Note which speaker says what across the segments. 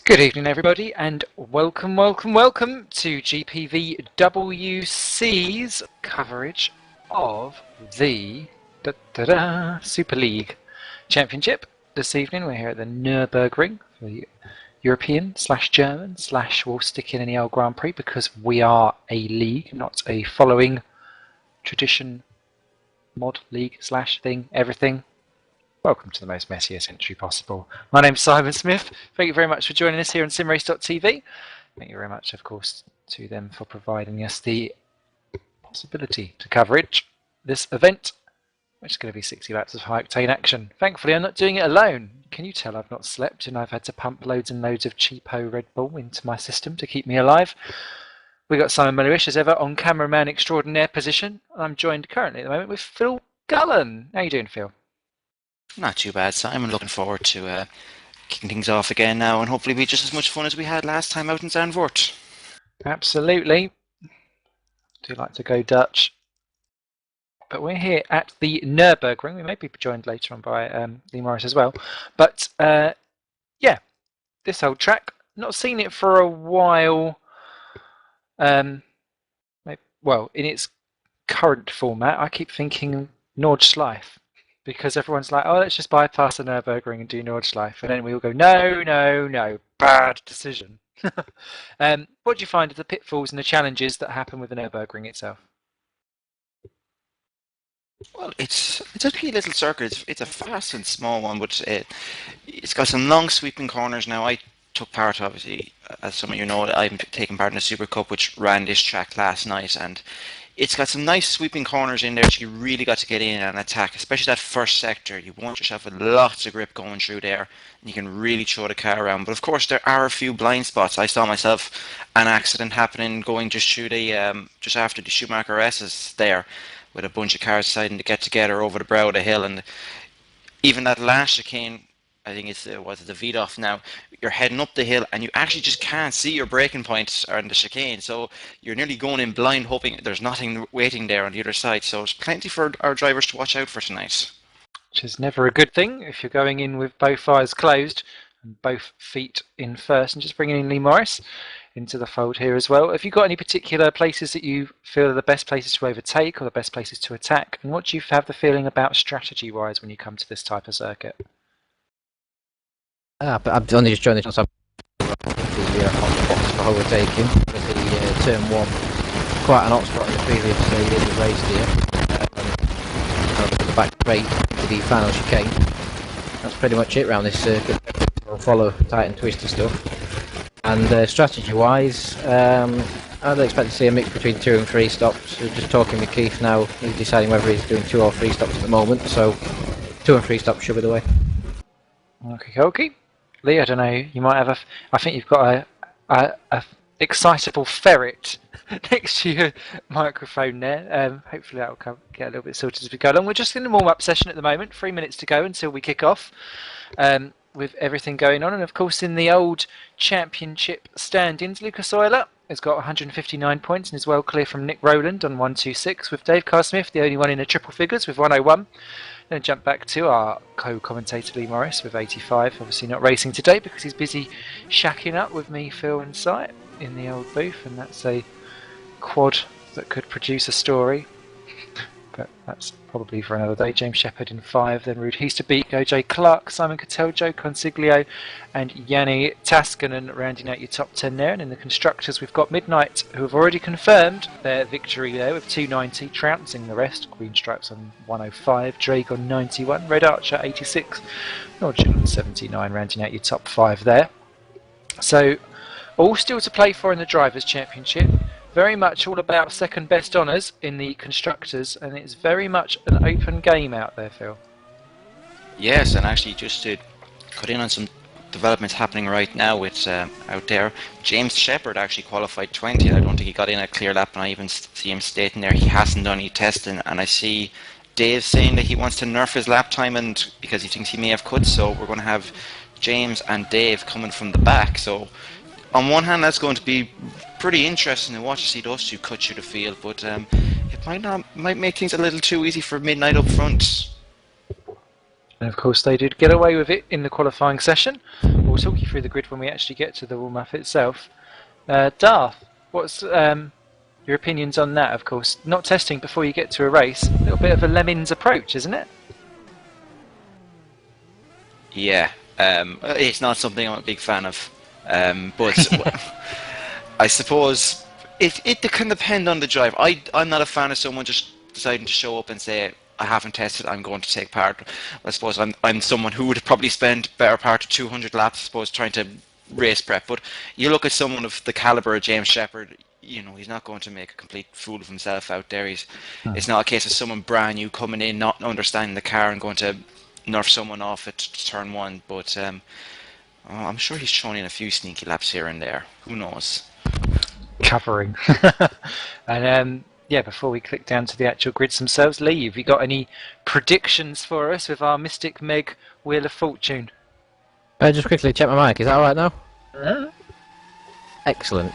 Speaker 1: Good evening, everybody, and welcome to GPVWC's coverage of the Super League Championship. This evening we're here at the Nürburgring for the European/German/ we'll stick in any old Grand Prix because we are a league, not a following tradition mod league / thing, everything. Welcome to the most messiest entry possible. My name's Simon Smith. Thank you very much for joining us here on simrace.tv. Thank you very much, of course, to them for providing us the possibility to coverage this event, which is going to be 60 laps of high-octane action. Thankfully, I'm not doing it alone. Can you tell I've not slept and I've had to pump loads and loads of cheapo Red Bull into my system to keep me alive? We've got Simon Mallowish, as ever, on cameraman extraordinaire position. I'm joined currently at the moment with Phil Gullen. How you doing, Phil?
Speaker 2: Not too bad, Simon. Looking forward to kicking things off again now and hopefully be just as much fun as we had last time out in Zandvoort.
Speaker 1: Absolutely. Do like to go Dutch. But we're here at the Nürburgring. We may be joined later on by Lee Morris as well. But yeah, this old track, not seen it for a while. Well, in its current format, I keep thinking Nordschleife. Because everyone's like, oh, let's just bypass the Nürburgring and do Nordschleife. And then we all go, no, bad decision. What do you find of the pitfalls and the challenges that happen with the Nürburgring itself?
Speaker 2: Well, it's a pretty little circuit. It's a fast and small one, but it's got some long sweeping corners now. I took part, obviously, as some of you know, I'm taking part in the Super Cup, which ran this track last night, and it's got some nice sweeping corners in there that you really got to get in and attack, especially that first sector. You want yourself with lots of grip going through there, and you can really throw the car around. But of course, there are a few blind spots. I saw myself an accident happening going just through the just after the Schumacher S's there, with a bunch of cars deciding to get together over the brow of the hill, and even that last chicane, I think it's the Wiedhoff now, you're heading up the hill and you actually just can't see your braking point on the chicane, so you're nearly going in blind hoping there's nothing waiting there on the other side. So there's plenty for our drivers to watch out for tonight.
Speaker 1: Which is never a good thing if you're going in with both eyes closed and both feet in first. And just bringing in Lee Morris into the fold here as well. Have you got any particular places that you feel are the best places to overtake or the best places to attack? And what do you have the feeling about strategy-wise when you come to this type of circuit?
Speaker 3: But I've only just joined the chance. The hot spots for overtaking. The turn one, quite an hot spot in the previous race here. The back straight to the final chicane. That's pretty much it around this circuit. We'll follow tight and twisty stuff. And strategy-wise, I'd expect to see a mix between 2 and 3 stops. We're just talking with Keith now. He's deciding whether he's doing 2 or 3 stops at the moment. So 2 and 3 stops should be the way.
Speaker 1: Okay. Lee, I don't know, you might have I think you've got a excitable ferret next to your microphone there. Hopefully that will get a little bit sorted as we go along. We're just in a warm-up session at the moment, 3 minutes to go until we kick off with everything going on. And of course in the old championship stand-ins, Lucas Euler has got 159 points and is well clear from Nick Rowland on 126, with Dave Carr-Smith the only one in the triple figures with 101. Then jump back to our co-commentator Lee Morris with 85, obviously not racing today because he's busy shacking up with me, Phil and Sight in the old booth, and that's a quad that could produce a story, but that's probably for another day. James Shepherd in 5, then Ruud Heasterbeek, OJ Clark, Simon Cattell, Joe Consiglio and Yanni Taskanen rounding out your top 10 there. And in the constructors we've got Midnight, who have already confirmed their victory there with 290, trouncing the rest. Green Stripes on 105, Drake on 91, Red Archer 86, Nordjul on 79, rounding out your top 5 there. So all still to play for in the Drivers' Championship. Very much all about second best honours in the constructors, and it's very much an open game out there, Phil.
Speaker 2: Yes, and actually just to cut in on some developments happening right now with out there, James Shepherd actually qualified 20. I don't think he got in a clear lap, and I even see him stating there he hasn't done any testing, and I see Dave saying that he wants to nerf his lap time and because he thinks he may have cut, so we're going to have James and Dave coming from the back. So on one hand, that's going to be pretty interesting to watch to see those two cut through the field, but it might make things a little too easy for Midnight up front.
Speaker 1: And of course they did get away with it in the qualifying session. We'll we'll talk you through the grid when we actually get to the warm-up itself. Darth, what's your opinions on that? Of course, not testing before you get to a race. A little bit of a Lemmings approach, isn't it?
Speaker 2: Yeah, it's not something I'm a big fan of, but I suppose it can depend on the drive. I'm not a fan of someone just deciding to show up and say, I haven't tested, I'm going to take part. I suppose I'm someone who would probably spend better part of 200 laps, I suppose, trying to race prep. But you look at someone of the calibre of James Shepherd, you know, he's not going to make a complete fool of himself out there. It's not a case of someone brand new coming in, not understanding the car and going to nerf someone off at turn one. But I'm sure he's thrown in a few sneaky laps here and there. Who knows?
Speaker 1: Covering. And yeah, before we click down to the actual grids themselves, Lee, have you got any predictions for us with our Mystic Meg Wheel of Fortune?
Speaker 3: Just quickly check my mic. Is that all right now? Excellent.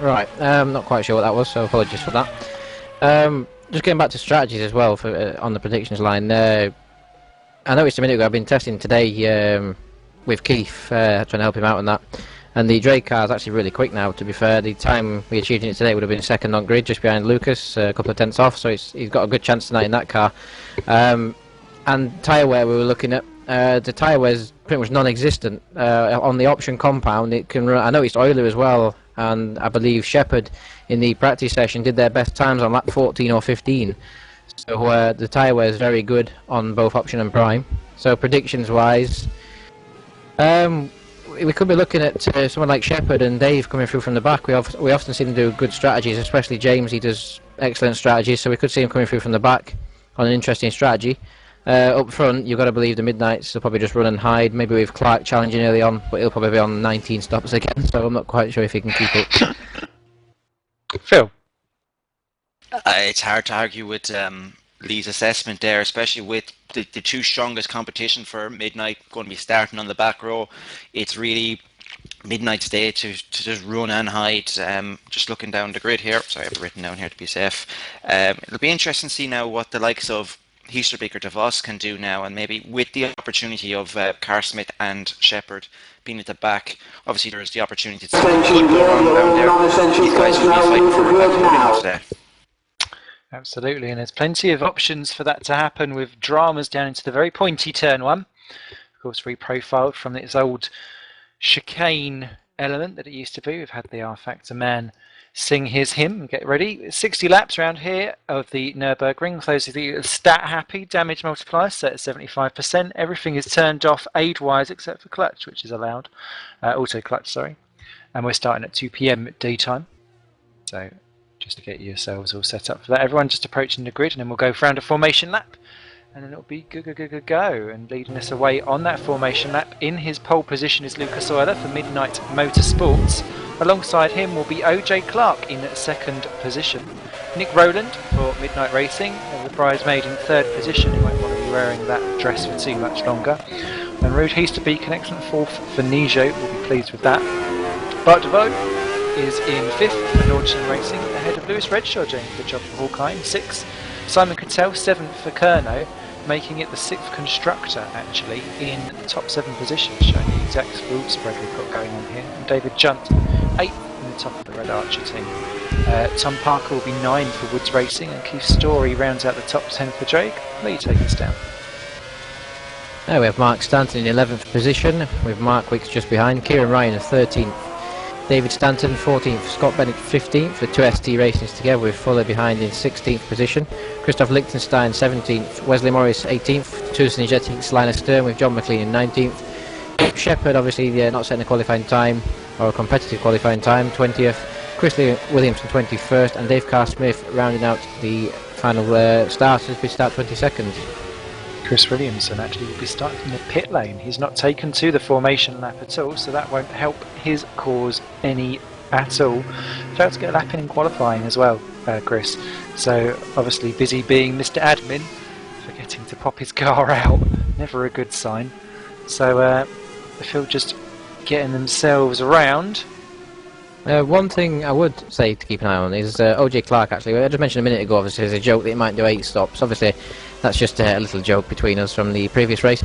Speaker 3: Right. Not quite sure what that was, so apologies for that. Just getting back to strategies as well for on the predictions line. I noticed a minute ago I've been testing today with Keith, trying to help him out on that. And the Drake car is actually really quick now, to be fair. The time we achieved in it today would have been second on grid, just behind Lucas, a couple of tenths off, so he's got a good chance tonight in that car. And tyre wear we were looking at, the tyre wear is pretty much non-existent. On the option compound, it can run. I noticed Euler as well, and I believe Shepherd in the practice session did their best times on lap 14 or 15. So the tyre wear is very good on both option and prime. So predictions-wise, we could be looking at someone like Shepherd and Dave coming through from the back. We often see them do good strategies, especially James. He does excellent strategies, so we could see him coming through from the back on an interesting strategy. Up front, you've got to believe the Midnights will probably just run and hide. Maybe with Clark challenging early on, but he'll probably be on 19 stops again, so I'm not quite sure if he can keep up.
Speaker 1: Phil?
Speaker 2: It's hard to argue with Lee's assessment there, especially with the two strongest competition for Midnight going to be starting on the back row. It's really Midnight's day to just run and hide. Just looking down the grid here, sorry, I've it written down here to be safe. It'll be interesting to see now what the likes of Heasterbeek or DeVos can do now, and maybe with the opportunity of Carr Smith and Shepherd being at the back, obviously there's the opportunity to see what could go wrong down there. These guys will be fighting for it today.
Speaker 1: Absolutely, and there's plenty of options for that to happen with dramas down into the very pointy turn one. Of course, reprofiled from its old chicane element that it used to be. We've had the R Factor man sing his hymn and get ready. 60 laps around here of the Nürburgring. For those of you stat happy, damage multiplier set at 75%. Everything is turned off aid-wise except for clutch, which is allowed. Auto clutch, sorry. And we're starting at 2 PM daytime. So just to get yourselves all set up for that. Everyone just approaching the grid, and then we'll go round a formation lap, and then it'll be go. And leading us away on that formation lap in his pole position is Lucas Euler for Midnight Motorsports. Alongside him will be OJ Clark in second position. Nick Rowland for Midnight Racing, and the bridesmaid in third position, who won't want to be wearing that dress for too much longer. And Rude Heasterbeek an excellent fourth for Nijo, we'll be pleased with that. Bart DeVoe is in fifth for Nordstrom Racing, ahead of Lewis Redshaw doing a good job for Hawkeye in sixth. Simon Cattell seventh for Kerno, making it the sixth constructor actually in the top 7 positions, showing the exact field spread we've got going on here. And David Junt, 8th in the top of the Red Archer team. Tom Parker will be 9 for Woods Racing, and Keith Story rounds out the top 10 for Drake. Lee, take us down.
Speaker 3: There we have Mark Stanton in 11th position, with Mark Wicks just behind, Kieran Ryan in 13th, David Stanton 14th, Scott Bennett 15th, the two ST Racings together with Fuller behind in 16th position, Christoph Lichtenstein 17th, Wesley Morris 18th, two Synergetics Linus Stern with John McLean in 19th, Shepherd obviously not setting a qualifying time or a competitive qualifying time, 20th, Chris Williamson 21st, and Dave Carr Smith rounding out the final starters who start 22nd.
Speaker 1: Chris Williamson actually will be starting from the pit lane. He's not taken to the formation lap at all, so that won't help his cause any at all. Failed to get a lap in qualifying as well, Chris. So obviously busy being Mr. Admin, forgetting to pop his car out. Never a good sign. So the field just getting themselves around.
Speaker 3: One thing I would say to keep an eye on is OJ Clark actually. I just mentioned a minute ago, obviously, there's a joke that he might do 8 stops. Obviously, that's just a little joke between us from the previous race.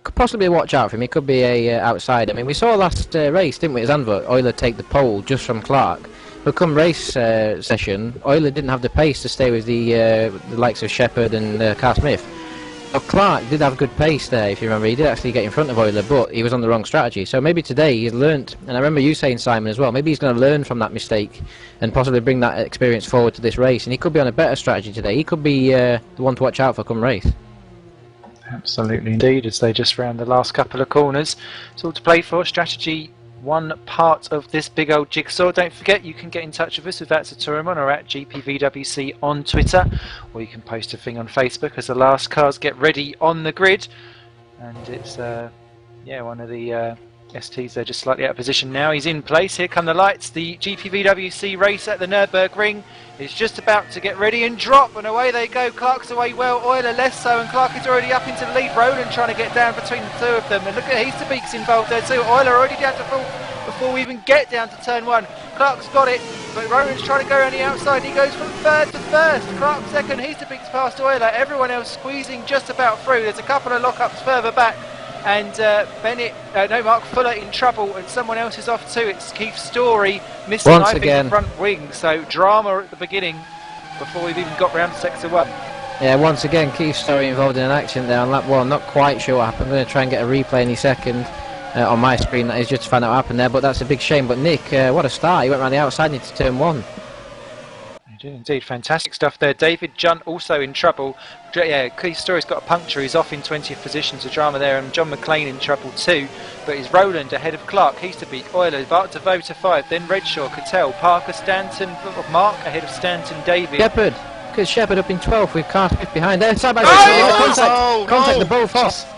Speaker 3: could possibly watch out for him. He could be a outsider. I mean, we saw last race, didn't we, at Zandvoort, Euler take the pole just from Clark. But come race session, Euler didn't have the pace to stay with the likes of Shepherd and Carl Smith. Now, Clark did have good pace there, if you remember. He did actually get in front of Euler, but he was on the wrong strategy. So maybe today he's learnt, and I remember you saying, Simon, as well, maybe he's going to learn from that mistake and possibly bring that experience forward to this race. And he could be on a better strategy today. He could be the one to watch out for come race.
Speaker 1: Absolutely indeed, as they just round the last couple of corners. It's all to play for. Strategy, one part of this big old jigsaw. Don't forget, you can get in touch with us if that's a tournament, or at GPVWC on Twitter, or you can post a thing on Facebook as the last cars get ready on the grid. And it's one of the STs, they're just slightly out of position now. He's in place. Here come the lights. The GPVWC race at the Nürburgring is just about to get ready and drop, and away they go. Clark's away well, Euler less so, and Clark is already up into the lead. Rowland trying to get down between the two of them, and look at Easterbeek's involved there too. Euler already down to full before we even get down to turn one. Clark's got it, but Rowland's trying to go around the outside. He goes from third to first. Clark second, Easterbeek's past Euler. Everyone else squeezing just about through. There's a couple of lockups further back. And Mark Fuller in trouble, and someone else is off too. It's Keith Story missing,
Speaker 3: Once
Speaker 1: I think,
Speaker 3: again.
Speaker 1: the front wing. So drama at the beginning before we've even got round to sector one.
Speaker 3: Yeah, once again, Keith Story involved in an accident there on lap 1. Not quite sure what happened. I'm going to try and get a replay any second on my screen. That is just to find out what happened there, but that's a big shame. But Nick, what a start. He went around the outside into turn 1.
Speaker 1: He did indeed. Fantastic stuff there. David Junt also in trouble. Yeah, Keith Story's got a puncture. He's off in 20th position, so drama there. And John McLean in trouble too. But it's Rowland ahead of Clark, Easterbeek, Euler, Bart DeVoe to 5. Then Redshaw, Cattell, Parker, Stanton, Mark ahead of Stanton, David.
Speaker 3: Shepherd. Because Shepherd up in 12th with Carl Smith behind there. Side by side. Contact the both off.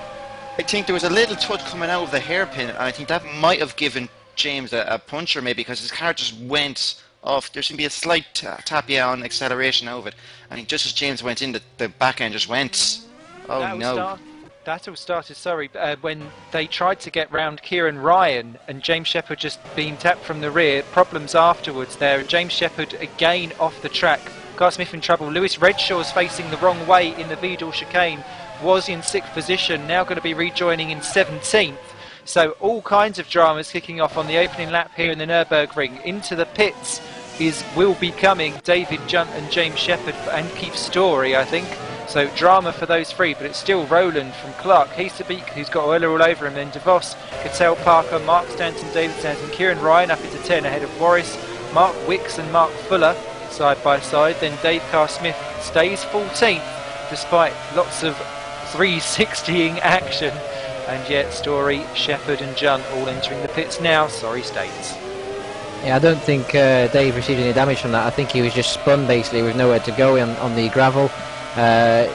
Speaker 2: I think there was a little touch coming out of the hairpin, and I think that might have given James a puncher maybe, because his car just went off. There seemed to be a slight tap on acceleration out of it. I think just as James went in, the back end just went. Oh no.
Speaker 1: That all started, when they tried to get round Kieran Ryan, and James Shepherd just being tapped from the rear. Problems afterwards there. James Shepherd again off the track. Carl Smith in trouble. Lewis Redshaw's facing the wrong way in the Vidal chicane. Was in 6th position, now going to be rejoining in 17th. So all kinds of dramas kicking off on the opening lap here in the Nürburgring. Into the pits will be coming David Junt and James Shepherd and Keith Story, I think. So drama for those three, but it's still Rowland from Clark, Easterbeek, who's got Euler all over him, then DeVos, Cattell, Parker, Mark Stanton, David Stanton, Kieran Ryan up into 10 ahead of Morris, Mark Wicks and Mark Fuller side by side. Then Dave Carr Smith stays 14th despite lots of 360ing action, and yet Story, Shepherd and Junt all entering the pits now. Sorry States.
Speaker 3: Yeah, I don't think Dave received any damage from that. I think he was just spun basically with nowhere to go on the gravel. I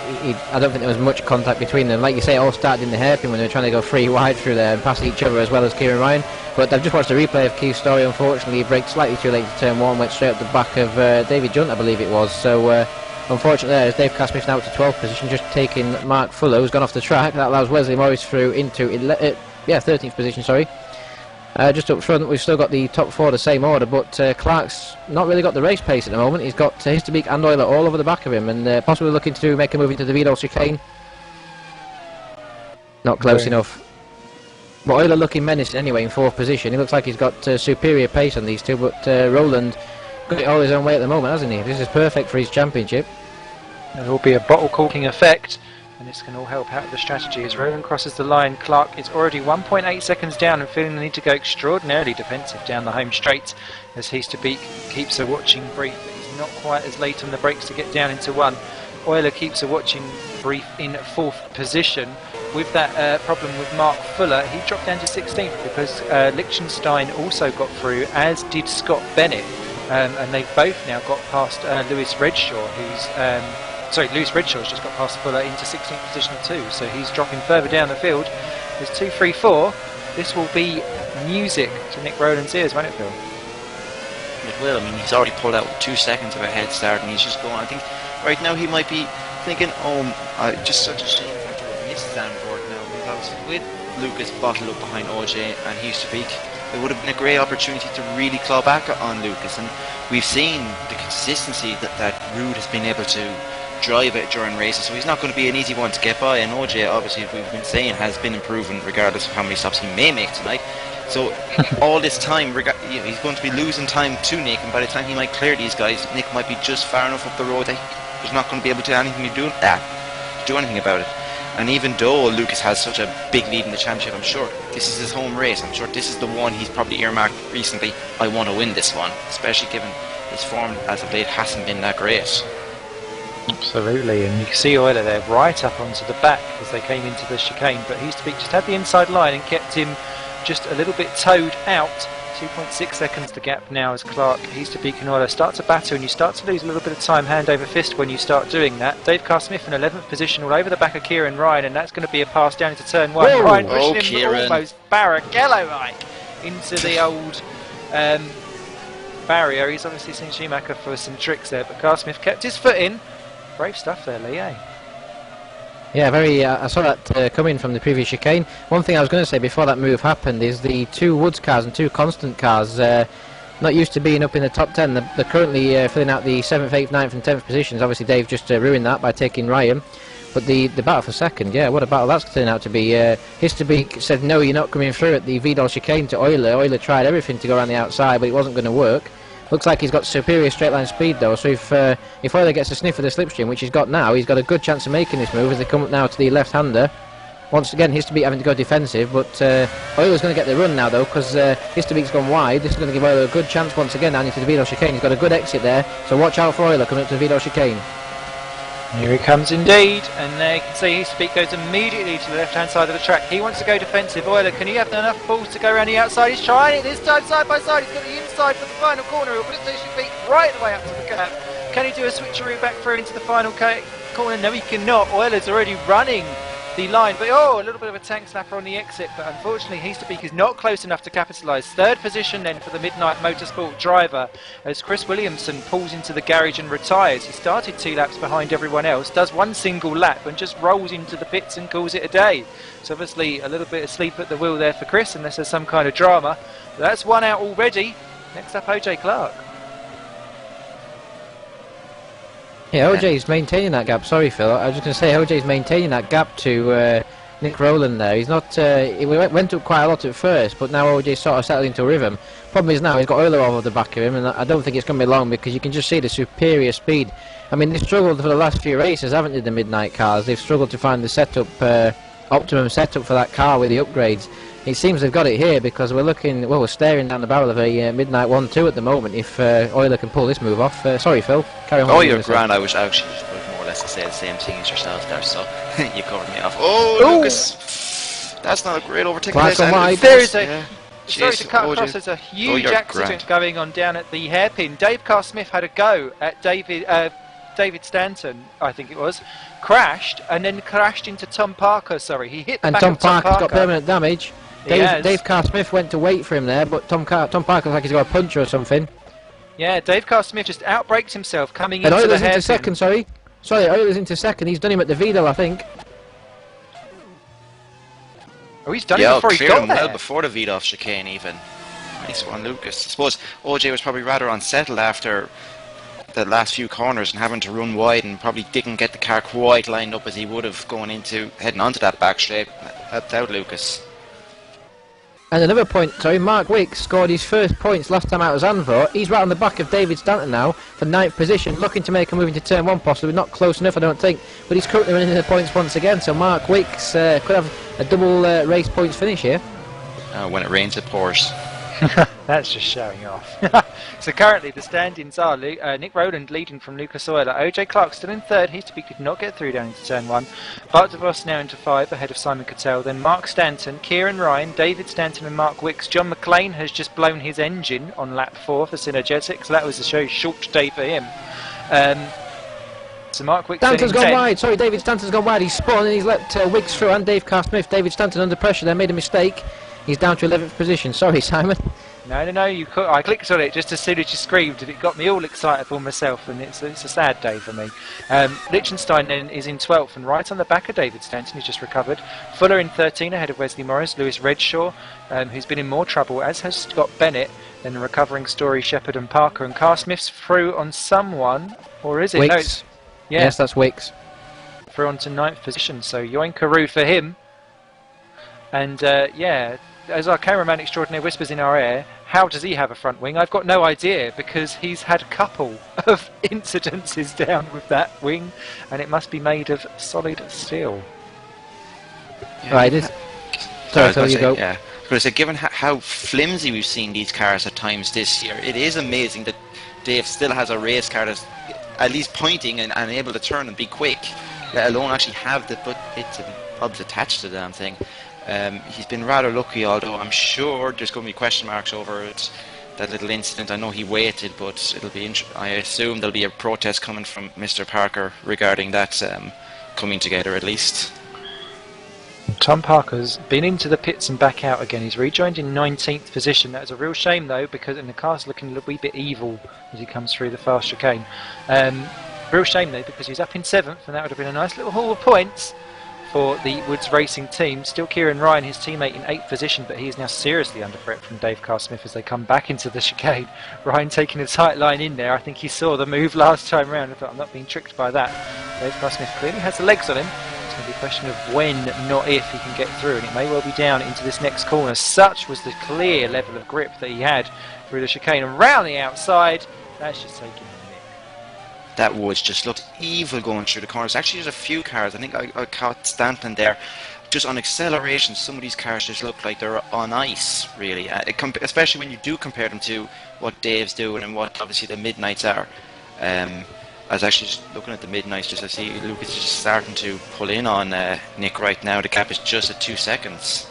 Speaker 3: don't think there was much contact between them. Like you say, it all started in the hairpin when they were trying to go free wide through there and pass each other, as well as Kieran Ryan. But I've just watched a replay of Keith Story. Unfortunately, he braked slightly too late to turn 1, went straight up the back of David Junt, I believe it was. So unfortunately, there's Dave Carsmith now to 12th position, just taking Mark Fuller, who's gone off the track. That allows Wesley Morris through into 13th position. Sorry. Just up front, we've still got the top 4 the same order, but Clark's not really got the race pace at the moment. He's got Easterbeek and Euler all over the back of him, and possibly looking to make a move into the Vidal chicane. Not close enough. But Euler looking menacing anyway in 4th position. He looks like he's got superior pace on these two, but Rowland got it all his own way at the moment, hasn't he? This is perfect for his championship.
Speaker 1: There will be a bottle corking effect, and this can all help out the strategy. As Rowland crosses the line, Clark is already 1.8 seconds down and feeling the need to go extraordinarily defensive down the home straight, as Easterbeek keeps a watching brief. He's not quite as late on the brakes to get down into 1. Euler keeps a watching brief in 4th position. With that problem with Mark Fuller, he dropped down to 16th because Liechtenstein also got through, as did Scott Bennett, and they've both now got past Lewis Redshaw, Lewis Redshaw's just got past Fuller into 16th position too, so he's dropping further down the field. There's 2, 3, 4. This will be music to Nick Rowland's ears, won't it, Phil?
Speaker 2: It will. I mean, he's already pulled out 2 seconds of a head start, and he's just going. I think right now he might be thinking, just such a shame to have missed Zandvoort now, because with Lucas bottled up behind OJ and Easterbeek, it would have been a great opportunity to really claw back on Lucas, and we've seen the consistency that Ruud has been able to drive it during races, so he's not going to be an easy one to get by. And OJ, obviously, as we've been saying, has been improving regardless of how many stops he may make tonight. So all this time, he's going to be losing time to Nick, and by the time he might clear these guys, Nick might be just far enough up the road that he's not going to be able to do anything about it. And even though Lucas has such a big lead in the championship, I'm sure this is his home race. I'm sure this is the one he's probably earmarked recently. I want to win this one, especially given his form as of late hasn't been that great.
Speaker 1: Absolutely, and you can see Euler there right up onto the back as they came into the chicane, but he's just had the inside line and kept him just a little bit towed out. 2.6 seconds the gap now as Clark, Easterbeek and Euler start to batter, and you start to lose a little bit of time hand over fist when you start doing that. Dave Carr-Smith in 11th position all over the back of Kieran Ryan, and that's going to be a pass down into turn 1.
Speaker 3: Whoa.
Speaker 1: Ryan pushing him
Speaker 2: Kieran.
Speaker 1: almost Barrichello-like into the old barrier. He's obviously seen Schumacher for some tricks there, but Carr-Smith kept his foot in. Brave stuff there, Lee, eh?
Speaker 3: Yeah, very. I saw that coming from the previous chicane. One thing I was going to say before that move happened is the 2 Woods cars and 2 Constant cars, not used to being up in the top 10. They're currently filling out the 7th, 8th, 9th and 10th positions. Obviously Dave just ruined that by taking Ryan. But the battle for second, yeah, what a battle that's turned out to be. Easterbeek said, no, you're not coming through at the Vidal chicane to Euler. Euler tried everything to go around the outside, but it wasn't going to work. Looks like he's got superior straight line speed though, so if Euler gets a sniff of the slipstream, which he's got now, he's got a good chance of making this move as they come up now to the left-hander. Once again, Easterbeek having to go defensive, but Euler's going to get the run now though, because Easterbeek's gone wide. This is going to give Euler a good chance once again down into the Vidal chicane. He's got a good exit there, so watch out for Euler coming up to the Vidal chicane.
Speaker 1: Here he comes indeed, and there you can see Easterbeek goes immediately to the left-hand side of the track. He wants to go defensive. Euler, can he have enough balls to go around the outside? He's trying it this time, side by side. He's got the inside for the final corner. He'll put Easterbeek right the way up to the gap. Can he do a switcheroo back through into the final corner? No, he cannot. Euler's already running the line, but a little bit of a tank slapper on the exit, but unfortunately Easterbeek is not close enough to capitalise. 3rd position then for the Midnight Motorsport driver as Chris Williamson pulls into the garage and retires. He started 2 laps behind everyone else, does 1 single lap and just rolls into the pits and calls it a day. So obviously a little bit of sleep at the wheel there for Chris, unless there's some kind of drama. But that's 1 out already. Next up, OJ Clark.
Speaker 3: Yeah, OJ's maintaining that gap. Sorry, Phil. I was just going to say OJ's maintaining that gap to Nick Rowland there. He's not. He went up quite a lot at first, but now OJ's sort of settled into a rhythm. Problem is now he's got Euler over the back of him, and I don't think it's going to be long because you can just see the superior speed. I mean, they've struggled for the last few races, haven't they? The Midnight cars. They've struggled to find the setup, optimum setup for that car with the upgrades. It seems they've got it here because we're staring down the barrel of a Midnight 1-2 at the moment if Euler can pull this move off. Sorry, Phil. Carry on.
Speaker 2: Oh, you're grand. I was actually just more or less to say the same thing as yourself there, so you covered me off. Oh,
Speaker 1: Ooh.
Speaker 2: Lucas! That's not a great overtaking.
Speaker 3: Class on wide.
Speaker 1: There is a...
Speaker 2: Yeah.
Speaker 1: Sorry to cut across, there's a huge accident going on down at the hairpin. Dave Carr-Smith had a go at David Stanton, I think it was, crashed and then crashed into Tom Parker. Sorry, he hit the
Speaker 3: And
Speaker 1: back
Speaker 3: Tom
Speaker 1: of Tom
Speaker 3: Parker's
Speaker 1: Parker.
Speaker 3: got permanent damage. Dave Carr-Smith went to wait for him there, but Tom Parker looks like he's got a puncher or something.
Speaker 1: Yeah, Dave Carr-Smith just outbrakes himself coming
Speaker 3: And
Speaker 1: into the
Speaker 3: Euler's
Speaker 1: hairpin.
Speaker 3: into second, sorry, Euler's into second. He's done him at the Vidal, I think.
Speaker 1: Oh, he's done it before he
Speaker 2: cleared
Speaker 1: got
Speaker 2: him
Speaker 1: there.
Speaker 2: well before the Vidal chicane even. Nice one, Lucas. I suppose OJ was probably rather unsettled after the last few corners and having to run wide, and probably didn't get the car quite lined up as he would have heading onto that back straight. Helped out Lucas.
Speaker 3: And another point, Mark Wicks scored his first points last time out as Zandvoort. He's right on the back of David Stanton now for 9th position, looking to make a move into turn 1 possibly. Not close enough, I don't think, but he's currently running the points once again, so Mark Wicks could have a double race points finish here.
Speaker 2: When it rains, it pours.
Speaker 1: That's just showing off. So currently the standings are Nick Rowland leading from Lucas Euler, OJ Clark still in 3rd, Easterbeek did not get through down into turn 1, Bart DeVos now into 5 ahead of Simon Cattell, then Mark Stanton, Kieran Ryan, David Stanton and Mark Wicks. John McLean has just blown his engine on lap 4 for Synergetics, so that was a very short day for him. So Mark Wicks
Speaker 3: Stanton's
Speaker 1: in
Speaker 3: gone
Speaker 1: 10th.
Speaker 3: wide, David Stanton's gone wide, he's spun and he's let Wicks through and Dave Carr-Smith. David Stanton under pressure there, made a mistake. He's down to 11th position, sorry Simon.
Speaker 1: No, I clicked on it just as soon as you screamed and it got me all excited for myself, and it's a sad day for me. Liechtenstein then is in 12th and right on the back of David Stanton, who's just recovered. Fuller in 13 ahead of Wesley Morris, Lewis Redshaw, who's been in more trouble, as has Scott Bennett, then recovering Story, Shepherd and Parker, and Carr-Smith's through on someone, or is it?
Speaker 3: Wicks.
Speaker 1: Yeah,
Speaker 3: Yes, that's Wicks.
Speaker 1: through on to 9th position. So Yoinkaroo for him. And yeah, as our cameraman extraordinaire whispers in our ear, how does he have a front wing? I've got no idea, because he's had a couple of incidences down with that wing, and it must be made of solid steel.
Speaker 2: Yeah,
Speaker 3: Right, this. Sorry, so you go.
Speaker 2: Yeah, I was going to say, given how flimsy we've seen these cars at times this year, it is amazing that Dave still has a race car that's at least pointing and able to turn and be quick, let alone actually have the bits and pubs attached to the damn thing. He's been rather lucky, although I'm sure there's going to be question marks over it, that little incident. I know he waited, but it'll be. I assume there'll be a protest coming from Mr. Parker regarding that coming together at least.
Speaker 1: Tom Parker's been into the pits and back out again. He's rejoined in 19th position. That is a real shame, though, because the car's looking a wee bit evil as he comes through the fast chicane. Real shame, though, because he's up in 7th, and that would have been a nice little haul of points for the Woods Racing team. Still Kieran Ryan, his teammate, in 8th position, but he is now seriously under threat from Dave Carr-Smith as they come back into the chicane. Ryan taking a tight line in there. I think he saw the move last time round and thought, I'm not being tricked by that. Dave Carr-Smith clearly has the legs on him. It's going to be a question of when, not if, he can get through, and it may well be down into this next corner. Such was the clear level of grip that he had through the chicane, and round the outside, that's just taking him.
Speaker 2: That Woods just looked evil going through the corners. Actually, there's a few cars. I think I caught Stanton there. Just on acceleration, some of these cars just look like they're on ice, really. Especially when you do compare them to what Dave's doing and what obviously the Midnights are. I was actually just looking at the Midnights, just I see Lucas is just starting to pull in on Nick right now. The gap is just at 2 seconds.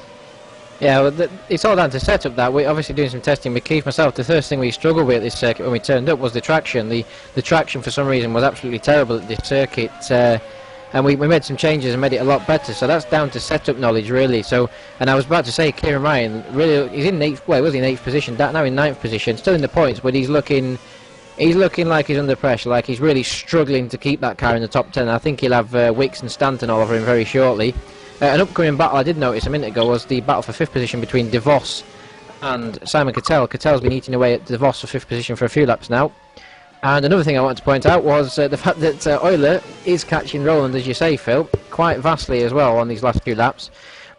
Speaker 3: Yeah, well, it's all down to setup. That we're obviously doing some testing with Keith myself. The first thing we struggled with at this circuit when we turned up was the traction. The traction for some reason was absolutely terrible at this circuit, and we made some changes and made it a lot better. So that's down to setup knowledge, really. So, and I was about to say, Kieran Ryan really he's in 8th. Well, he was in 8th position. Now in 9th position, still in the points, but he's looking like he's under pressure, like he's really struggling to keep that car in the top 10. I think he'll have Wicks and Stanton all over him very shortly. An upcoming battle I did notice a minute ago was the battle for 5th position between DeVos and Simon Cattell. Cattell's been eating away at DeVos for 5th position for a few laps now. And another thing I wanted to point out was the fact that Euler is catching Roland, as you say, Phil, quite vastly as well on these last few laps.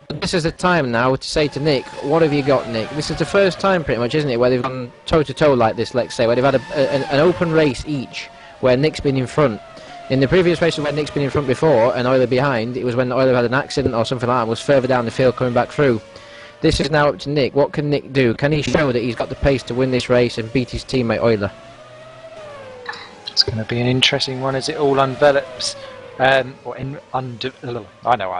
Speaker 3: But this is the time now to say to Nick, what have you got, Nick? This is the first time pretty much, isn't it, where they've gone toe-to-toe like this, let's say, where they've had an open race each, where Nick's been in front. In the previous races where Nick's been in front before and Euler behind, it was when Euler had an accident or something like that and was further down the field coming back through. This is now up to Nick. What can Nick do? Can he show that he's got the pace to win this race and beat his teammate Euler?
Speaker 1: It's going to be an interesting one as it all envelops. I know what I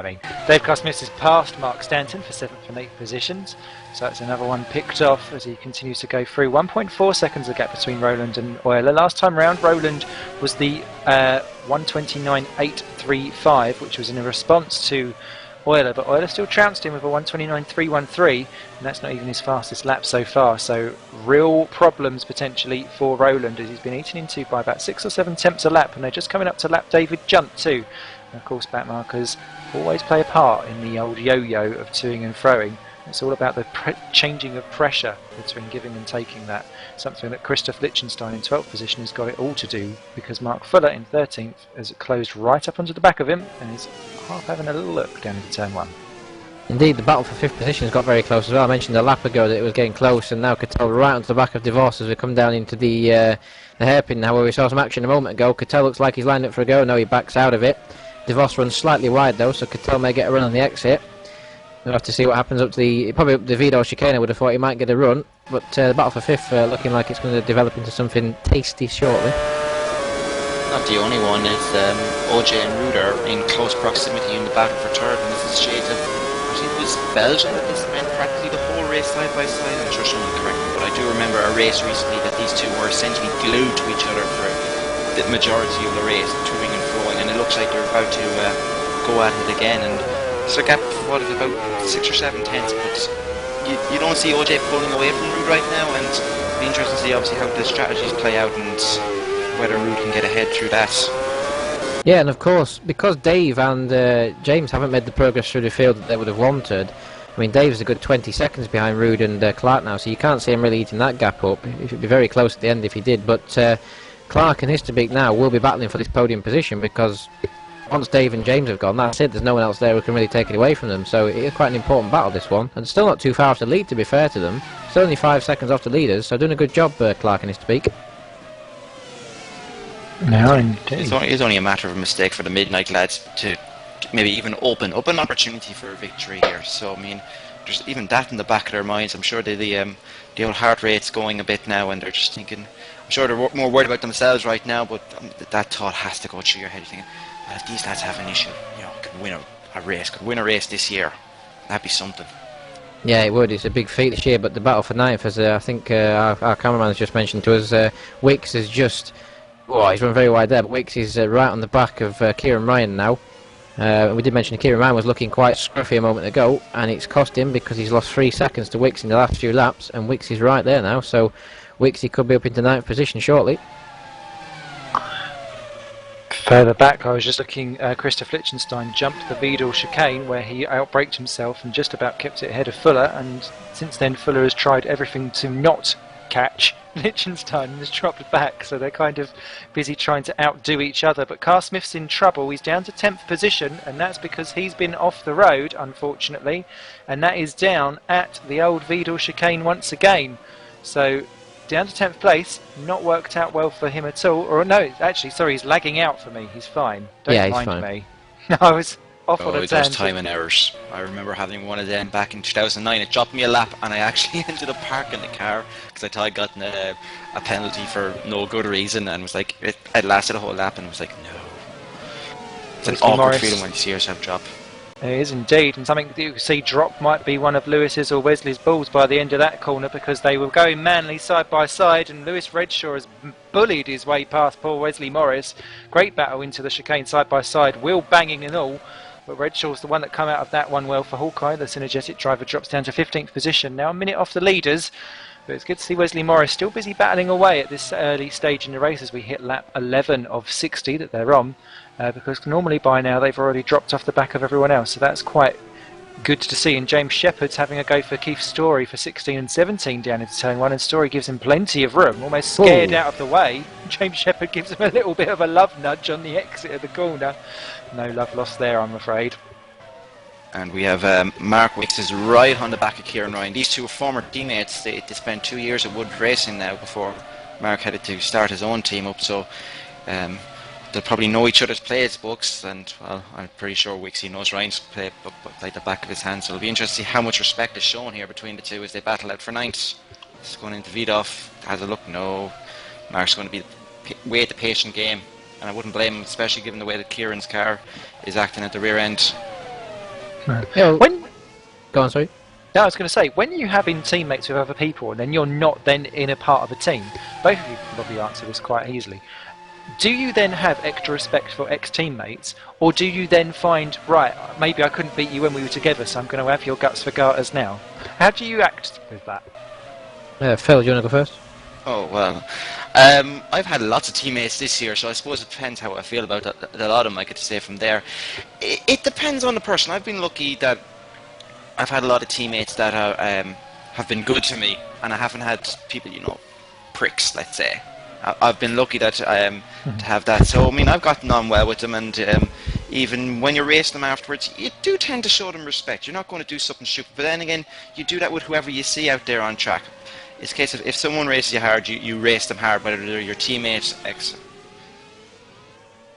Speaker 1: mean. Dave Carr-Smith has passed Mark Stanton for 7th and 8th positions, so that's another one picked off as he continues to go through. 1.4 seconds of gap between Roland and Euler. Last time round, Roland was the 1:29.835, which was in a response to Euler, but Euler still trounced him with a 1:29.313, and that's not even his fastest lap so far. So real problems potentially for Roland, as he's been eaten into by about 6 or 7 tenths a lap, and they're just coming up to lap David Junt too. And of course, back markers always play a part in the old yo-yo of toing and froing. It's all about the changing of pressure between giving and taking that. Something that Christoph Lichtenstein in 12th position has got it all to do, because Mark Fuller in 13th has closed right up onto the back of him and is half having a little look down into turn 1.
Speaker 3: Indeed, the battle for 5th position has got very close as well. I mentioned a lap ago that it was getting close, and now Cattell right onto the back of DeVos as we come down into the hairpin now, where we saw some action a moment ago. Cattell looks like he's lined up for a go. No, he backs out of it. DeVos runs slightly wide though, so Cattell may get a run on the exit. We'll have to see what happens up to the Vido chicane. I would have thought he might get a run, but the battle for 5th looking like it's going to develop into something tasty shortly.
Speaker 2: Not the only one, is OJ and Ruder in close proximity in the battle for 3rd, and this is shades of, I think it was Belgium that they spent practically the whole race side by side. I'm sure someone will correct me, but I do remember a race recently that these two were essentially glued to each other for the majority of the race, toing and froing, and it looks like they're about to go at it again. And so a gap, what is about 6 or 7 tenths, but you don't see OJ pulling away from Rude right now, and it'll be interesting to see obviously how the strategies play out and whether Rude can get ahead through that.
Speaker 3: Yeah, and of course, because Dave and James haven't made the progress through the field that they would have wanted, I mean, Dave's a good 20 seconds behind Rude and Clark now, so you can't see him really eating that gap up. It would be very close at the end if he did, but Clark and Histerbeek now will be battling for this podium position, because once Dave and James have gone, that's it. There's no one else there who can really take it away from them. So it is quite an important battle, this one. And still not too far off the lead, to be fair to them. Still only 5 seconds off the leaders, so doing a good job, Clark and Histerbeek.
Speaker 1: No, indeed.
Speaker 2: It's only a matter of a mistake for the Midnight lads to maybe even open up an opportunity for a victory here. So I mean, there's even that in the back of their minds. I'm sure the old heart rate's going a bit now, and they're just thinking. I'm sure they're more worried about themselves right now, but that thought has to go through your head. You're thinking, well, if these lads have an issue, could win a race this year, that'd be something.
Speaker 3: Yeah, it would. It's a big feat this year, but the battle for ninth, as I think our cameraman has just mentioned to us, Wicks is just. Oh, he's run very wide there, but Wicks is right on the back of Kieran Ryan now. We did mention Kieran Ryan was looking quite scruffy a moment ago, and it's cost him because he's lost 3 seconds to Wicks in the last few laps, and Wicks is right there now, so Wicks, he could be up into 9th position shortly.
Speaker 1: Further back, I was just looking, Christoph Lichtenstein jumped the Wiedel chicane where he outbraked himself and just about kept it ahead of Fuller, and since then Fuller has tried everything to not catch Lichtenstein and has dropped back, so they're kind of busy trying to outdo each other. But Carl Smith's in trouble. He's down to 10th position, and that's because he's been off the road, unfortunately, and that is down at the old Wiedel chicane once again. So down to 10th place, not worked out well for him at all. Or no, actually, sorry, he's lagging out for me. He's fine. Don't mind
Speaker 3: fine.
Speaker 1: Me. I was off on a
Speaker 2: those
Speaker 1: tangent.
Speaker 2: timing errors. I remember having one of them back in 2009. It dropped me a lap, and I actually ended up parking the car because I thought I'd gotten a penalty for no good reason, and was like, it lasted a whole lap, and was like, no. It's an awkward feeling when you see yourself drop.
Speaker 1: It is indeed, and something that you can see drop might be one of Lewis's or Wesley's balls by the end of that corner, because they were going manly side by side, and Lewis Redshaw has bullied his way past poor Wesley Morris. Great battle into the chicane side by side, wheel banging and all, but Redshaw's the one that come out of that one well for Hawkeye. The synergetic driver drops down to 15th position, now a minute off the leaders. But it's good to see Wesley Morris still busy battling away at this early stage in the race as we hit lap 11 of 60 that they're on, because normally by now they've already dropped off the back of everyone else, so that's quite good to see. And James Shepherd's having a go for Keith Story for 16 and 17 down into turn 1, and Story gives him plenty of room, almost scared out of the way. James Shepherd gives him a little bit of a love nudge on the exit of the corner. No love lost there, I'm afraid.
Speaker 2: And we have Mark Wicks is right on the back of Kieran Ryan. These two are former teammates. They spent 2 years at Wood Racing now before Mark headed to start his own team up. So they'll probably know each other's plays books. And well, I'm pretty sure Wixie knows Ryan's play book like the back of his hand. So it'll be interesting to see how much respect is shown here between the two as they battle out for ninth. It's going into Vidoff. Has a look. No. Mark's going to wait the patient game. And I wouldn't blame him, especially given the way that Kieran's car is acting at the rear end.
Speaker 3: Yeah,
Speaker 1: When
Speaker 3: go on, sorry.
Speaker 1: No, I was going to say, when you have in teammates with other people and then you're not then in a part of a team, both of you can probably answer this quite easily. Do you then have extra respect for ex-teammates, or do you then find, right, maybe I couldn't beat you when we were together, so I'm going to have your guts for garters now? How do you act with that?
Speaker 3: Phil, do you want to go first?
Speaker 2: Oh, well, I've had lots of teammates this year, so I suppose it depends how I feel about that. A lot of them I get to say from there. It depends on the person. I've been lucky that I've had a lot of teammates that have been good to me, and I haven't had people, pricks, let's say. I've been lucky that to have that. So, I mean, I've gotten on well with them, and even when you're racing them afterwards, you do tend to show them respect. You're not going to do something stupid, but then again, you do that with whoever you see out there on track. It's a case of if someone races you hard, you race them hard, whether they're your teammates,
Speaker 3: Yeah,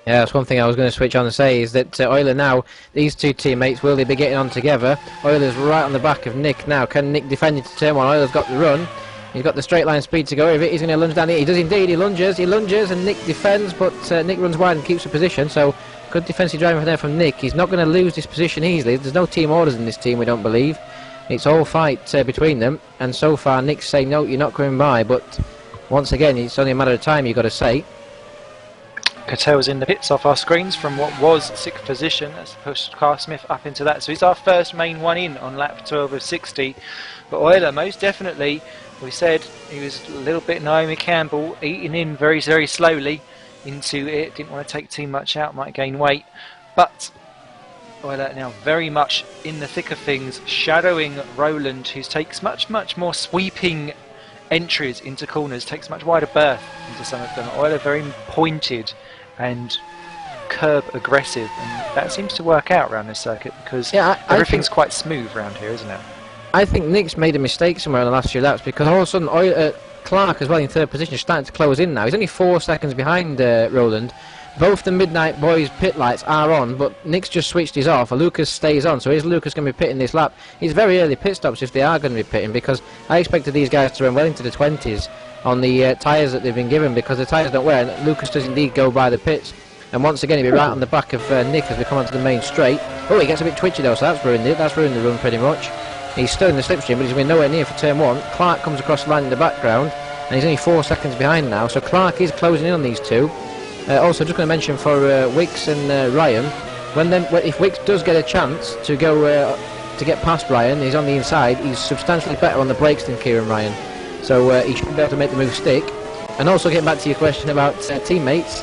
Speaker 3: that's one thing I was going to switch on and say, is that Euler now, these two teammates, will they be getting on together? Euler's right on the back of Nick now. Can Nick defend into turn 1? Euler's got the run. He's got the straight line speed to go over it. He's going to lunge down it. He does indeed. He lunges, and Nick defends, but Nick runs wide and keeps the position. So good defensive driving there from Nick. He's not going to lose this position easily. There's no team orders in this team, we don't believe. It's all fight between them, and so far Nick's saying no, you're not coming by, but once again it's only a matter of time, you've got to say.
Speaker 1: Cattell's in the pits off our screens from what was 6th position. That's pushed Carl Smith up into that, so he's our first main one in on lap 12 of 60. But Euler, most definitely, we said he was a little bit Naomi Campbell, eating in very, very slowly into it, didn't want to take too much out, might gain weight, but Euler now very much in the thick of things, shadowing Roland, who takes much more sweeping entries into corners, takes a much wider berth into some of them. Oil are very pointed and curb aggressive, and that seems to work out around this circuit because everything's quite smooth around here, isn't it?
Speaker 3: I think Nick's made a mistake somewhere in the last few laps because all of a sudden Clark as well in third position is starting to close in now. He's only 4 seconds behind Roland. Both the Midnight Boys pit lights are on, but Nick's just switched his off. Lucas stays on, so is Lucas going to be pitting this lap? It's very early pit stops if they are going to be pitting, because I expected these guys to run well into the 20s on the tyres that they've been given, because the tyres don't wear, and Lucas does indeed go by the pits. And once again he'll be right on the back of Nick as we come onto the main straight. Oh, he gets a bit twitchy though, so that's ruined it. That's ruined the run pretty much. He's still in the slipstream, but he's been nowhere near for turn 1. Clark comes across the line in the background, and he's only 4 seconds behind now, so Clark is closing in on these two. Also, just going to mention for Wicks and Ryan, if Wicks does get a chance to go to get past Ryan, he's on the inside, he's substantially better on the brakes than Kieran Ryan, so he should be able to make the move stick. And also getting back to your question about teammates,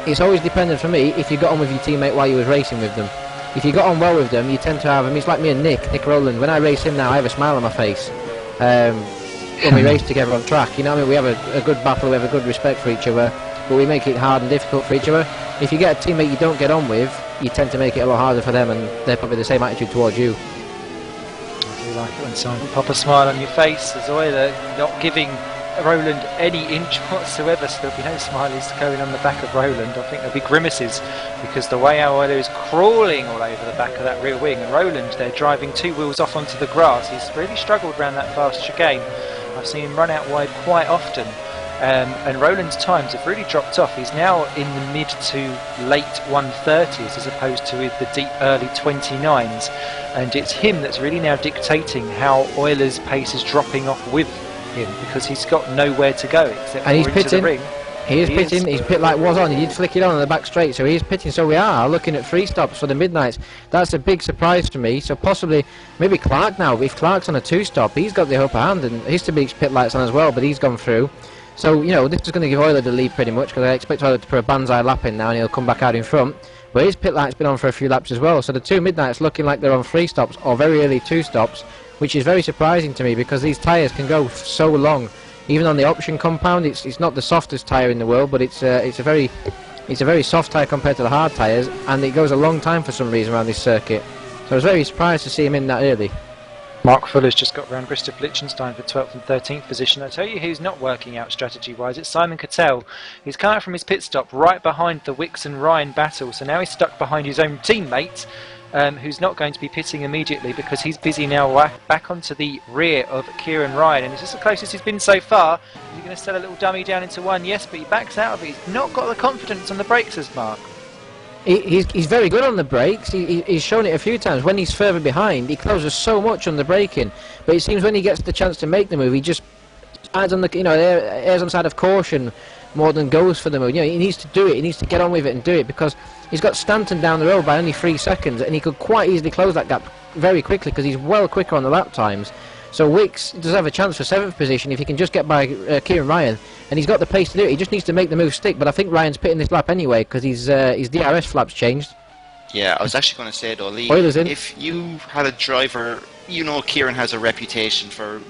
Speaker 3: it's always dependent for me if you got on with your teammate while you was racing with them. If you got on well with them, you tend to have, it's like me and Nick Rowland. When I race him now, I have a smile on my face. When we race together on track, you know what I mean? We have a good battle, we have a good respect for each other, but we make it hard and difficult for each other. If you get a teammate you don't get on with, you tend to make it a lot harder for them, and they're probably the same attitude towards you.
Speaker 1: I do like it when someone pop a smile on your face as Euler not giving Roland any inch whatsoever, so there'll be no smileys going on the back of Roland. I think there'll be grimaces because the way how Euler is crawling all over the back of that rear wing, and Roland, they're driving 2 wheels off onto the grass. He's really struggled around that fast chicane. I've seen him run out wide quite often. And Roland's times have really dropped off. He's now in the mid to late 130s as opposed to the deep early 29s, and it's him that's really now dictating how Euler's pace is dropping off with him, because he's got nowhere to go except
Speaker 3: and he's
Speaker 1: into
Speaker 3: pitting.
Speaker 1: the ring.
Speaker 3: He is pitting. His pit light was on. He did flick it on the back straight, so he is pitting. So we are looking at 3 stops for the Midnights. That's a big surprise for me. So possibly maybe Clark now. If Clark's on a 2-stop, he's got the upper hand, and Histerbeek's pit light's on as well, but he's gone through. So, you know, this is going to give Euler the lead pretty much, because I expect Euler to put a banzai lap in now and he'll come back out in front. But his pit light's been on for a few laps as well, so the 2 Midnights looking like they're on 3 stops or very early 2 stops, which is very surprising to me because these tyres can go so long. Even on the option compound, it's not the softest tyre in the world, but it's a very soft tyre compared to the hard tyres, and it goes a long time for some reason around this circuit. So I was very surprised to see him in that early.
Speaker 1: Mark Fuller's just got round Christoph Lichtenstein for 12th and 13th position. I'll tell you who's not working out strategy-wise. It's Simon Cattell. He's come out from his pit stop right behind the Wicks and Ryan battle, so now he's stuck behind his own teammate, who's not going to be pitting immediately because he's busy now back onto the rear of Kieran Ryan, and this is the closest he's been so far. You're going to sell a little dummy down into 1, yes, but he backs out of it. He's not got the confidence on the brakes as Mark.
Speaker 3: He's very good on the brakes. He's shown it a few times. When he's further behind, he closes so much on the braking. But it seems when he gets the chance to make the move, he just adds on the, errs on the side of caution more than goes for the move. You know, he needs to do it. He needs to get on with it and do it, because he's got Stanton down the road by only 3 seconds, and he could quite easily close that gap very quickly because he's well quicker on the lap times. So Wicks does have a chance for 7th position if he can just get by Kieran Ryan, and he's got the pace to do it. He just needs to make the move stick, but I think Ryan's pitting this lap anyway because his DRS flap's changed.
Speaker 2: Yeah, I was actually going to say though, Lee, if you had a driver, you know Kieran has a reputation for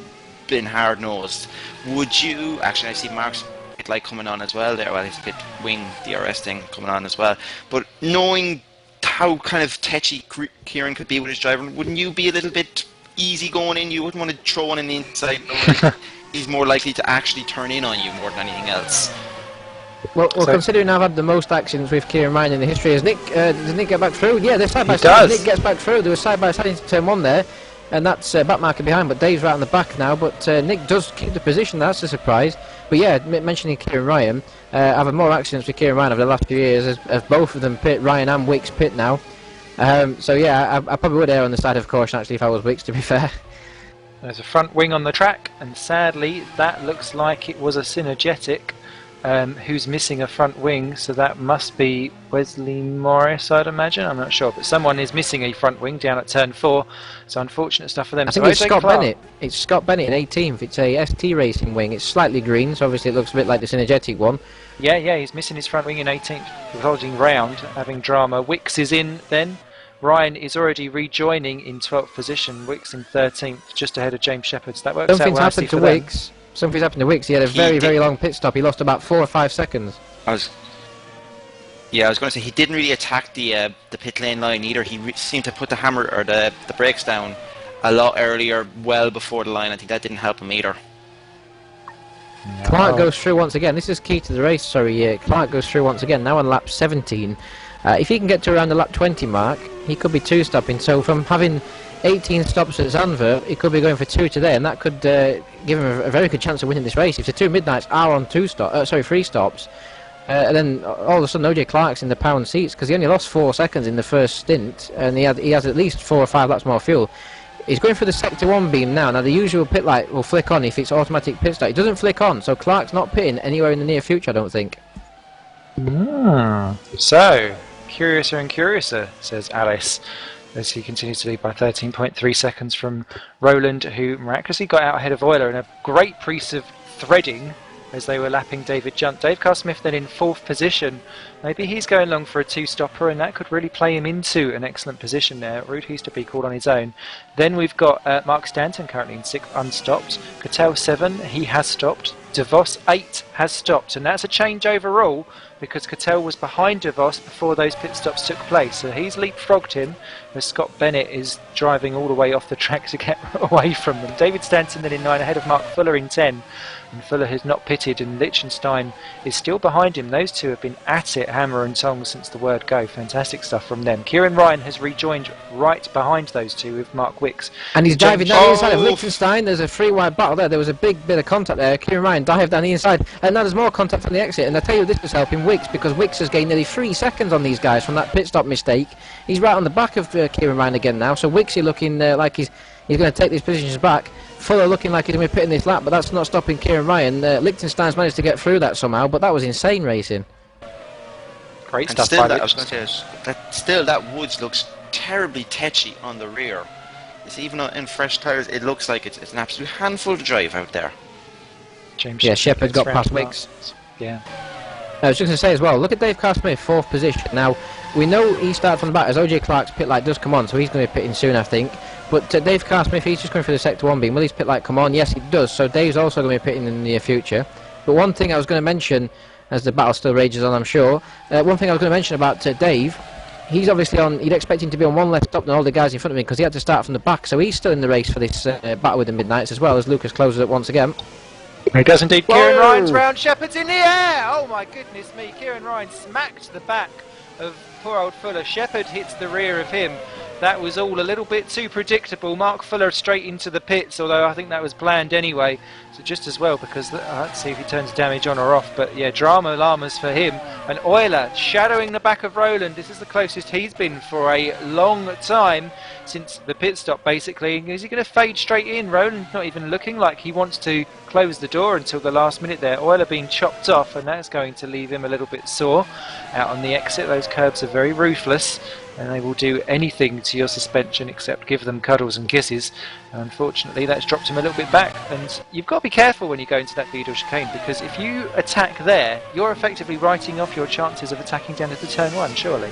Speaker 2: being hard-nosed, would you, actually I see Mark's pit light coming on as well there, well his pit wing DRS thing coming on as well, but knowing how kind of tetchy Kieran could be with his driver, wouldn't you be a little bit easy going in? You wouldn't want to throw one in the inside. He's more likely to actually turn in on you more than anything else. Well,
Speaker 3: considering I've had the most accidents with Kieran Ryan in the history, does Nick get back through? Yeah, they're side by side. Nick gets back through. They were side by side into turn 1 there, and that's back marker behind, but Dave's right on the back now, but Nick does keep the position. That's a surprise. But yeah, mentioning Kieran Ryan, I've had more accidents with Kieran Ryan over the last few years, as both of them pit. Ryan and Wicks pit now. So yeah, I probably would err on the side of caution actually if I was Wicks, to be fair.
Speaker 1: There's a front wing on the track, and sadly that looks like it was a Synergetic who's missing a front wing, so that must be Wesley Morris, I'd imagine. I'm not sure, but someone is missing a front wing down at turn 4, so unfortunate stuff for them.
Speaker 3: I think it's Scott Bennett. It's Scott Bennett in 18th. It's a ST Racing wing. It's slightly green, so obviously it looks a bit like the Synergetic one.
Speaker 1: Yeah, he's missing his front wing in 18th, holding round, having drama. Wicks is in then. Ryan is already rejoining in 12th position. Wicks in 13th, just ahead of James Shepherd. So that works out well
Speaker 3: happened to
Speaker 1: for them.
Speaker 3: Wicks. Something's happened to Wicks. He had a very long pit stop. He lost about 4 or 5 seconds.
Speaker 2: I was going to say he didn't really attack the pit lane line either. He seemed to put the hammer or the brakes down a lot earlier, well before the line. I think that didn't help him either.
Speaker 1: No.
Speaker 3: Clark goes through once again. This is key to the race. Sorry, Clark goes through once again. Now on lap 17. If he can get to around the lap 20 mark, he could be 2-stopping. So from having 18 stops at Zandvoort, he could be going for 2 today, and that could give him a very good chance of winning this race. If the 2 Midnights are on 3 stops, and then all of a sudden OJ Clark's in the pound seats because he only lost 4 seconds in the first stint, and he has at least 4 or 5 laps more fuel. He's going for the sector 1 beam now. Now the usual pit light will flick on if it's automatic pit stop. It doesn't flick on, so Clark's not pitting anywhere in the near future, I don't think.
Speaker 1: So, curiouser and curiouser, says Alice, as he continues to lead by 13.3 seconds from Roland, who miraculously got out ahead of Euler in a great piece of threading as they were lapping David Junt. Dave Carl-Smith then in 4th position. Maybe he's going along for a 2-stopper, and that could really play him into an excellent position there. Ruud He's to be called on his own. Then we've got Mark Stanton currently in 6th, unstopped. Cattell 7, he has stopped. DeVos 8 has stopped, and that's a change overall because Cattell was behind DeVos before those pit stops took place. So he's leapfrogged him as Scott Bennett is driving all the way off the track to get away from them. David Stanton then in 9 ahead of Mark Fuller in 10. And Fuller has not pitted, and Liechtenstein is still behind him. Those two have been at it, hammer and tongs, since the word go. Fantastic stuff from them. Kieran Ryan has rejoined right behind those two with Mark Wicks.
Speaker 3: And he's diving down the inside of Liechtenstein. There's a 3-wide battle there. There was a big bit of contact there. Kieran Ryan dived down the inside, and now there's more contact on the exit. And I tell you, this was helping Wicks because Wicks has gained nearly 3 seconds on these guys from that pit stop mistake. He's right on the back of Kieran Ryan again now. So Wicks is looking like he's going to take these positions back. Fuller looking like he's going to be pitting this lap, but that's not stopping Kieran Ryan. Liechtenstein's managed to get through that somehow, but that was insane racing.
Speaker 1: Great
Speaker 2: And
Speaker 1: stuff
Speaker 2: still,
Speaker 1: by
Speaker 2: that, I was going
Speaker 1: Liechtenstein.
Speaker 2: to say, that Woods looks terribly tetchy on the rear. It's even in fresh tyres, it looks like it's an absolute handful to drive out there.
Speaker 1: James
Speaker 3: Shepherd got
Speaker 1: round
Speaker 3: past
Speaker 1: to
Speaker 3: Wicks.
Speaker 1: Yeah.
Speaker 3: I was just going to say as well, look at Dave Carl-Smith, 4th position. Now, we know he starts from the back as OJ Clark's pit light does come on, so he's going to be pitting soon, I think. But Dave Carl-Smith, he's just going for the sector 1 beam. Will his pit light come on? Yes, it does. So Dave's also going to be pitting in the near future. But one thing I was going to mention, as the battle still rages on, I'm sure, one thing I was going to mention about Dave, he's obviously on, you'd expect him to be on 1 less stop than all the guys in front of him because he had to start from the back. So he's still in the race for this battle with the Midnights, as well as Lucas closes it once again.
Speaker 1: He does indeed.
Speaker 3: Whoa!
Speaker 1: Kieran Ryan's round. Shepherd's in the air. Oh my goodness me. Kieran Ryan smacked the back of poor old Fuller. Shepherd hits the rear of him. That was all a little bit too predictable. Mark Fuller straight into the pits, although I think that was planned anyway. So just as well, because let's see if he turns damage on or off. But yeah, drama llamas for him. And Euler shadowing the back of Roland. This is the closest he's been for a long time since the pit stop, basically. Is he going to fade straight in? Roland's not even looking like he wants to close the door until the last minute there. Euler being chopped off, and that's going to leave him a little bit sore out on the exit. Those curbs are very ruthless, and they will do anything to your suspension except give them cuddles and kisses. And unfortunately, that's dropped him a little bit back. And you've got to be careful when you go into that Beadle chicane, because if you attack there, you're effectively writing off your chances of attacking down into turn 1, surely.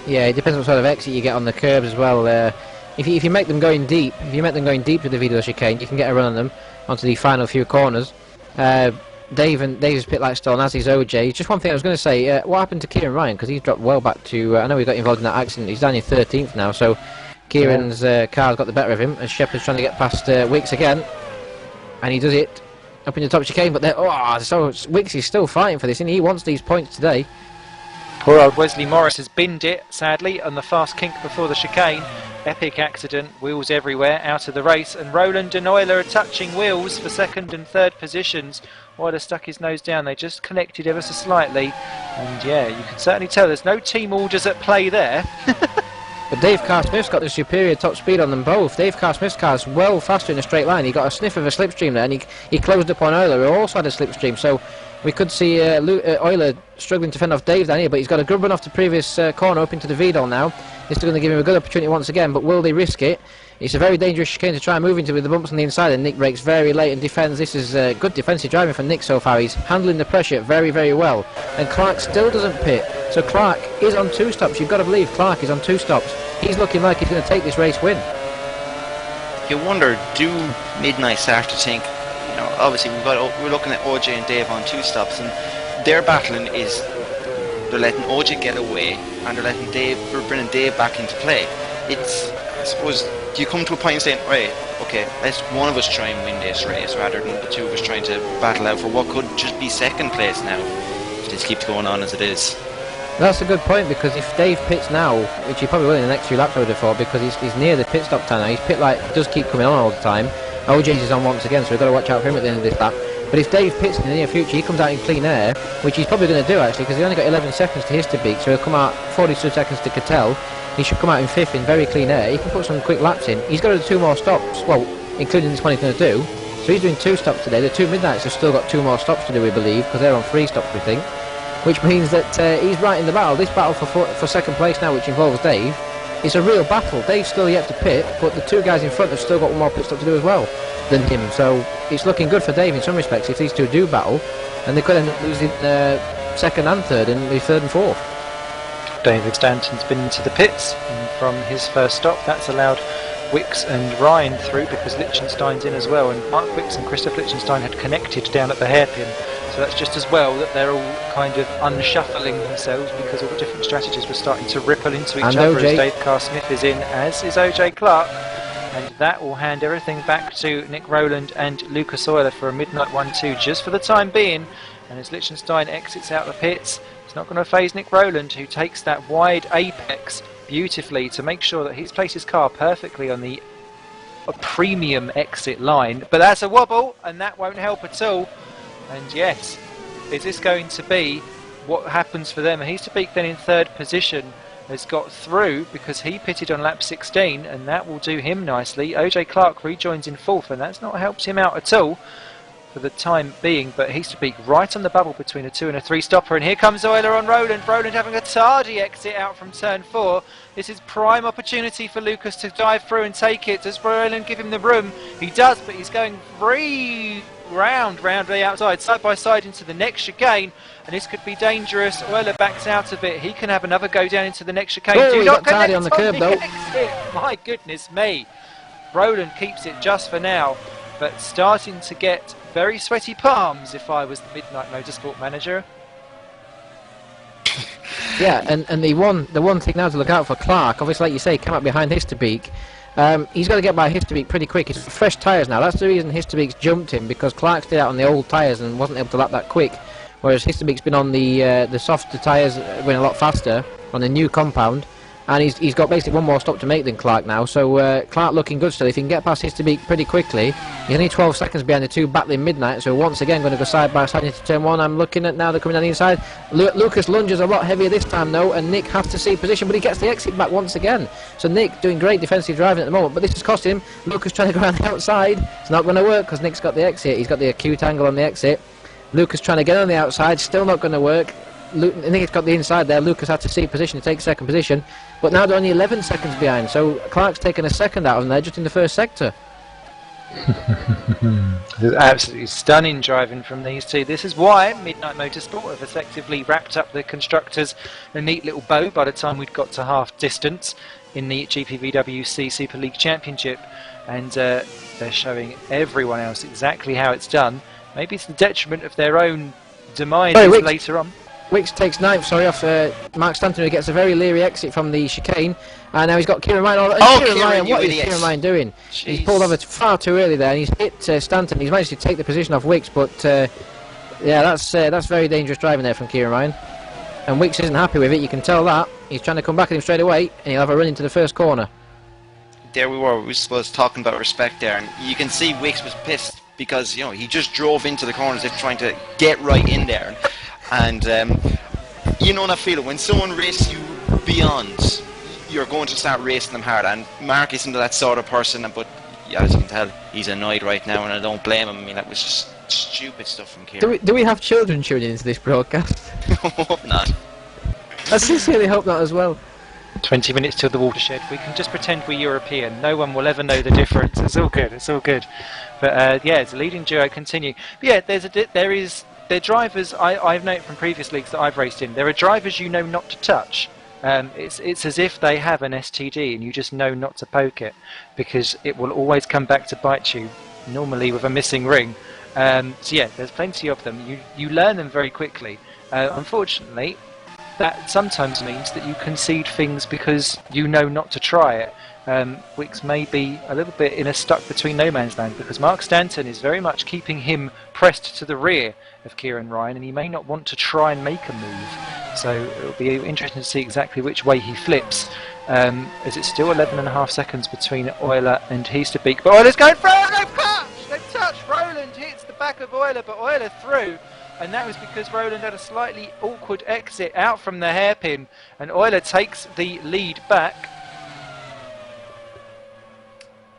Speaker 3: Yeah, it depends what sort of exit you get on the curbs as well. If you make them going deep, with the Beadle chicane, you can get a run on them onto the final few corners. Dave's pit light still on, as is OJ. Just one thing I was going to say, what happened to Kieran Ryan? Because he's dropped well back to, I know he got involved in that accident, he's down in 13th now, so Kieran's car's got the better of him, as Shepherd's trying to get past Wicks again, and he does it up in the top chicane, but so Wicks is still fighting for this, and he wants these points today.
Speaker 1: Poor old Wesley Morris has binned it, sadly, on the fast kink before the chicane. Epic accident, wheels everywhere, out of the race, and Roland and Euler are touching wheels for 2nd and 3rd positions. Euler stuck his nose down, they just connected ever so slightly, and yeah, you can certainly tell there's no team orders at play there.
Speaker 3: But Dave Carl-Smith's got the superior top speed on them both. Dave Carl-Smith's car's well faster in a straight line. He got a sniff of a slipstream there, and he closed upon Euler, who also had a slipstream, so we could see Euler struggling to fend off Dave down here, but he's got a good run off the previous corner up into the Vidal now. This is going to give him a good opportunity once again, but will they risk it? It's a very dangerous chicane to try and move into with the bumps on the inside, and Nick brakes very late and defends. This is good defensive driving from Nick so far. He's handling the pressure very, very well. And Clark still doesn't pit. So Clark is on 2 stops. You've got to believe Clark is on 2 stops. He's looking like he's going to take this race win.
Speaker 2: You wonder, do Midnight start to think, you know, obviously we're looking at OJ and Dave on 2 stops, and their battling is they're letting OJ get away and they're letting we're bringing Dave back into play. It's, I suppose, do you come to a point saying, right, okay, let's one of us try and win this race rather than the 2 of us trying to battle out for what could just be 2nd place now if this keeps going on as it is.
Speaker 3: That's a good point, because if Dave pits now, which he probably will in the next few laps I would have thought, because he's near the pit stop time now, his pit light does keep coming on all the time. OJ's is on once again, so we've got to watch out for him at the end of this lap. But if Dave pits in the near future, he comes out in clean air, which he's probably going to do actually, because he only got 11 seconds to Histerbeek, so he'll come out 42 seconds to Cattell. He should come out in 5th in very clean air. He can put some quick laps in. He's got to do 2 more stops, well, including this one he's going to do. So he's doing 2 stops today. The 2 Midnights have still got 2 more stops to do, we believe, because they're on 3 stops, we think. Which means that he's right in the battle. This battle for 2nd place now, which involves Dave, is a real battle. Dave's still yet to pit, but the 2 guys in front have still got 1 more pit stop to do as well than him. So it's looking good for Dave in some respects if these 2 do battle, and they could end up losing 2nd and 3rd and be 3rd and 4th.
Speaker 1: David Stanton's been into the pits, and from his first stop that's allowed Wicks and Ryan through because Liechtenstein's in as well, and Mark Wicks and Christoph Liechtenstein had connected down at the hairpin, so that's just as well that they're all kind of unshuffling themselves because all the different strategies were starting to ripple into each other.
Speaker 3: OJ.
Speaker 1: As Dave Carr-Smith is in, as is OJ Clark, and that will hand everything back to Nick Rowland and Lucas Euler for a midnight 1-2 just for the time being. And as Liechtenstein exits out the pits, it's not going to faze Nick Rowland, who takes that wide apex beautifully to make sure that he's placed his car perfectly on the premium exit line. But that's a wobble, and that won't help at all. And yes, is this going to be what happens for them? Histerbeek then in 3rd position has got through because he pitted on lap 16, and that will do him nicely. OJ Clark rejoins in 4th, and that's not helped him out at all for the time being, but Histerbeek right on the bubble between a 2 and a 3 stopper, and here comes Euler on Rowland. Rowland having a tardy exit out from turn 4. This is prime opportunity for Lucas to dive through and take it. Does Rowland give him the room? He does, but he's going round the outside, side by side into the next chicane, and this could be dangerous. Euler backs out of it. He can have another go down into the next chicane.
Speaker 3: Oh,
Speaker 1: Do
Speaker 3: he
Speaker 1: not
Speaker 3: got tardy
Speaker 1: connect
Speaker 3: on the curb though.
Speaker 1: exit. My goodness me. Rowland keeps it just for now, but starting to get very sweaty palms if I was the Midnight Motorsport manager.
Speaker 3: Yeah, and the one thing now to look out for Clark, obviously like you say, came up behind Histerbeek. He's got to get by Histerbeek pretty quick. It's fresh tyres now. That's the reason Histerbeek's jumped him, because Clark stayed out on the old tyres and wasn't able to lap that quick, whereas Histerbeek's been on the softer tyres, went a lot faster on the new compound, and he's got basically 1 more stop to make than Clark now. So Clark looking good still. If he can get past Histerbeek pretty quickly, he's only 12 seconds behind the 2 battling Midnight, so once again going to go side by side into turn 1. I'm looking at now they're coming down the inside. Lucas lunges a lot heavier this time though, and Nick has to see position, but he gets the exit back once again. So Nick doing great defensive driving at the moment, but this is costing him. Lucas trying to go around the outside. It's not going to work because Nick's got the exit. He's got the acute angle on the exit. Lucas trying to get on the outside, still not going to work. Nick's got the inside there. Lucas had to see position to take 2nd position, but now they're only 11 seconds behind, so Clark's taken a 2nd out of them there just in the 1st sector.
Speaker 1: There's absolutely stunning driving from these 2. This is why Midnight Motorsport have effectively wrapped up the constructors in a neat little bow by the time we'd got to half distance in the GPVWC Super League Championship, and they're showing everyone else exactly how it's done. Maybe it's the detriment of their own demise later on.
Speaker 3: Wicks takes 9th, off Mark Stanton, who gets a very leery exit from the chicane, and now he's got Kieran Ryan. Kieran Ryan, what is Kieran Ryan doing? Jeez. He's pulled over far too early there, and he's hit Stanton. He's managed to take the position off Wicks, but yeah, that's very dangerous driving there from Kieran Ryan. And Wicks isn't happy with it, you can tell that. He's trying to come back at him straight away, and he'll have a run into the 1st corner.
Speaker 2: There we were supposed talking about respect there, and you can see Wicks was pissed because, you know, he just drove into the corner as if trying to get right in there. And you know that feeling when someone races you beyond, you're going to start racing them hard. And Mark isn't that sort of person, but yeah, as you can tell, he's annoyed right now, and I don't blame him. I mean, that was just stupid stuff from Kieran.
Speaker 3: Do we have children tuning into this broadcast?
Speaker 2: I hope not.
Speaker 3: I sincerely hope not as well.
Speaker 1: 20 minutes till the watershed. We can just pretend we're European. No one will ever know the difference. It's all good. It's all good. But yeah, it's a leading duo. Continue. But yeah, they're drivers. I've known from previous leagues that I've raced in. There are drivers you know not to touch. It's as if they have an STD and you just know not to poke it, because it will always come back to bite you. Normally with a missing ring. So yeah, there's plenty of them. You learn them very quickly. Unfortunately, that sometimes means that you concede things because you know not to try it. Wicks may be a little bit in a stuck between no man's land, because Mark Stanton is very much keeping him pressed to the rear of Kieran Ryan, and he may not want to try and make a move. So it'll be interesting to see exactly which way he flips. As it's still 11.5 seconds between Euler and Heasterbeek, but Euler's going through. They've touched. Roland hits the back of Euler, but Euler through. And that was because Roland had a slightly awkward exit out from the hairpin, and Euler takes the lead back.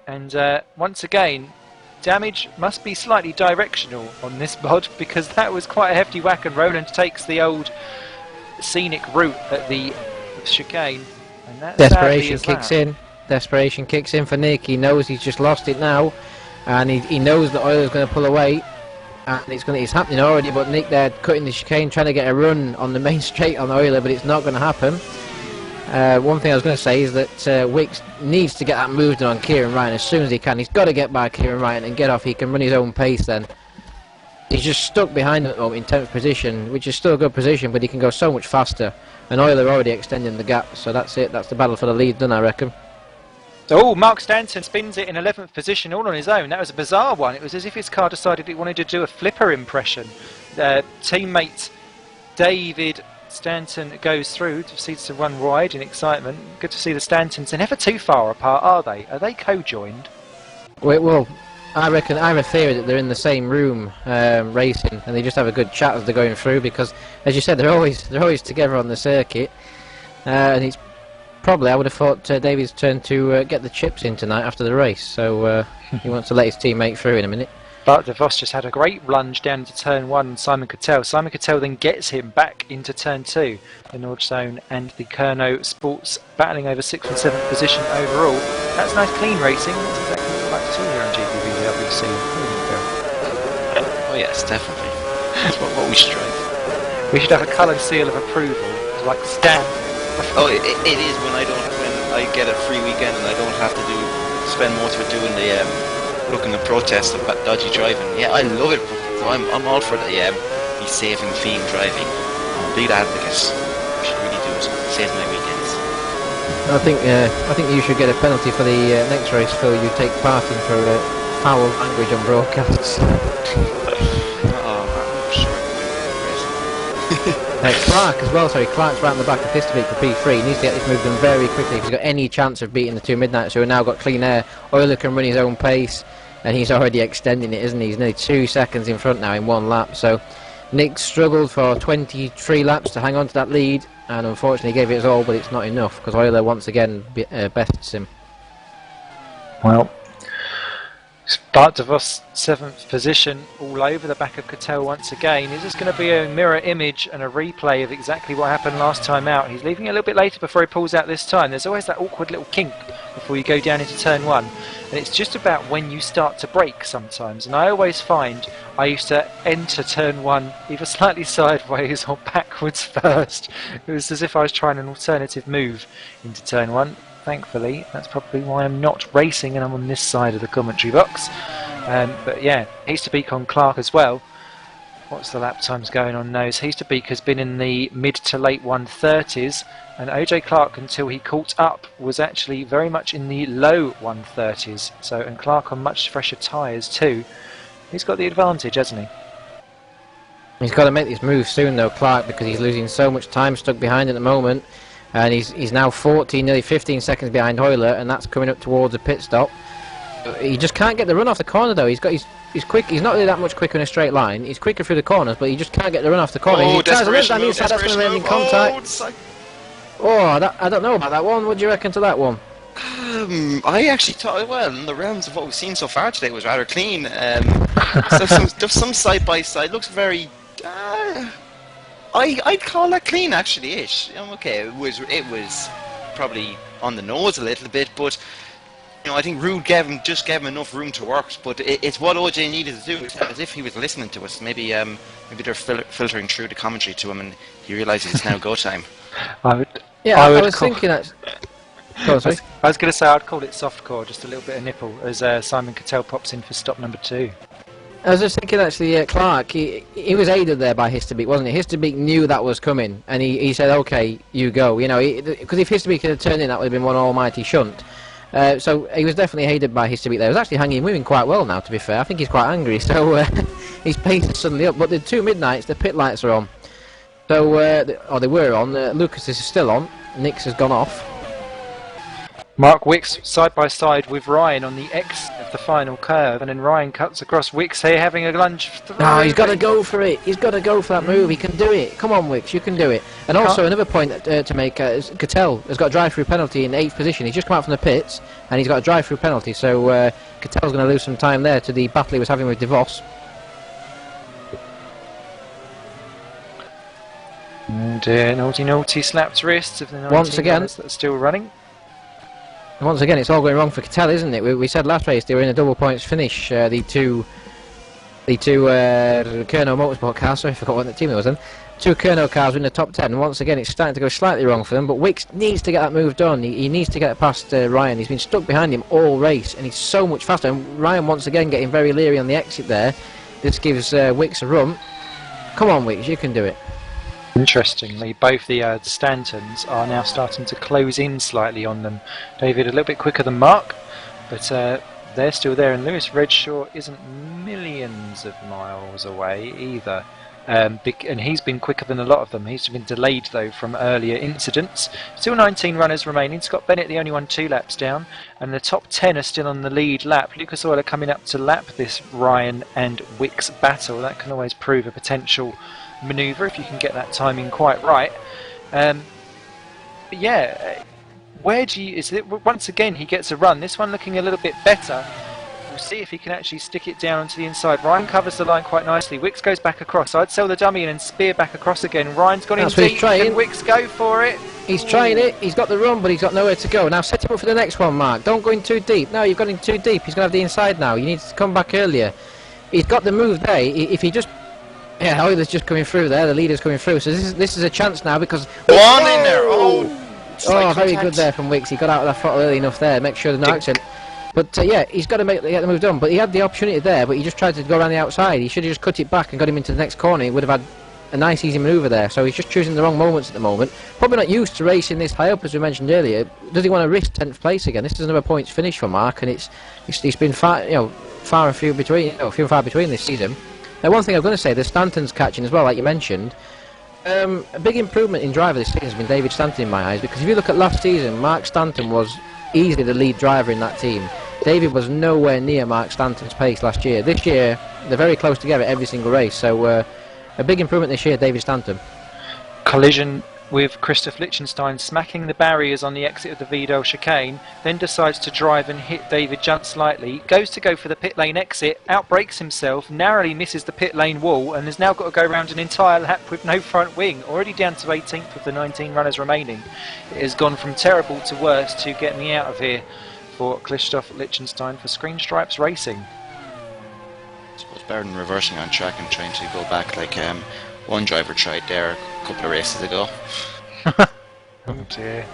Speaker 1: And once again, damage must be slightly directional on this mod, because that was quite a hefty whack, and Roland takes the old scenic route at the chicane. And that
Speaker 3: Desperation kicks in. Desperation kicks in for Nick. He knows he's just lost it now, and he knows that Euler's going to pull away. And it's happening already, but Nick there cutting the chicane, trying to get a run on the main straight on Euler, but it's not going to happen. One thing I was going to say is that Wicks needs to get that moved on Kieran Ryan as soon as he can. He's got to get by Kieran Ryan and get off. He can run his own pace then. He's just stuck behind him at the moment in 10th position, which is still a good position, but he can go so much faster. And Euler already extending the gap, so that's it. That's the battle for the lead done, I reckon.
Speaker 1: Oh, Mark Stanton spins it in 11th position all on his own. That was a bizarre one. It was as if his car decided it wanted to do a flipper impression. Teammate David Stanton goes through, proceeds to run wide in excitement. Good to see the Stantons. They're never too far apart, are they? Are they co-joined?
Speaker 3: Well, I reckon I have a theory that they're in the same room racing, and they just have a good chat as they're going through, because, as you said, they're always together on the circuit, and it's probably, I would have thought, David's turn to get the chips in tonight after the race, so he wants to let his teammate through in a minute.
Speaker 1: But De Vos just had a great lunge down into turn 1, and Simon Cattell. Simon Cattell then gets him back into turn 2. The Nord Zone and the Kerno Sports battling over 6th and 7th position overall. That's nice clean racing. That's exactly what we like to see here on GPVWC.
Speaker 2: Oh yes, definitely. That's what we strive.
Speaker 1: We should have a coloured seal of approval, like stamp.
Speaker 2: Oh, it is when I get a free weekend and I don't have to spend most of it doing the looking at protests of dodgy driving. Yeah, I love it. So I'm all for the be safe and clean driving. I'm a big advocate. I should really do it. Saves my weekends.
Speaker 3: I think you should get a penalty for the next race, Phil. You take part in for foul language on broadcasts. Clark as well, sorry, Clark's right in the back of Heasterbeek for P3. He needs to get this moved done very quickly if he's got any chance of beating the two Midnights, who have now got clean air. Euler can run his own pace, and he's already extending it, isn't he? He's nearly 2 seconds in front now in one lap, so Nick struggled for 23 laps to hang on to that lead, and unfortunately gave it his all, but it's not enough, because Euler once again bests him.
Speaker 1: Well, Bart De Vos 7th position all over the back of Cattell once again. Is this going to be a mirror image and a replay of exactly what happened last time out? He's leaving a little bit later before he pulls out this time. There's always that awkward little kink before you go down into turn 1, and it's just about when you start to brake sometimes. And I always find I used to enter turn 1 either slightly sideways or backwards first. It was as if I was trying an alternative move into turn 1. Thankfully, that's probably why I'm not racing and I'm on this side of the commentary box. But yeah, Heasterbeek on Clark as well. What's the lap times going on those? Heasterbeek has been in the mid to late 130s, and OJ Clark, until he caught up, was actually very much in the low 130s. So, and Clark on much fresher tyres too. He's got the advantage, hasn't he?
Speaker 3: He's got to make this move soon though, Clark, because he's losing so much time stuck behind at the moment. And he's now 14, nearly 15 seconds behind Euler, and that's coming up towards a pit stop. He just can't get the run off the corner though. He's quick. He's not really that much quicker in a straight line. He's quicker through the corners, but he just can't get the run off the corner.
Speaker 2: Oh,
Speaker 3: he tries to run down the inside, that's going to end in contact. I don't know about that one. What do you reckon to that one?
Speaker 2: I actually thought, well, in the realms of what we've seen so far today, it was rather clean. There's some side by side. Looks very. I'd call that clean, actually. Ish. Okay, it was probably on the nose a little bit, but you know, I think Rude just gave him enough room to work. But it's what OJ needed to do. It's as if he was listening to us. Maybe they're filtering through the commentary to him, and he realises it's now go time.
Speaker 1: I
Speaker 3: was thinking that. Go on, sorry.
Speaker 1: I was going to say I'd call it softcore, just a little bit of nipple, as Simon Cattell pops in for stop number 2.
Speaker 3: I was just thinking actually, Clark, he was aided there by Histerbeek, wasn't he? Histerbeek knew that was coming, and he said, okay, you go. You know, because if Histerbeek had turned in, that would have been one almighty shunt. So he was definitely aided by Histerbeek there. He was actually hanging with him quite well now, to be fair. I think he's quite angry, so his pace is suddenly up. But the 2 midnights, the pit lights are on. So, or they were on. Lucas is still on. Nix has gone off.
Speaker 1: Mark Wicks side by side with Ryan on the X of the final curve, and then Ryan cuts across. Wicks here having a lunge.
Speaker 3: No, he's got to go for it. He's got to go for that move. He can do it. Come on, Wicks, you can do it. And also another point to make: Cattell has got a drive-through penalty in 8th position. He's just come out from the pits, and he's got a drive-through penalty. So Cattell's going to lose some time there to the battle he was having with DeVos.
Speaker 1: And naughty slapped wrists of the 19
Speaker 3: once again
Speaker 1: runners that are still running.
Speaker 3: Once again, it's all going wrong for Cattell, isn't it? We said last race they were in a double points finish. The two Kerno Motorsport cars. Sorry, I forgot what the team it was in. 2 Kerno cars were in the top 10. And once again, it's starting to go slightly wrong for them. But Wicks needs to get that move done. He needs to get past Ryan. He's been stuck behind him all race, and he's so much faster. And Ryan once again getting very leery on the exit there. This gives Wicks a run. Come on, Wicks, you can do it.
Speaker 1: Interestingly, both the Stantons are now starting to close in slightly on them. David a little bit quicker than Mark, but they're still there, and Lewis Redshaw isn't millions of miles away either. And he's been quicker than a lot of them. He's been delayed though from earlier incidents. Still 19 runners remaining. Scott Bennett the only one 2 laps down, and the top 10 are still on the lead lap. Lucas Oil are coming up to lap this Ryan and Wicks battle. That can always prove a potential manoeuvre if you can get that timing quite right. But yeah, where do you? Is it once again he gets a run? This one looking a little bit better. We'll see if he can actually stick it down onto the inside. Ryan covers the line quite nicely. Wicks goes back across. I'd sell the dummy and then spear back across again. Ryan's gone in deep. Can Wicks go for it?
Speaker 3: He's trying it. He's got the run, but he's got nowhere to go. Now set him up for the next one, Mark. Don't go in too deep. No, you've got in too deep. He's going to have the inside now. You need to come back earlier. He's got the move there. If he just... Yeah, Euler's just coming through there. The leader's coming through. So this is a chance now because...
Speaker 2: One in there! Oh,
Speaker 3: very good there from Wicks. He got out of that throttle early enough there. Make sure there's no accident. But yeah, he's got to get the move done. But he had the opportunity there, but he just tried to go around the outside. He should have just cut it back and got him into the next corner. He would have had a nice easy manoeuvre there. So he's just choosing the wrong moments at the moment. Probably not used to racing this high up as we mentioned earlier. Does he want to risk 10th place again? This is another points finish for Mark, and it's been far and few far between this season. Now, one thing I'm going to say, the Stanton's catching as well, like you mentioned. A big improvement in driver this season has been David Stanton in my eyes, because if you look at last season, Mark Stanton was easily the lead driver in that team. David was nowhere near Mark Stanton's pace last year. This year, they're very close together every single race, so a big improvement this year, David Stanton.
Speaker 1: Collision with Christoph Lichtenstein smacking the barriers on the exit of the Vidal chicane, then decides to drive and hit David Junt slightly, goes to go for the pit lane exit, outbrakes himself, narrowly misses the pit lane wall, and has now got to go around an entire lap with no front wing, already down to 18th with the 19 runners remaining. It has gone from terrible to worse to get me out of here for Christoph Lichtenstein for Screen Stripes Racing.
Speaker 2: I suppose better than reversing on track and trying to go back like one driver tried there a couple of races ago.
Speaker 1: Oh dear.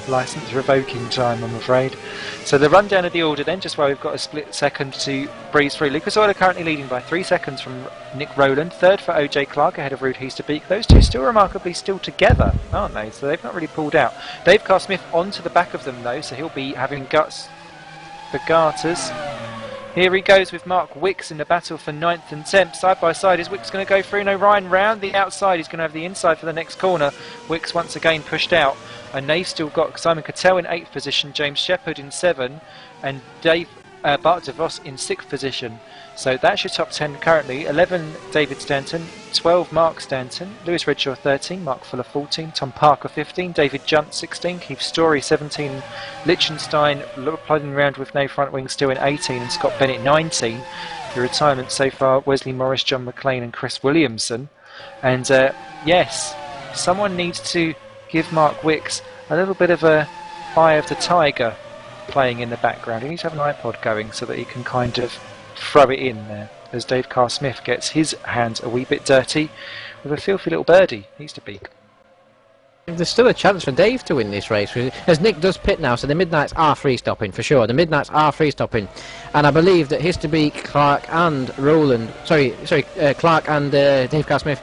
Speaker 1: Licence revoking time, I'm afraid. So the rundown of the order then, just while we've got a split second to breeze through. Lucas Oil currently leading by 3 seconds from Nick Rowland. Third for OJ Clark ahead of Rude Heasterbeek. Those two still remarkably still together, aren't they? So they've not really pulled out. Dave Carr Smith onto the back of them though, so he'll be having guts for garters. Here he goes with Mark Wicks in the battle for 9th and 10th. Side by side, is Wicks going to go through? No, Ryan round the outside. He's going to have the inside for the next corner. Wicks once again pushed out. And they've still got Simon Cattell in 8th position, James Shepherd in 7, and Bart DeVos in 6th position. So that's your top 10 currently. 11 David Stanton, 12 Mark Stanton, Lewis Redshaw 13, Mark Fuller 14, Tom Parker 15, David Junt 16, Keith Story 17, Lichtenstein plodding around with no front wing still in 18, and Scott Bennett 19. The retirement so far, Wesley Morris, John McLean and Chris Williamson. And yes, someone needs to give Mark Wicks a little bit of a Eye of the Tiger playing in the background. He needs to have an iPod going so that he can kind of throw it in there as Dave Carr-Smith gets his hands a wee bit dirty with a filthy little birdie. Needs to be.
Speaker 3: There's still a chance for Dave to win this race, as Nick does pit now, so the Midnights are free stopping for sure. The Midnights are free stopping, and I believe that Histerbeek, Clark and Clark and Dave Carr-Smith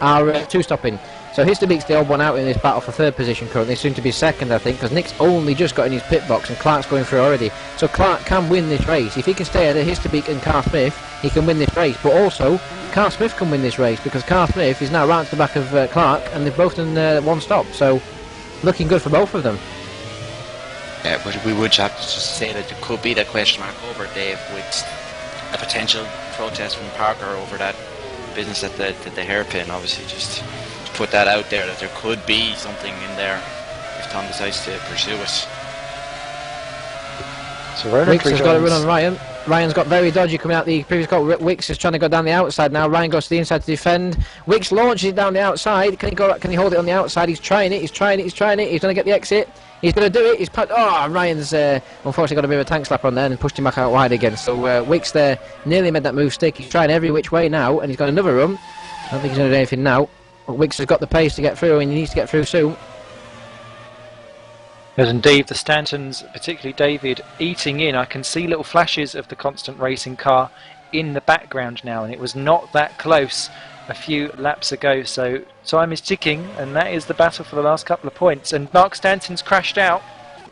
Speaker 3: are two stopping. So Histerbeek's the odd one out in this battle for third position currently, soon to be second I think, because Nick's only just got in his pit box and Clark's going through already. So Clark can win this race. If he can stay ahead of Histerbeek and Carr-Smith, he can win this race, but also Carr-Smith can win this race because Carr-Smith is now right to the back of Clark and they've both done one stop, so looking good for both of them.
Speaker 2: Yeah, but we would have to just say that there could be that question mark over Dave with a potential protest from Parker over that business at the hairpin. Obviously, just to put that out there that there could be something in there if Tom decides to pursue it.
Speaker 1: So
Speaker 3: Wicks has got a run on Ryan. Ryan's got very dodgy coming out the previous cut. Wicks is trying to go down the outside now. Ryan goes to the inside to defend. Wicks launches it down the outside. Can he hold it on the outside? He's trying it. He's trying it. He's trying it. He's going to get the exit. He's going to do it. Ryan's unfortunately got a bit of a tank slapper on there and pushed him back out wide again. So Wicks there nearly made that move stick. He's trying every which way now, and he's got another run. I don't think he's going to do anything now. But Wicks has got the pace to get through, and he needs to get through soon.
Speaker 1: Yes, indeed, the Stantons, particularly David, eating in. I can see little flashes of the Constant Racing car in the background now, and it was not that close a few laps ago, so time is ticking, and that is the battle for the last couple of points. And Mark Stanton's crashed out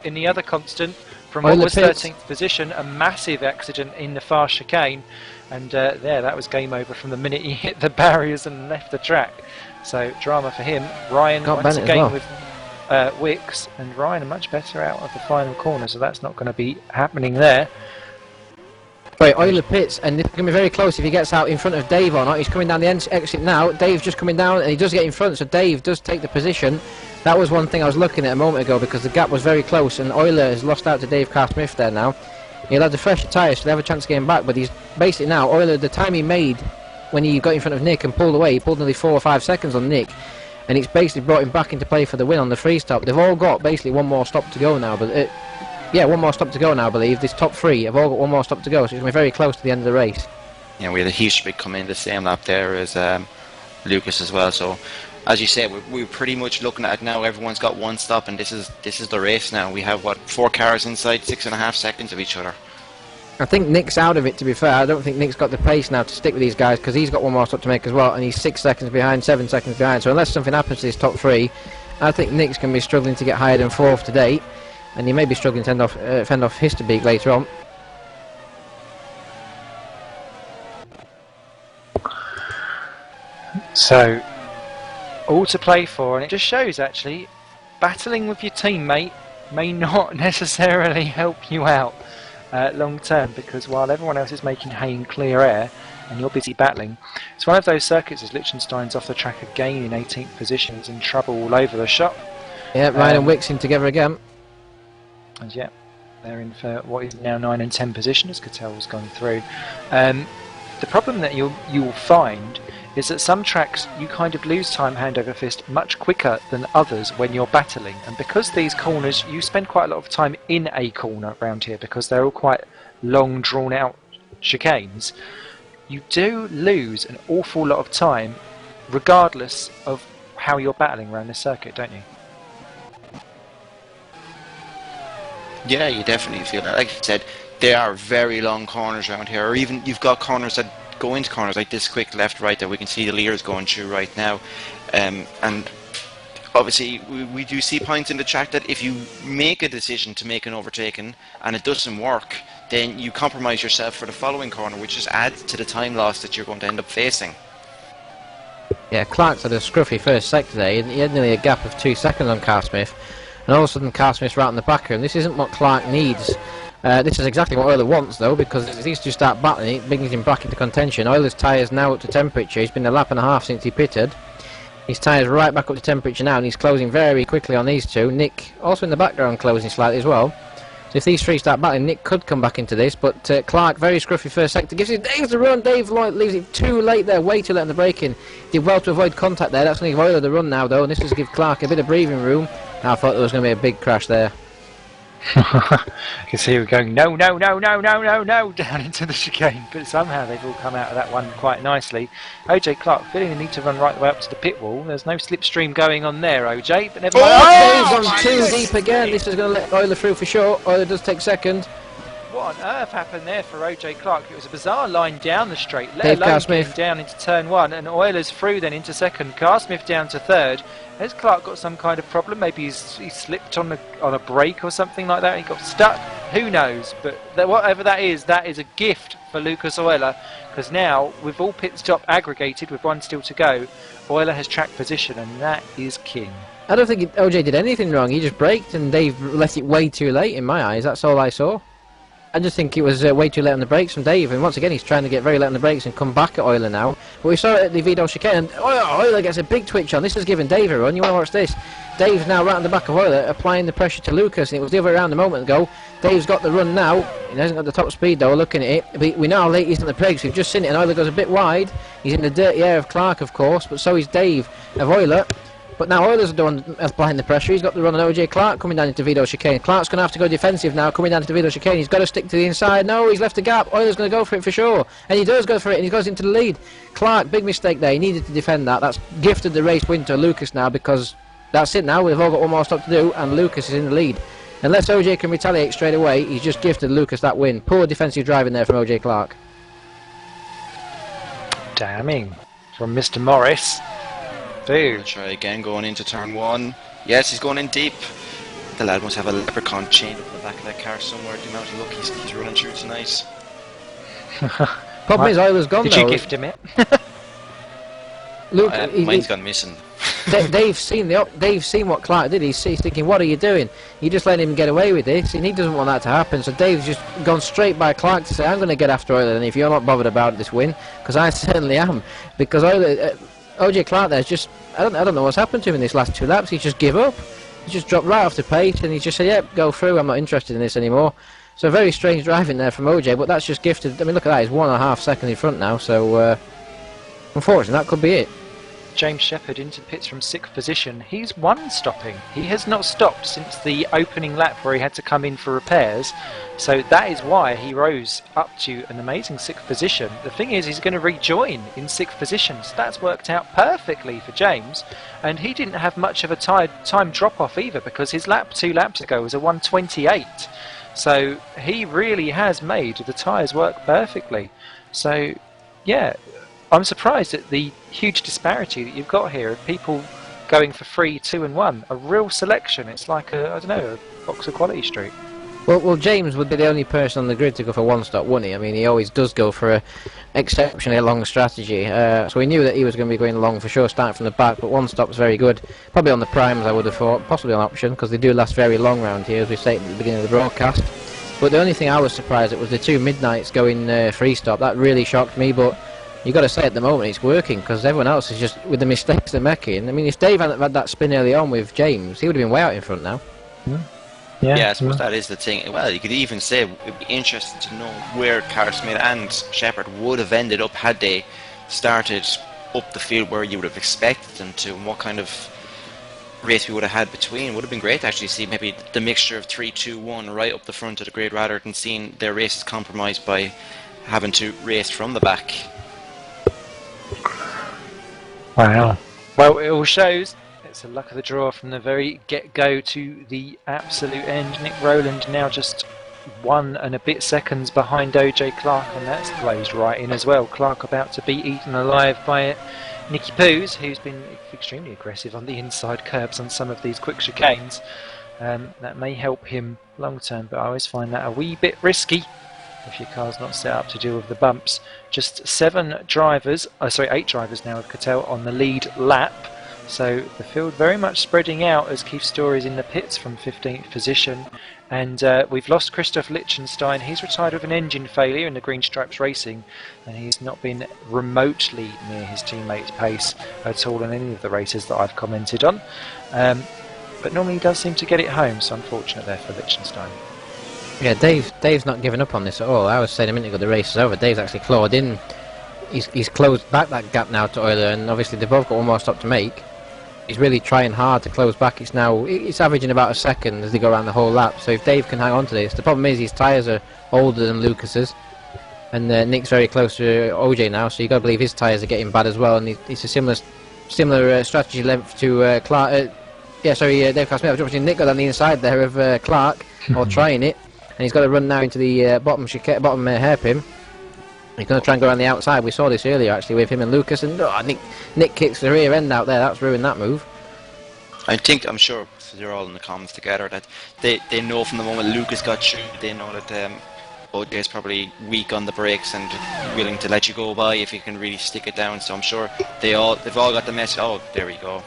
Speaker 1: in the other Constant from what was 13th position, a massive accident in the far chicane, and that was game over from the minute he hit the barriers and left the track. So drama for him. Ryan once again with Wicks, and Ryan are much better out of the final corner, so that's not going to be happening there.
Speaker 3: Right, Euler pits, and it's going to be very close if he gets out in front of Dave or not. He's coming down the exit now. Dave's just coming down, and he does get in front, so Dave does take the position. That was one thing I was looking at a moment ago, because the gap was very close, and Euler has lost out to Dave Carr-Smith there now. He'll have the fresher tyres, so they have a chance of getting back, but he's basically now, Euler, the time he made when he got in front of Nick and pulled away, he pulled nearly 4 or 5 seconds on Nick, and it's basically brought him back into play for the win on the free stop. They've all got basically one more stop to go now, but one more stop to go now, I believe. This top 3 have all got one more stop to go, so it's going to be very close to the end of the race. Yeah,
Speaker 2: we had a Histerbeek come in the same lap there as Lucas as well, so as you said, we're pretty much looking at it now. Everyone's got one stop, and this is the race now. We have 4 cars inside 6.5 seconds of each other.
Speaker 3: I think Nick's out of it, to be fair. I don't think Nick's got the pace now to stick with these guys, because he's got one more stop to make as well, and he's 6 seconds behind, 7 seconds behind. So unless something happens to this top 3, I think Nick's going to be struggling to get higher than 4th today, and he may be struggling to fend off Histerbeek later on.
Speaker 1: So, all to play for, and it just shows actually, battling with your teammate may not necessarily help you out long term, because while everyone else is making hay in clear air and you're busy battling, it's one of those circuits as Liechtenstein's off the track again in 18th position. He's in trouble all over the shop.
Speaker 3: Yeah, Ryan and Wicks in together again.
Speaker 1: And yeah, they're in for what is now 9 and 10 position as Cattell's gone through. The problem that you'll find is that some tracks you kind of lose time hand over fist much quicker than others when you're battling, and because these corners, you spend quite a lot of time in a corner around here because they're all quite long drawn out chicanes, you do lose an awful lot of time regardless of how you're battling around this circuit, don't you?
Speaker 2: Yeah, you definitely feel that. Like I said, there are very long corners around here, or even you've got corners that go into corners like this quick left right that we can see the leaders going through right now, and obviously we do see points in the track that if you make a decision to make an overtaking and it doesn't work, then you compromise yourself for the following corner, which just adds to the time loss that you're going to end up facing.
Speaker 3: Yeah, Clark's had a scruffy first sector today. He had nearly a gap of 2 seconds on Carr-Smith, and all of a sudden Carr-Smith's right on the back of him. This isn't what Clark needs. This is exactly what Euler wants, though, because if these two start battling, it brings him back into contention. Euler's tyres now up to temperature. He's been a lap and a half since he pitted. His tyres right back up to temperature now, and he's closing very quickly on these two. Nick, also in the background, closing slightly as well. So if these three start battling, Nick could come back into this, but Clark, very scruffy first sector, gives it Dave the run. Dave leaves it too late there, way too late on the braking. Did well to avoid contact there. That's going to give Euler the run now, though, and this is to give Clark a bit of breathing room. I thought there was going to be a big crash there.
Speaker 1: You can see we're going no down into the chicane, but somehow they've all come out of that one quite nicely. OJ Clark feeling the need to run right the way up to the pit wall. There's no slipstream going on there, OJ, but never mind.
Speaker 3: Dave's on too deep again. This is going to let Euler through for sure. Euler does take second.
Speaker 1: What on earth happened there for OJ Clark? It was a bizarre line down the straight, let
Speaker 3: Dave
Speaker 1: alone
Speaker 3: Carsmith
Speaker 1: getting down into turn one, and Euler's through then into second. Carsmith down to third. Has Clark got some kind of problem? Maybe he slipped on a brake or something like that and he got stuck? Who knows? But whatever that is a gift for Lucas Euler, because now, with all pit stop aggregated, with one still to go, Euler has track position, and that is king.
Speaker 3: I don't think OJ did anything wrong. He just braked and Dave left it way too late in my eyes. That's all I saw. I just think it was way too late on the brakes from Dave, and once again he's trying to get very late on the brakes and come back at Euler now. But we saw it at the Vidal chicane, and Euler gets a big twitch on. This has given Dave a run. You want to watch this? Dave's now right on the back of Euler, applying the pressure to Lucas, and it was the other way around a moment ago. Dave's got the run now. He hasn't got the top speed though, looking at it. But we know how late he's on the brakes. We've just seen it, and Euler goes a bit wide. He's in the dirty air of Clark, of course, but so is Dave of Euler. But now Euler's the one applying the pressure. He's got the run on OJ Clark coming down into Vidal chicane. Clark's going to have to go defensive now, coming down into Vidal chicane. He's got to stick to the inside. No, he's left a gap. Euler's going to go for it for sure. And he does go for it, and he goes into the lead. Clark, big mistake there. He needed to defend that. That's gifted the race win to Lucas now, because that's it now. We've all got one more stop to do, and Lucas is in the lead. Unless OJ can retaliate straight away, he's just gifted Lucas that win. Poor defensive driving there from OJ Clark.
Speaker 1: Damning from Mr. Morris. Dude.
Speaker 2: Try again going into turn one. Yes, he's going in deep. The lad must have a leprechaun chained up in the back of that car somewhere. The amount of luck he's running through tonight.
Speaker 3: Problem is, Euler's gone
Speaker 1: Did
Speaker 3: though.
Speaker 1: you gift him it?
Speaker 3: Luke,
Speaker 2: mine's gone missing.
Speaker 3: Dave's seen what Clark did. He's thinking, what are you doing? You just let him get away with this, and he doesn't want that to happen. So Dave's just gone straight by Clark to say, I'm going to get after Euler, and if you're not bothered about this win, because I certainly am, because Euler, OJ Clark there's just, I don't know what's happened to him in these last two laps. He's just give up. He's just dropped right off the pace, and he's just said, yep, go through, I'm not interested in this anymore. So very strange driving there from OJ, but that's just gifted. I mean, look at that, he's 1.5 seconds in front now, so unfortunately that could be it.
Speaker 1: James Shepherd into the pits from 6th position. He's one stopping. He has not stopped since the opening lap where he had to come in for repairs. So that is why he rose up to an amazing 6th position. The thing is, he's going to rejoin in 6th position. So that's worked out perfectly for James. And he didn't have much of a time drop off either, because his lap 2 laps ago was a 1:28. So he really has made the tyres work perfectly. So yeah, I'm surprised at the huge disparity that you've got here of people going for 3, 2 and 1. A real selection. It's like a box of Quality Street.
Speaker 3: Well, James would be the only person on the grid to go for one stop, wouldn't he? I mean, he always does go for a exceptionally long strategy. So we knew that he was going to be going long for sure, starting from the back, but one stop's very good. Probably on the primes, I would have thought. Possibly on option, because they do last very long round here, as we say at the beginning of the broadcast. But the only thing I was surprised at was the 2 midnights going free stop. That really shocked me, but you got to say at the moment it's working, because everyone else is just, with the mistakes they're making. I mean, if Dave hadn't had that spin early on with James, he would have been way out in front now.
Speaker 2: Yeah, I suppose that is the thing. Well, you could even say it'd be interesting to know where Carsmith and Shepherd would have ended up had they started up the field where you would have expected them to, and what kind of race we would have had between. Would have been great to actually see maybe the mixture of 3, 2, 1 right up the front of the grid, rather than seeing their races compromised by having to race from the back.
Speaker 1: Wow. Well, it all shows. It's a luck of the draw from the very get-go to the absolute end. Nick Rowland now just 1 and a bit seconds behind OJ Clark, and that's closed right in as well. Clark about to be eaten alive by Nicky Poos, who's been extremely aggressive on the inside curbs on some of these quick chicanes. That may help him long term, but I always find that a wee bit risky if your car's not set up to deal with the bumps. Just 8 drivers now with Cattell on the lead lap. So the field very much spreading out as Keith Story's in the pits from 15th position. And we've lost Christoph Lichtenstein. He's retired with an engine failure in the Green Stripes Racing, and he's not been remotely near his teammate's pace at all in any of the races that I've commented on. But normally he does seem to get it home, so unfortunate there for Lichtenstein.
Speaker 3: Yeah, Dave's not giving up on this at all. I was saying a minute ago the race is over. Dave's actually clawed in. He's closed back that gap now to Euler, and obviously they've both got one more stop to make. He's really trying hard to close back. It's averaging about a second as they go around the whole lap. So if Dave can hang on to this, the problem is his tyres are older than Lucas's, and Nick's very close to OJ now. So you got to believe his tyres are getting bad as well. And it's a similar strategy length to Clark. Dave Carl Smith. Nick got on the inside there of Clark, or trying it, and he's got to run now into the bottom hairpin. He's going to try and go around the outside. We saw this earlier actually with him and Lucas, and Nick kicks the rear end out there. That's ruined that move.
Speaker 2: I'm sure they're all in the comments together that they know from the moment Lucas got through, they know that OJ is probably weak on the brakes and willing to let you go by if you can really stick it down. So I'm sure they've all got the message. Oh, there we go.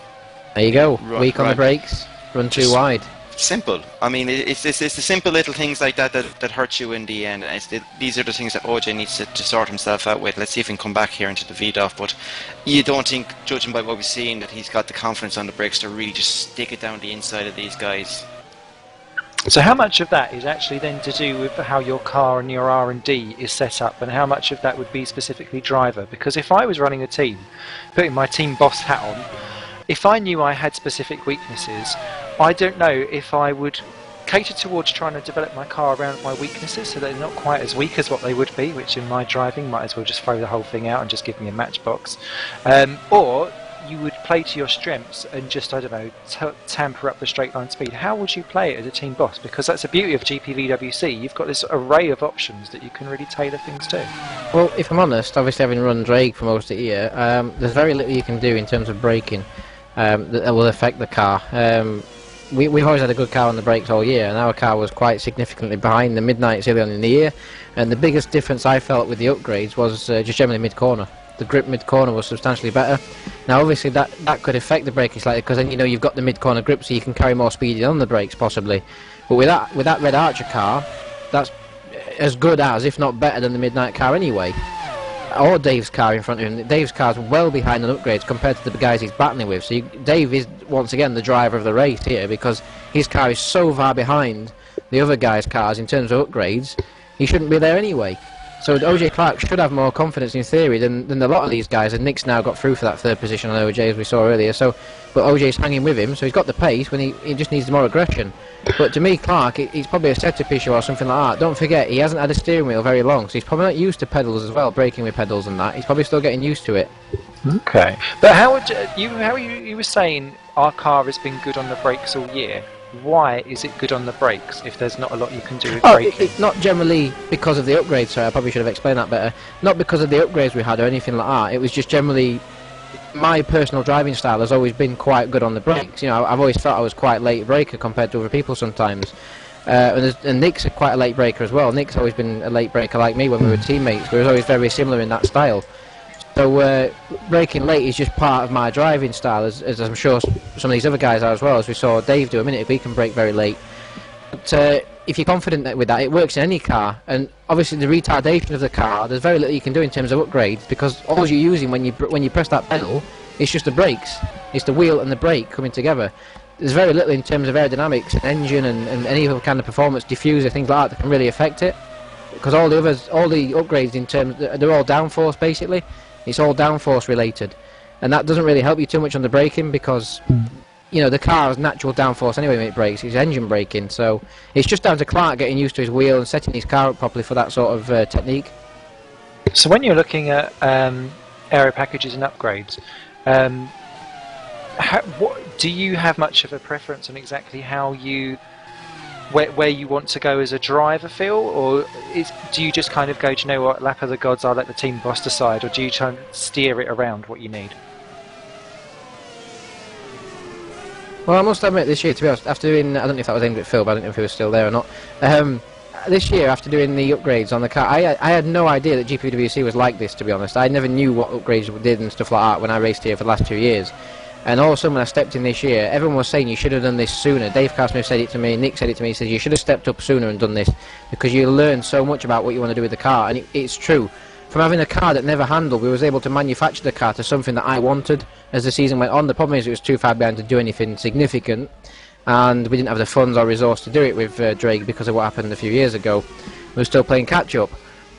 Speaker 3: There you go. Weak on the brakes, run too wide.
Speaker 2: Simple. I mean, it's the simple little things like that hurt you in the end. And these are the things that OJ needs to sort himself out with. Let's see if he can come back here into the VDOF. But you don't think, judging by what we've seen, that he's got the confidence on the brakes to really just stick it down the inside of these guys.
Speaker 1: So how much of that is actually then to do with how your car and your R&D is set up, and how much of that would be specifically driver? Because if I was running a team, putting my team boss hat on, if I knew I had specific weaknesses, I don't know if I would cater towards trying to develop my car around my weaknesses so they're not quite as weak as what they would be, which in my driving might as well just throw the whole thing out and just give me a matchbox. Or you would play to your strengths and just, I don't know, tamper up the straight line speed. How would you play it as a team boss? Because that's the beauty of GPVWC. You've got this array of options that you can really tailor things to.
Speaker 3: Well, if I'm honest, obviously having run Drake for most of the year, there's very little you can do in terms of braking that will affect the car. We've always had a good car on the brakes all year, and our car was quite significantly behind the midnights early on in the year, and the biggest difference I felt with the upgrades was just generally mid-corner. The grip mid-corner was substantially better. Now obviously that could affect the braking slightly, because then you've got the mid-corner grip, so you can carry more speed on the brakes possibly. But with that Red Archer car, that's as good as, if not better than, the midnight car anyway. Or Dave's car in front of him. Dave's car's well behind on upgrades compared to the guys he's battling with. So Dave is once again the driver of the race here, because his car is so far behind the other guys' cars in terms of upgrades. He shouldn't be there anyway. So OJ Clark should have more confidence in theory than a lot of these guys, and Nick's now got through for that third position on OJ as we saw earlier. But OJ's hanging with him, so he's got the pace when he just needs more aggression. But to me, Clark, he's probably a setup issue or something like that. Don't forget, he hasn't had a steering wheel very long, so he's probably not used to pedals as well, braking with pedals and that. He's probably still getting used to it.
Speaker 1: Okay, but how you were saying our car has been good on the brakes all year? Why is it good on the brakes if there's not a lot you can do with braking?
Speaker 3: It's not generally because of the upgrades, sorry, I probably should have explained that better. Not because of the upgrades we had or anything like that. It was just generally my personal driving style has always been quite good on the brakes. I've always thought I was quite a late braker compared to other people sometimes. And Nick's quite a late braker as well. Nick's always been a late braker like me when we were teammates. We were always very similar in that style. So braking late is just part of my driving style, as I'm sure some of these other guys are as well, as we saw Dave do a minute. If he can brake very late. But if you're confident with that, it works in any car. And obviously the retardation of the car, there's very little you can do in terms of upgrades, because all you're using when you press that pedal, it's just the brakes. It's the wheel and the brake coming together. There's very little in terms of aerodynamics, and engine, and any other kind of performance, diffuser, things like that can really affect it. Because all the upgrades in terms, they're all downforce basically. It's all downforce related, and that doesn't really help you too much on the braking, because the car has natural downforce anyway when it brakes. It's engine braking, so it's just down to Clark getting used to his wheel and setting his car up properly for that sort of technique.
Speaker 1: So when you're looking at aero packages and upgrades, what do you have much of a preference on exactly how where you want to go as a driver, Phil, or do you just kind of go, do you know what, lap of the gods, I'll let the team boss decide, or do you try and steer it around what you need?
Speaker 3: Well, I must admit, this year, to be honest, after doing, I don't know if that was aimed at Phil, but I don't know if he was still there or not. This year, after doing the upgrades on the car, I had no idea that GPWC was like this, to be honest. I never knew what upgrades did and stuff like that when I raced here for the last 2 years. And all of a sudden when I stepped in this year, everyone was saying you should have done this sooner. Dave Carsmith said it to me, Nick said it to me, he said you should have stepped up sooner and done this, because you learn so much about what you want to do with the car, and it's true. From having a car that never handled, we was able to manufacture the car to something that I wanted as the season went on. The problem is it was too far behind to do anything significant, and we didn't have the funds or resource to do it with Drake because of what happened a few years ago. We were still playing catch-up.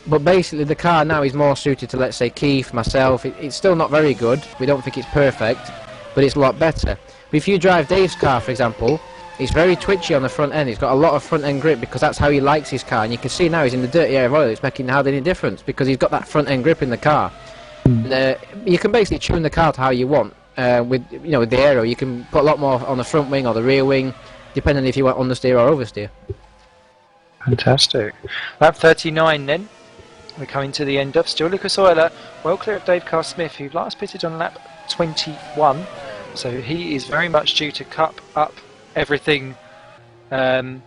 Speaker 3: But basically the car now is more suited to, let's say, Keith, myself. It's still not very good. We don't think it's perfect, but it's a lot better. But if you drive Dave's car, for example, it's very twitchy on the front end. He's got a lot of front end grip because that's how he likes his car. And you can see now he's in the dirty area of oil. It's making hardly any difference because he's got that front end grip in the car. You can basically tune the car to how you want. With with the aero, you can put a lot more on the front wing or the rear wing, depending if you want understeer or oversteer.
Speaker 1: Fantastic. Lap 39 then. We're coming to the end of. Still Lucas Euler, well clear of Dave Carr-Smith, who last pitted on lap 21. So he is very much due to cup up everything behind.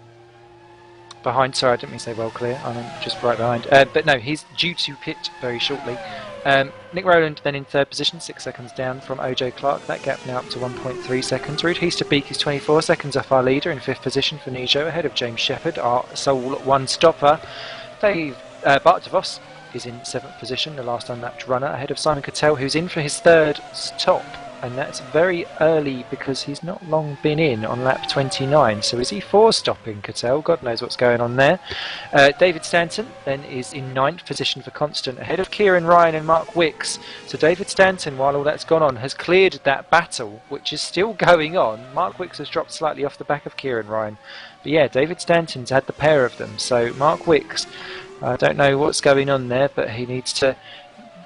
Speaker 1: Sorry, I didn't mean to say well clear. I mean just right behind. But no, he's due to pit very shortly. Nick Rowland then in third position, 6 seconds down from OJ Clark. That gap now up to 1.3 seconds. Ruud Heasterbeek is 24 seconds off our leader in fifth position for Nijo, ahead of James Shepherd, our sole one-stopper. Bart de Vos is in seventh position, the last unlapped runner, ahead of Simon Cattell, who's in for his third stop. And that's very early because he's not long been in on lap 29. So is he four-stopping Cattell? God knows what's going on there. David Stanton then is in ninth position for Constant, ahead of Kieran Ryan and Mark Wicks. So David Stanton, while all that's gone on, has cleared that battle, which is still going on. Mark Wicks has dropped slightly off the back of Kieran Ryan. But yeah, David Stanton's had the pair of them. So Mark Wicks, I don't know what's going on there, but he needs to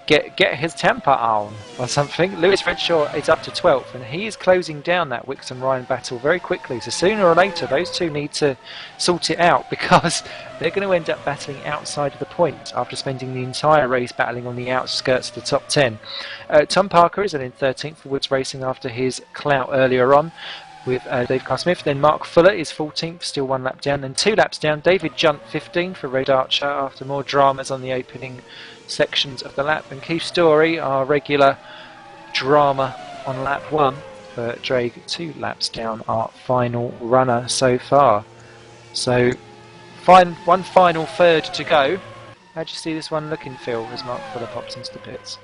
Speaker 1: get his temper on or something. Lewis Redshaw is up to 12th, and he is closing down that Wicks and Ryan battle very quickly. So sooner or later, those two need to sort it out because they're going to end up battling outside of the point after spending the entire race battling on the outskirts of the top 10. Tom Parker is in 13th for Woods Racing after his clout earlier on with Dave Carr-Smith. Then Mark Fuller is 14th, still 1 lap down. Then 2 laps down, David Junt 15th for Red Archer after more dramas on the opening sections of the lap. And Keith Story, our regular drama on lap 1 for Drake, 2 laps down, our final runner so far. So one final third to go. How do you see this one looking, Phil, as Mark Fuller pops into the pits?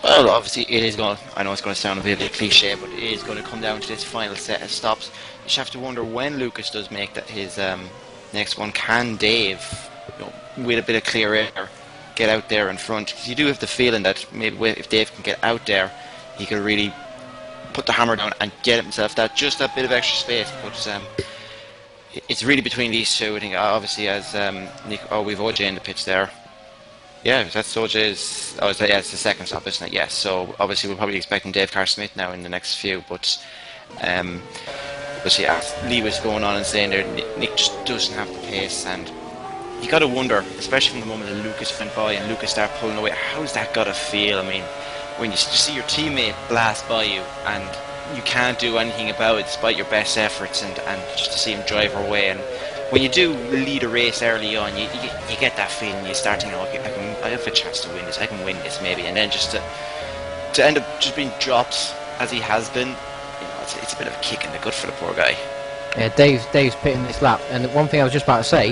Speaker 2: Well, obviously it is going. I know it's going to sound a bit cliche, but it is going to come down to this final set of stops. You just have to wonder when Lucas does make that his next one. Can Dave, with a bit of clear air, get out there in front? Because you do have the feeling that maybe if Dave can get out there, he could really put the hammer down and get himself that bit of extra space. But it's really between these two. I think obviously as Nick, we've OJ in the pitch there. Yeah, that's OJ's. Oh, it's the second stop, isn't it? Yes. So obviously we're probably expecting Dave Carr-Smith now in the next few. But yeah, Lee was going on and saying there, Nick just doesn't have the pace, and you got to wonder, especially from the moment that Lucas went by and Lucas started pulling away. How's that got to feel? I mean, when you see your teammate blast by you and you can't do anything about it despite your best efforts, and just to see him drive away. And when you do lead a race early on, you get that feeling. You start thinking, I have a chance to win this. I can win this maybe. And then just to end up just being dropped as he has been, it's a bit of a kick in the gut for the poor guy.
Speaker 3: Yeah, Dave's pitting this lap, and one thing I was just about to say,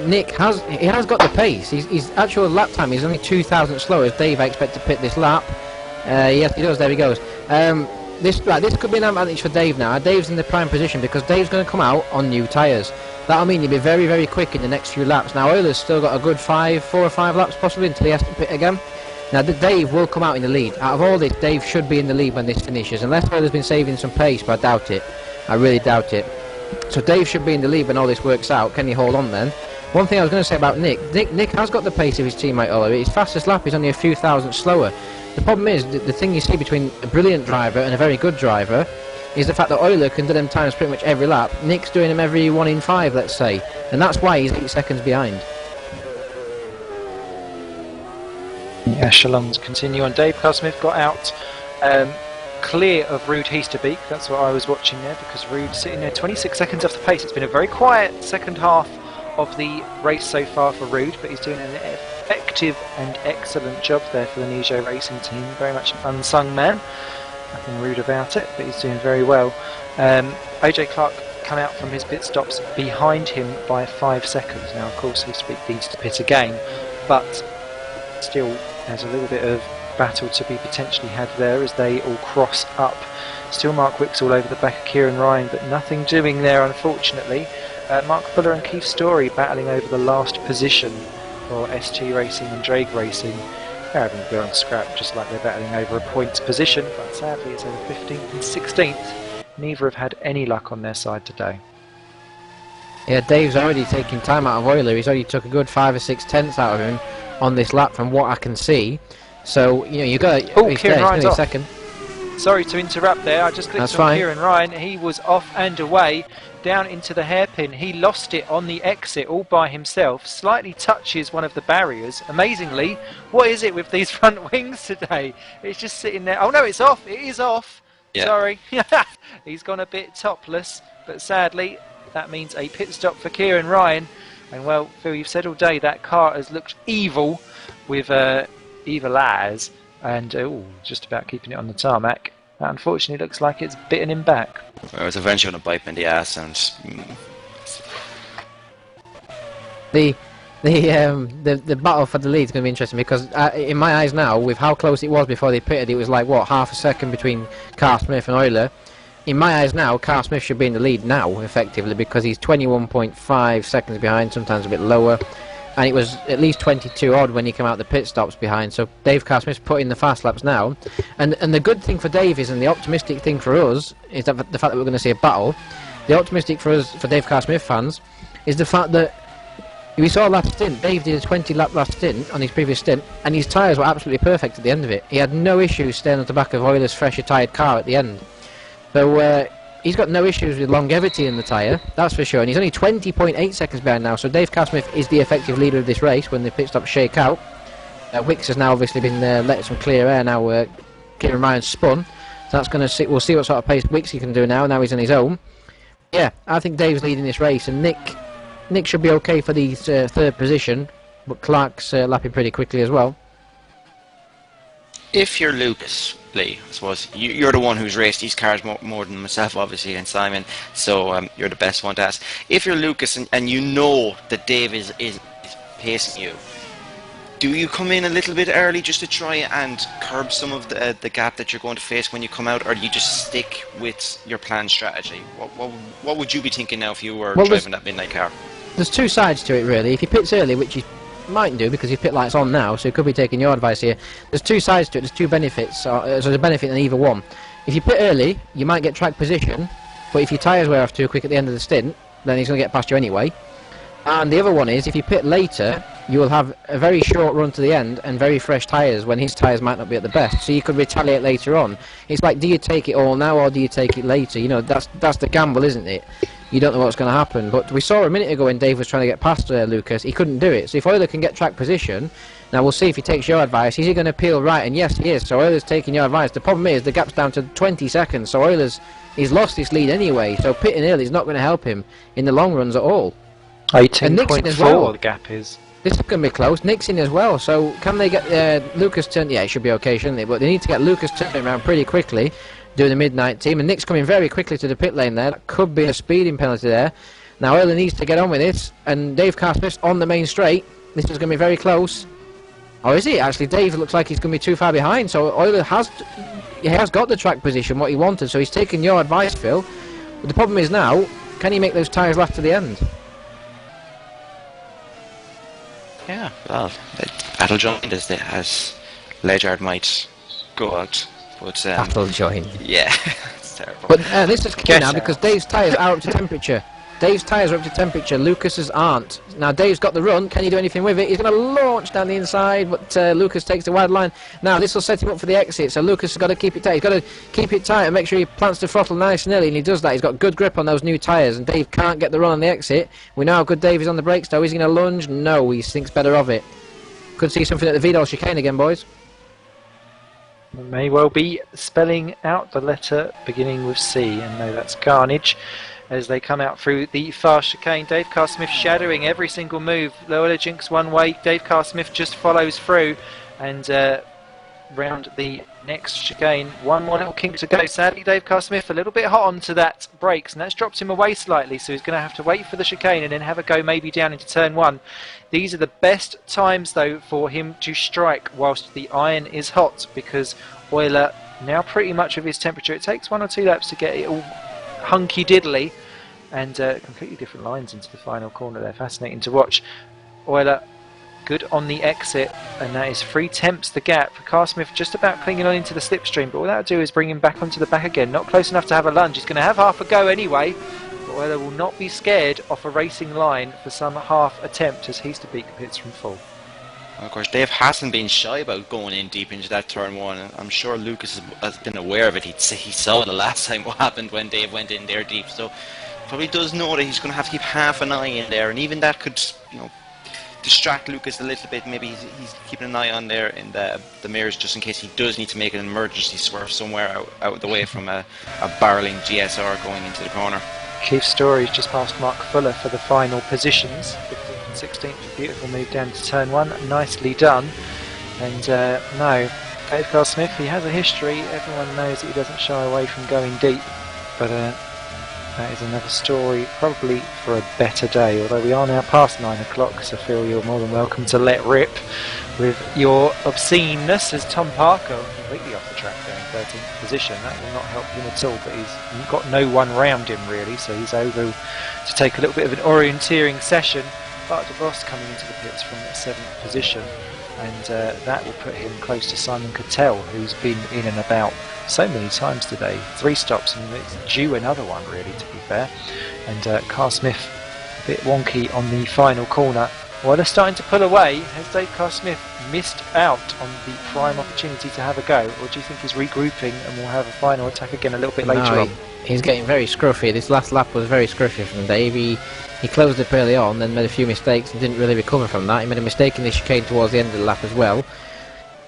Speaker 3: Nick has got the pace. His actual lap time is only 2,000 slower as Dave. I expect to pit this lap. Yes, he does. There he goes. This could be an advantage for Dave now. Dave's in the prime position because Dave's going to come out on new tyres. That'll mean he'll be very, very quick in the next few laps. Now Euler's still got a good 4 or 5 laps possibly until he has to pit again. Now Dave will come out in the lead. Out of all this, Dave should be in the lead when this finishes, unless Euler's been saving some pace, but I doubt it. I really doubt it. So Dave should be in the lead when all this works out. Can he hold on then? One thing I was going to say about Nick has got the pace of his teammate Euler. His fastest lap is only a few thousand slower. The problem is, the thing you see between a brilliant driver and a very good driver is the fact that Euler can do them times pretty much every lap. Nick's doing them every 1 in 5, let's say. And that's why he's 8 seconds behind.
Speaker 1: The echelons continue on. Dave Carr-Smith got out clear of Ruud Heasterbeek. That's what I was watching there, because Ruud's sitting there 26 seconds off the pace. It's been a very quiet second half of the race so far for Ruud, but he's doing an effective and excellent job there for the Nijo Racing team. Very much an unsung man. Nothing rude about it, but he's doing very well. OJ Clark come out from his pit stops behind him by 5 seconds. Now, of course, he needs to pit again, but still there's a little bit of battle to be potentially had there as they all cross up. Still Mark Wicks all over the back of Kieran Ryan, but nothing doing there, unfortunately. Mark Fuller and Keith Story battling over the last position for ST Racing and Drake Racing. They're having a bit on scrap, just like they're battling over a points position, but sadly it's over 15th and 16th. Neither have had any luck on their side today.
Speaker 3: Yeah, Dave's already taking time out of Euler. He's already took a good 5 or 6 tenths out of him on this lap from what I can see. So, you know, you got to...
Speaker 1: Oh, Kieran Ryan's off.
Speaker 3: Second.
Speaker 1: Sorry to interrupt there, I just clicked on Kieran Ryan. He was off and away, down into the hairpin. He lost it on the exit all by himself, slightly touches one of the barriers. Amazingly, what is it with these front wings today? It's just sitting there. Oh no, it's off. It is off. Yeah. Sorry. He's gone a bit topless, but sadly, that means a pit stop for Kieran Ryan. And well, Phil, you've said all day that car has looked evil with evil eyes. And just about keeping it on the tarmac. That unfortunately looks like it's bitten him back.
Speaker 2: Well, it was eventually going to bite me in the ass, and
Speaker 3: the battle for the lead is going to be interesting because in my eyes now, with how close it was before they pitted, it was like what, half a second between Carl Smith and Euler. In my eyes now, Carl Smith should be in the lead now, effectively, because he's 21.5 seconds behind, sometimes a bit lower. And it was at least 22 odd when he came out the pit stops behind. So Dave Carl Smith's put in the fast laps now. And the good thing for Dave is, and the optimistic thing for us, is that the fact that we're going to see a battle. The optimistic for us, for Dave Carl Smith fans, is the fact that we saw last stint, Dave did a 20 lap last stint on his previous stint, and his tyres were absolutely perfect at the end of it. He had no issues staying on the back of Euler's fresher tyred car at the end. So he's got no issues with longevity in the tyre, that's for sure, and he's only 20.8 seconds behind now, so Dave Carl Smith is the effective leader of this race when the pit stops shake out. Wicks has now obviously been letting some clear air now. Kieran Ryan's spun, so that's going to we'll see what sort of pace Wicks he can do now he's on his own. Yeah, I think Dave's leading this race, and Nick should be okay for the third position, but Clark's lapping pretty quickly as well.
Speaker 2: If you're Lucas Lee, I suppose you're the one who's raced these cars more than myself, obviously, and Simon, so you're the best one to ask. If you're Lucas and you know that Dave is pacing you, do you come in a little bit early just to try and curb some of the gap that you're going to face when you come out, or do you just stick with your planned strategy? What would you be thinking now if you were driving that midnight car?
Speaker 3: There's two sides to it, really. If he pits early, which he mightn't do because his pit light's on now, so he could be taking your advice here. There's two sides to it, there's two benefits, so there's a benefit in either one. If you pit early, you might get track position, but if your tyres wear off too quick at the end of the stint, then he's going to get past you anyway. And the other one is, if you pit later, you will have a very short run to the end and very fresh tyres when his tyres might not be at the best, so you could retaliate later on. It's like, do you take it all now or do you take it later? You know, that's the gamble, isn't it? You don't know what's going to happen. But we saw a minute ago when Dave was trying to get past Lucas, he couldn't do it. So if Euler can get track position, now we'll see if he takes your advice. Is he going to peel right? And yes, he is. So Euler's taking your advice. The problem is the gap's down to 20 seconds, so he's lost his lead anyway. So pitting early is not going to help him in the long runs at all.
Speaker 1: 18.4 well. The gap is.
Speaker 3: This is going to be close. Nick's in as well. So can they get Lucas turn? Yeah, it should be okay, shouldn't they? But they need to get Lucas turning around pretty quickly, doing the midnight team. And Nick's coming very quickly to the pit lane there. That could be a speeding penalty there. Now Euler needs to get on with this. And Dave Carl Smith's on the main straight. This is going to be very close. Oh, is he? Actually, Dave looks like he's going to be too far behind. So Euler has got the track position, what he wanted. So he's taken your advice, Phil. But the problem is now, can he make those tyres last to the end?
Speaker 2: Yeah, well, battle joined as Ledyard might go out, but
Speaker 3: battle joined.
Speaker 2: Yeah, it's terrible.
Speaker 3: But this is key now because Dave's tyres are up to temperature. Dave's tyres are up to temperature. Lucas's aren't. Now Dave's got the run. Can he do anything with it? He's going to launch down the inside, but Lucas takes the wide line. Now this will set him up for the exit. So Lucas has got to keep it tight. He's got to keep it tight and make sure he plants the throttle nice and early, and he does that. He's got good grip on those new tyres, and Dave can't get the run on the exit. We know how good Dave is on the brakes, though. Is he going to lunge? No, he thinks better of it. Could see something at the Vidal chicane again, boys.
Speaker 1: May well be spelling out the letter beginning with C, and no, that's Carnage. As they come out through the fast chicane, Dave Carl Smith shadowing every single move. Euler jinks one way, Dave Carl Smith just follows through, and round the next chicane. One more little kink to go. Sadly, Dave Carr-Smith a little bit hot onto that brakes, and that's dropped him away slightly, so he's going to have to wait for the chicane and then have a go maybe down into turn one. These are the best times, though, for him to strike whilst the iron is hot, because Euler now pretty much of his temperature. It takes 1 or 2 laps to get it all hunky-diddly, and completely different lines into the final corner. They're fascinating to watch. Euler good on the exit, and that is 3/10 the gap. Carr-Smith just about clinging on into the slipstream, but all that'll do is bring him back onto the back again. Not close enough to have a lunge. He's going to have half a go anyway, but Euler will not be scared off a racing line for some half attempt as he's to beat the pits from full.
Speaker 2: Of course, Dave hasn't been shy about going in deep into that turn one, and I'm sure Lucas has been aware of it. He saw the last time what happened when Dave went in there deep, so probably does know that he's going to have to keep half an eye in there, and even that could, distract Lucas a little bit. Maybe he's keeping an eye on there in the mirrors just in case he does need to make an emergency swerve somewhere out of the way from a barreling GSR going into the corner.
Speaker 1: Keith Story's just past Mark Fuller for the final positions. 15th and 16th, a beautiful move down to turn one, nicely done. And no, Dave Carr-Smith, he has a history. Everyone knows that he doesn't shy away from going deep, but that is another story, probably for a better day. Although we are now past 9 o'clock, so Phil, you're more than welcome to let rip with your obsceneness as Tom Parker completely off the track there in 13th position. That will not help him at all, but he's got no one round him really, so he's over to take a little bit of an orienteering session. Bart de Vos coming into the pits from 7th position, and that will put him close to Simon Cattell, who's been in and about so many times today. 3 stops, and it's due another one really, to be fair. And Carr-Smith a bit wonky on the final corner. Well, they're starting to pull away. Has Dave Carr-Smith missed out on the prime opportunity to have a go, or do you think he's regrouping and will have a final attack again a little bit later on?
Speaker 3: He's getting very scruffy. This last lap was very scruffy from Dave. He closed up early on, then made a few mistakes and didn't really recover from that. He made a mistake in the chicane towards the end of the lap as well.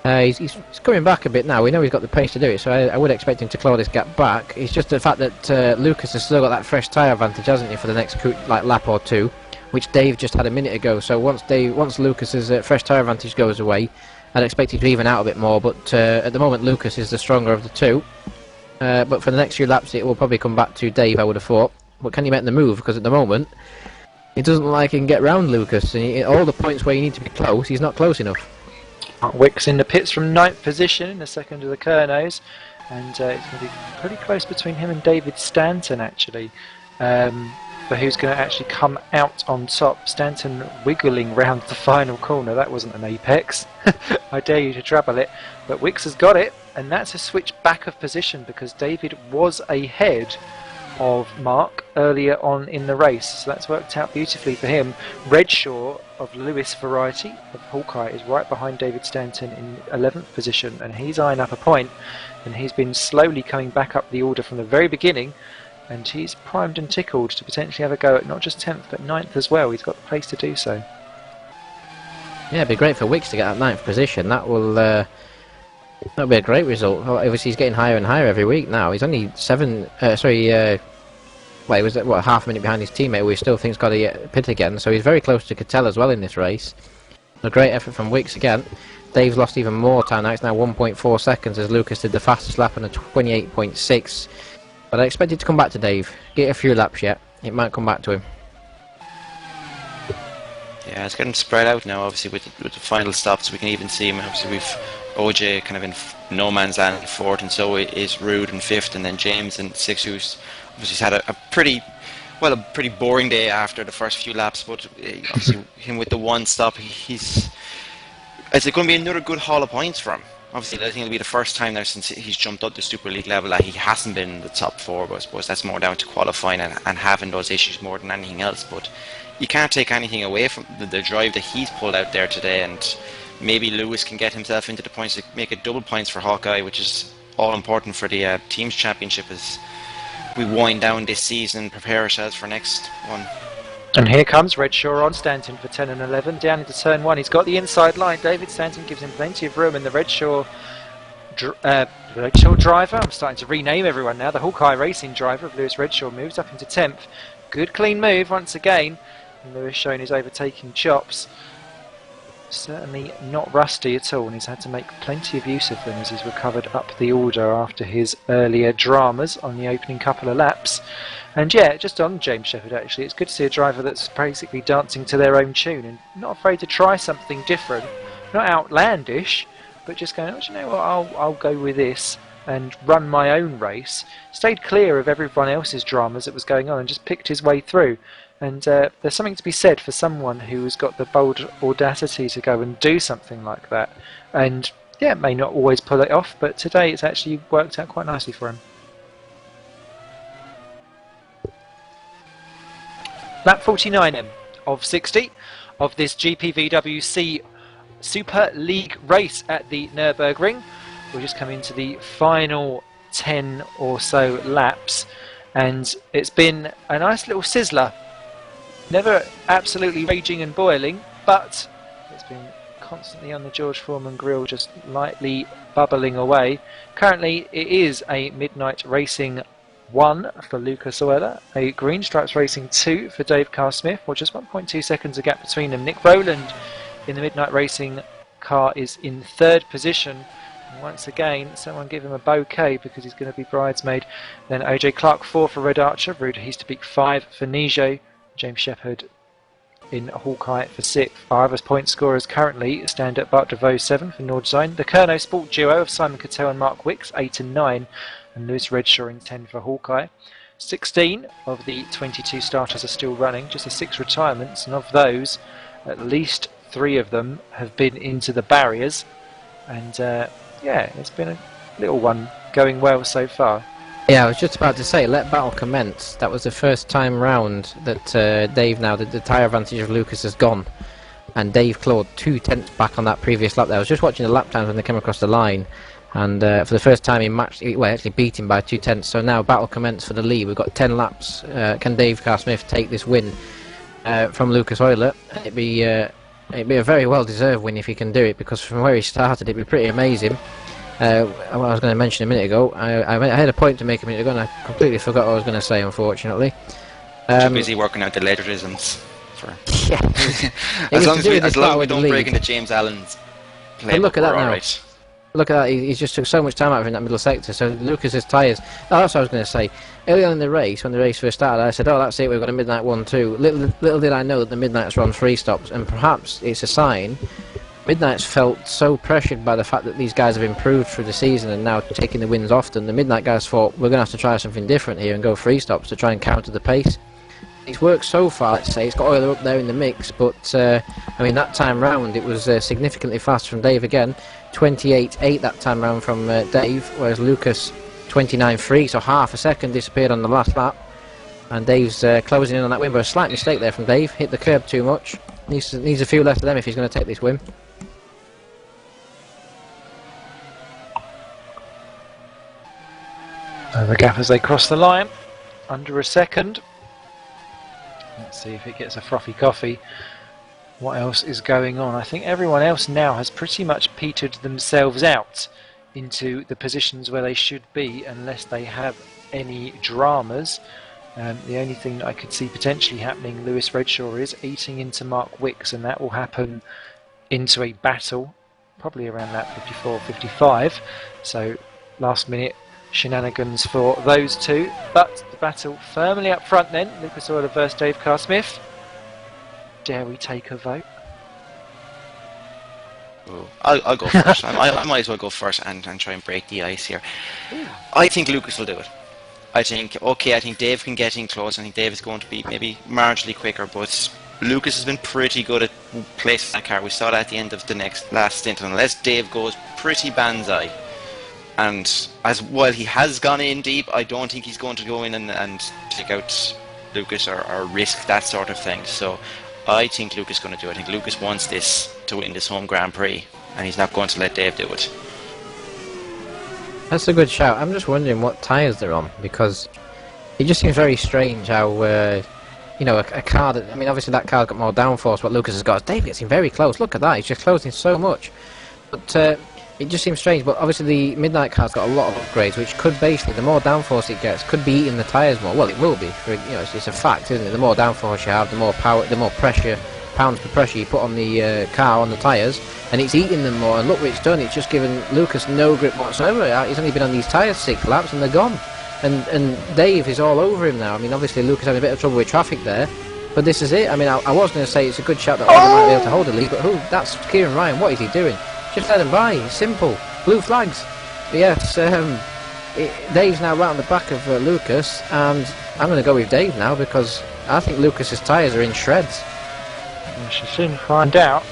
Speaker 3: He's coming back a bit now. We know he's got the pace to do it, so I would expect him to claw this gap back. It's just the fact that Lucas has still got that fresh tyre advantage, hasn't he, for the next lap or two, which Dave just had a minute ago. So once Lucas's fresh tyre advantage goes away, I'd expect it to even out a bit more. But at the moment, Lucas is the stronger of the two. But for the next few laps, it will probably come back to Dave, I would have thought. But can he make the move? Because at the moment, it doesn't look like he can get round Lucas. And all the points where you need to be close, he's not close enough.
Speaker 1: Wicks in the pits from 9th position in the second of the Kernos, and it's going to be pretty close between him and David Stanton actually, for who's going to actually come out on top. Stanton wiggling round the final corner. That wasn't an apex. I dare you to treble it, but Wicks has got it, and that's a switch back of position because David was ahead of Mark earlier on in the race, so that's worked out beautifully for him. Redshaw of Lewis variety of Hawkeye is right behind David Stanton in 11th position, and he's eyeing up a point, and he's been slowly coming back up the order from the very beginning, and he's primed and tickled to potentially have a go at not just 10th but 9th as well. He's got the pace to do so.
Speaker 3: Yeah, it'd be great for Wicks to get that 9th position. That'll be a great result. Obviously he's getting higher and higher every week now. He's only he was half a minute behind his teammate, who he still think's got to pit again, so he's very close to Cattell as well in this race. A great effort from Wicks again. Dave's lost even more time now. It's now 1.4 seconds as Lucas did the fastest lap on a 28.6. But I expect it to come back to Dave. Get a few laps yet. It might come back to him.
Speaker 2: Yeah, it's getting spread out now, obviously, with the final stops. We can even see him. Obviously, we've OJ kind of in no man's land in 4th, and so is Rude in 5th, and then James in 6th, who's obviously had a pretty boring day after the first few laps. But obviously, him with the one stop, it's going to be another good haul of points for him. Obviously, I think it'll be the first time now since he's jumped up the Superleague level that he hasn't been in the top 4, but I suppose that's more down to qualifying and having those issues more than anything else. But you can't take anything away from the drive that he's pulled out there today, and maybe Lewis can get himself into the points to make it double points for Hawkeye, which is all important for the Teams Championship as we wind down this season and prepare ourselves for next one.
Speaker 1: And here comes Redshaw on Stanton for 10 and 11, down into turn 1. He's got the inside line. David Stanton gives him plenty of room, and the Redshaw driver, I'm starting to rename everyone now, the Hawkeye Racing driver of Lewis Redshaw moves up into 10th. Good clean move once again, and Lewis showing his overtaking chops. certainly not rusty at all, and he's had to make plenty of use of them as he's recovered up the order after his earlier dramas on the opening couple of laps. And yeah, just on James Shepherd actually, it's good to see a driver that's basically dancing to their own tune and not afraid to try something different, not outlandish, but just going, oh, do you know what, I'll go with this and run my own race. Stayed clear of everyone else's dramas that was going on and just picked his way through. And there's something to be said for someone who has got the bold audacity to go and do something like that. And yeah, may not always pull it off, but today it's actually worked out quite nicely for him. Lap 49 of 60 of this GPVWC Super League race at the Nürburgring. We'll just come into the final 10 or so laps, and it's been a nice little sizzler. Never absolutely raging and boiling, but it's been constantly on the George Foreman grill, just lightly bubbling away. Currently it is a Midnight Racing 1 for Lucas Oella, a Green Stripes Racing 2 for Dave Carr-Smith, or just 1.2 seconds a gap between them. Nick Rowland in the Midnight Racing car is in third position. And once again, someone give him a bouquet because he's going to be bridesmaid. Then OJ Clark 4 for Red Archer, Ruda Heasterbeek 5 for Nijo, James Shepherd in Hawkeye for 6th. Our other point scorers currently stand at Bart DeVoe 7 for Nordzone. The Kerno Sport duo of Simon Cattell and Mark Wicks 8 and 9, and Lewis Redshaw in 10 for Hawkeye. 16 of the 22 starters are still running, just the 6 retirements, and of those, at least 3 of them have been into the barriers. And yeah, it's been a little one going well so far.
Speaker 3: Yeah, I was just about to say, let battle commence. That was the first time round that Dave, now that the tyre advantage of Lucas has gone, and Dave clawed 2 tenths back on that previous lap there. I was just watching the lap times when they came across the line, and for the first time he actually beat him by 2 tenths. So now battle commence for the lead. We've got 10 laps. Can Dave Carr-Smith take this win from Lucas Oiler? It'd be a very well deserved win if he can do it, because from where he started it'd be pretty amazing. What I was going to mention a minute ago, I had a point to make a minute ago and I completely forgot what I was going to say, unfortunately.
Speaker 2: Too busy working out the laterisms.
Speaker 3: Yeah.
Speaker 2: As long as we don't break into James Allen's play,
Speaker 3: look at that now.
Speaker 2: Right.
Speaker 3: Look at that, he's just took so much time out of in that middle sector. So Lucas's tyres, that's what I was going to say. Early on in the race, when the race first started, I said, oh, that's it, we've got a Midnight 1-2. Little did I know that the Midnights were on 3 stops, and perhaps it's a sign. Midnights felt so pressured by the fact that these guys have improved through the season and now taking the wins often. The Midnight guys thought, we're going to have to try something different here and go 3 stops to try and counter the pace. It's worked so far, let's say. It's got Euler up there in the mix, but I mean, that time round it was significantly faster from Dave again. 28.8 that time round from Dave, whereas Lucas 29.3, so half a second disappeared on the last lap. And Dave's closing in on that win, but a slight mistake there from Dave. Hit the curb too much. Needs a few less of them if he's going to take this win.
Speaker 1: The gap as they cross the line, under a second. Let's see if it gets a frothy coffee. What else is going on? I think everyone else now has pretty much petered themselves out into the positions where they should be, unless they have any dramas. The only thing that I could see potentially happening, Lewis Redshaw, is eating into Mark Wicks, and that will happen into a battle, probably around lap 54, 55. So last minute shenanigans for those two, but the battle firmly up front then. Lucas Oiler versus Dave Carr-Smith. Dare we take a vote?
Speaker 2: I'll go first. I might as well go first and try and break the ice here. I think Lucas will do it. I think Dave can get in close. I think Dave is going to be maybe marginally quicker, but Lucas has been pretty good at placing that car. We saw that at the end of the last stint, and unless Dave goes pretty banzai, and while he has gone in deep, I don't think he's going to go in and take out Lucas or risk that sort of thing. So I think Lucas is going to do it. I think Lucas wants this to win this home Grand Prix, and he's not going to let Dave do it.
Speaker 3: That's a good shout. I'm just wondering what tyres they're on, because it just seems very strange how, you know, a car that, I mean, obviously that car's got more downforce, what Lucas has got. Dave gets in very close. Look at that. He's just closing so much. But it just seems strange. But obviously the Midnight car's got a lot of upgrades, which could basically, the more downforce it gets, could be eating the tyres more. Well, it will be. For, you know, it's a fact, isn't it? The more downforce you have, the more power, the more power pounds per pressure you put on the car, on the tyres, and it's eating them more. And look what it's done, it's just given Lucas no grip whatsoever. He's only been on these tyres 6 laps and they're gone. And Dave is all over him now. I mean, obviously Lucas had a bit of trouble with traffic there, but this is it. I mean, I was going to say it's a good shot that Oliver might be able to hold the lead, but that's Kieran Ryan. What is he doing? Just let him by. It's simple. Blue flags. But yes, Dave's now right on the back of Lucas, and I'm going to go with Dave now because I think Lucas's tyres are in shreds.
Speaker 1: We shall soon find out.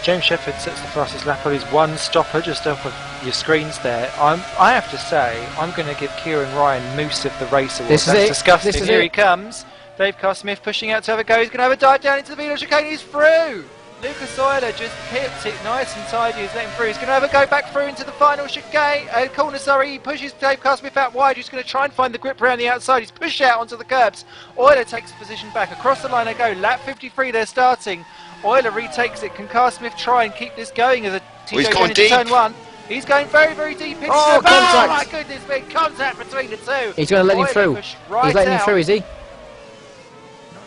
Speaker 1: James Shepherd sets the fastest lap on his one stopper just off of your screens there. I have to say, I'm going to give Kieran Ryan Moose of the Race Award.
Speaker 3: That's
Speaker 1: disgusting. Here he comes. Dave Carr-Smith pushing out to have a go. He's going to have a dive down into the Velo chicane. He's through. Lucas Euler just pipped it nice and tidy. He's letting through. He's going to have a go back through into the final chicane. Corner, sorry. He pushes Dave Carr-Smith out wide. He's going to try and find the grip around the outside. He's pushed out onto the curbs. Euler takes the position back. Across the line they go. Lap 53 they're starting. Euler retakes it. Can Carr-Smith try and keep this going as a TJ
Speaker 2: going
Speaker 1: into
Speaker 2: deep.
Speaker 1: turn 1? He's going very, very deep into
Speaker 3: Oh,
Speaker 1: the...
Speaker 3: contact.
Speaker 1: Oh my goodness, big contact between the two.
Speaker 3: He's going to let him
Speaker 1: Euler
Speaker 3: through.
Speaker 1: pushed right
Speaker 3: He's letting him
Speaker 1: out.
Speaker 3: through, is he?
Speaker 1: Not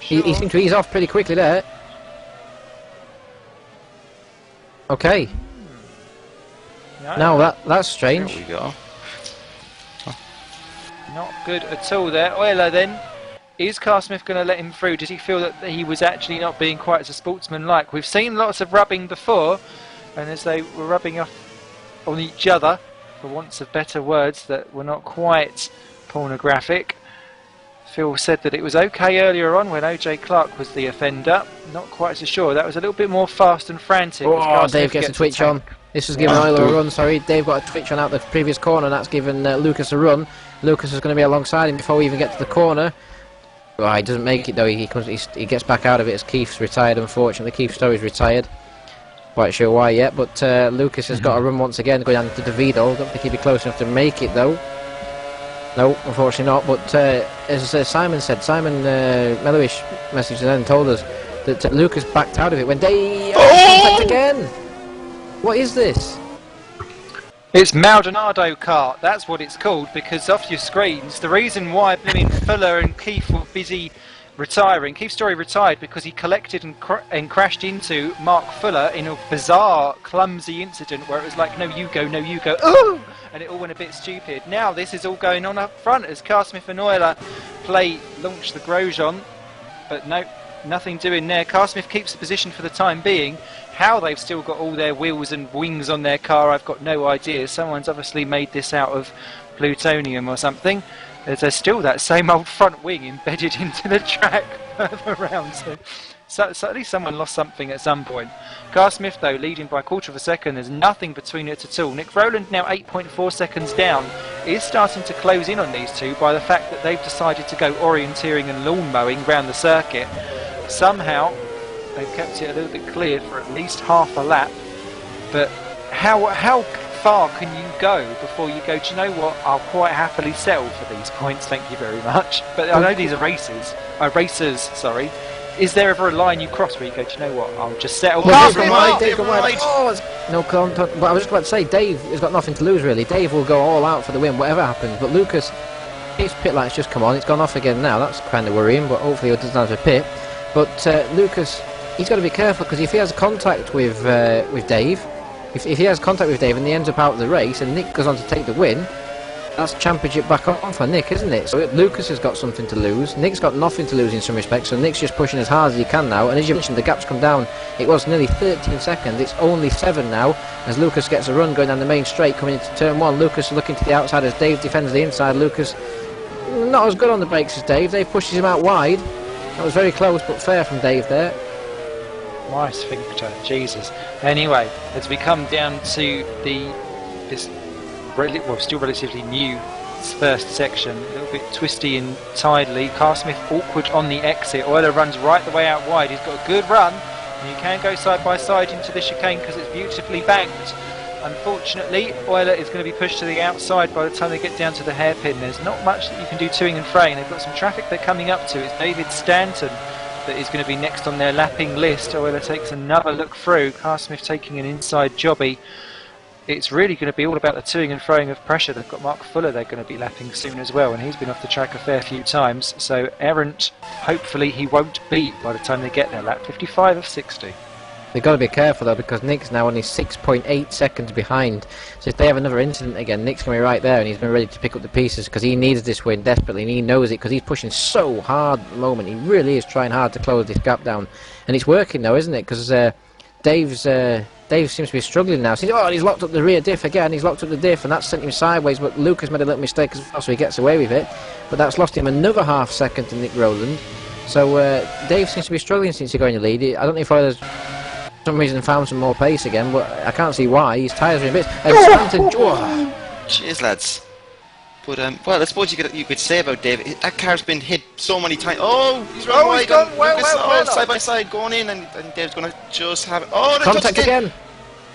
Speaker 1: sure.
Speaker 3: He seemed to ease off pretty quickly there. Okay.
Speaker 1: No,
Speaker 3: Now that's
Speaker 2: There
Speaker 3: strange.
Speaker 2: we go.
Speaker 1: not good at all there. Euler then. Is Carr-Smith going to let him through? Did he feel that he was actually not being quite as a sportsman-like? We've seen lots of rubbing before, and as they were rubbing off on each other, for want of better words that were not quite pornographic. Phil said that it was okay earlier on when OJ Clark was the offender. Not quite so sure. That was a little bit more fast and frantic. as
Speaker 3: Oh,
Speaker 1: Carr-Smith
Speaker 3: Dave gets a twitch
Speaker 1: tank.
Speaker 3: on. This has given Euler a run, sorry. Dave got a twitch on out the previous corner, and that's given Lucas a run. Lucas is going to be alongside him before we even get to the corner. Oh, he doesn't make it though. He gets back out of it as Keith's retired. Unfortunately, Keith Story's retired. Quite sure why yet, but Lucas has got a run once again, going down to DeVito. Don't think he'd be close enough to make it though. No, unfortunately not. But as Simon said, Simon Melowish messaged and told us that Lucas backed out of it when they contact again. What is this?
Speaker 1: It's Maldonado kart, that's what it's called, because off your screens, the reason why Fuller and Keith were busy retiring, Keith Story retired because he collected and crashed into Mark Fuller in a bizarre, clumsy incident where it was like, no you go, ooh! And it all went a bit stupid. Now this is all going on up front as Carr-Smith and Euler launch the Grosjean, but no, nothing doing there. Carr-Smith keeps the position for the time being. How they've still got all their wheels and wings on their car, I've got no idea. Someone's obviously made this out of plutonium or something. There's still that same old front wing embedded into the track further around. So at least someone lost something at some point. Carr-Smith, though, leading by a quarter of a second. There's nothing between it at all. Nick Rowland, now 8.4 seconds down, is starting to close in on these two by the fact that they've decided to go orienteering and lawn mowing around the circuit. Somehow they've kept it a little bit cleared for at least half a lap, but how far can you go before you go, do you know what, I'll quite happily settle for these points, thank you very much. But I know these are racers, sorry. Is there ever a line you cross where you go, do you know what, I'll just settle?
Speaker 3: Well,
Speaker 2: Dave gone wide.
Speaker 3: No, but I was just about to say, Dave has got nothing to lose really. Dave will go all out for the win, whatever happens. But Lucas, his pit light's just come on. It's gone off again now. That's kind of worrying, but hopefully he doesn't have a pit. But Lucas, he's got to be careful because if he has contact with Dave, if he has contact with Dave and he ends up out of the race and Nick goes on to take the win, that's championship back on for Nick, isn't it? So Lucas has got something to lose. Nick's got nothing to lose in some respects, so Nick's just pushing as hard as he can now. And as you mentioned, the gap's come down. It was nearly 13 seconds. It's only 7 now as Lucas gets a run going down the main straight coming into turn 1. Lucas looking to the outside as Dave defends the inside. Lucas not as good on the brakes as Dave. Dave pushes him out wide. That was very close but fair from Dave there.
Speaker 1: My sphincter, Jesus. Anyway, as we come down to this still relatively new first section, a little bit twisty and tidily. Carr-Smith awkward on the exit. Euler runs right the way out wide. He's got a good run, and you can go side by side into the chicane because it's beautifully banked. Unfortunately, Euler is going to be pushed to the outside by the time they get down to the hairpin. There's not much that you can do toing and fraying. They've got some traffic they're coming up to. It's David Stanton that is going to be next on their lapping list. Euler takes another look through. Carr-Smith taking an inside jobby. it's really going to be all about the toing and throwing of pressure. They've got Mark Fuller they're going to be lapping soon as well, and he's been off the track a fair few times. So errant, hopefully he won't be by the time they get there. Lap 55 of 60.
Speaker 3: They've got to be careful though, because Nick's now only 6.8 seconds behind. So if they have another incident again, Nick's going to be right there, and he's been ready to pick up the pieces because he needs this win desperately, and he knows it because he's pushing so hard at the moment. He really is trying hard to close this gap down, and it's working though, isn't it? Because Dave seems to be struggling now. So he's locked up the rear diff again. He's locked up the diff, and that's sent him sideways. But Luke has made a little mistake as well, so he gets away with it. But that's lost him another half second to Nick Rowland. So Dave seems to be struggling since he got in the lead. I don't know if Oilers for some reason found some more pace again, but I can't see why. His tyres are in bits. And Stanton,
Speaker 2: Cheers, lads. But well, I suppose you could say about Dave, that car's been hit so many times. Oh, he's run wide.
Speaker 1: He's gone well,
Speaker 2: side by side, going in, and Dave's going to just have it. Oh, the
Speaker 3: contact again.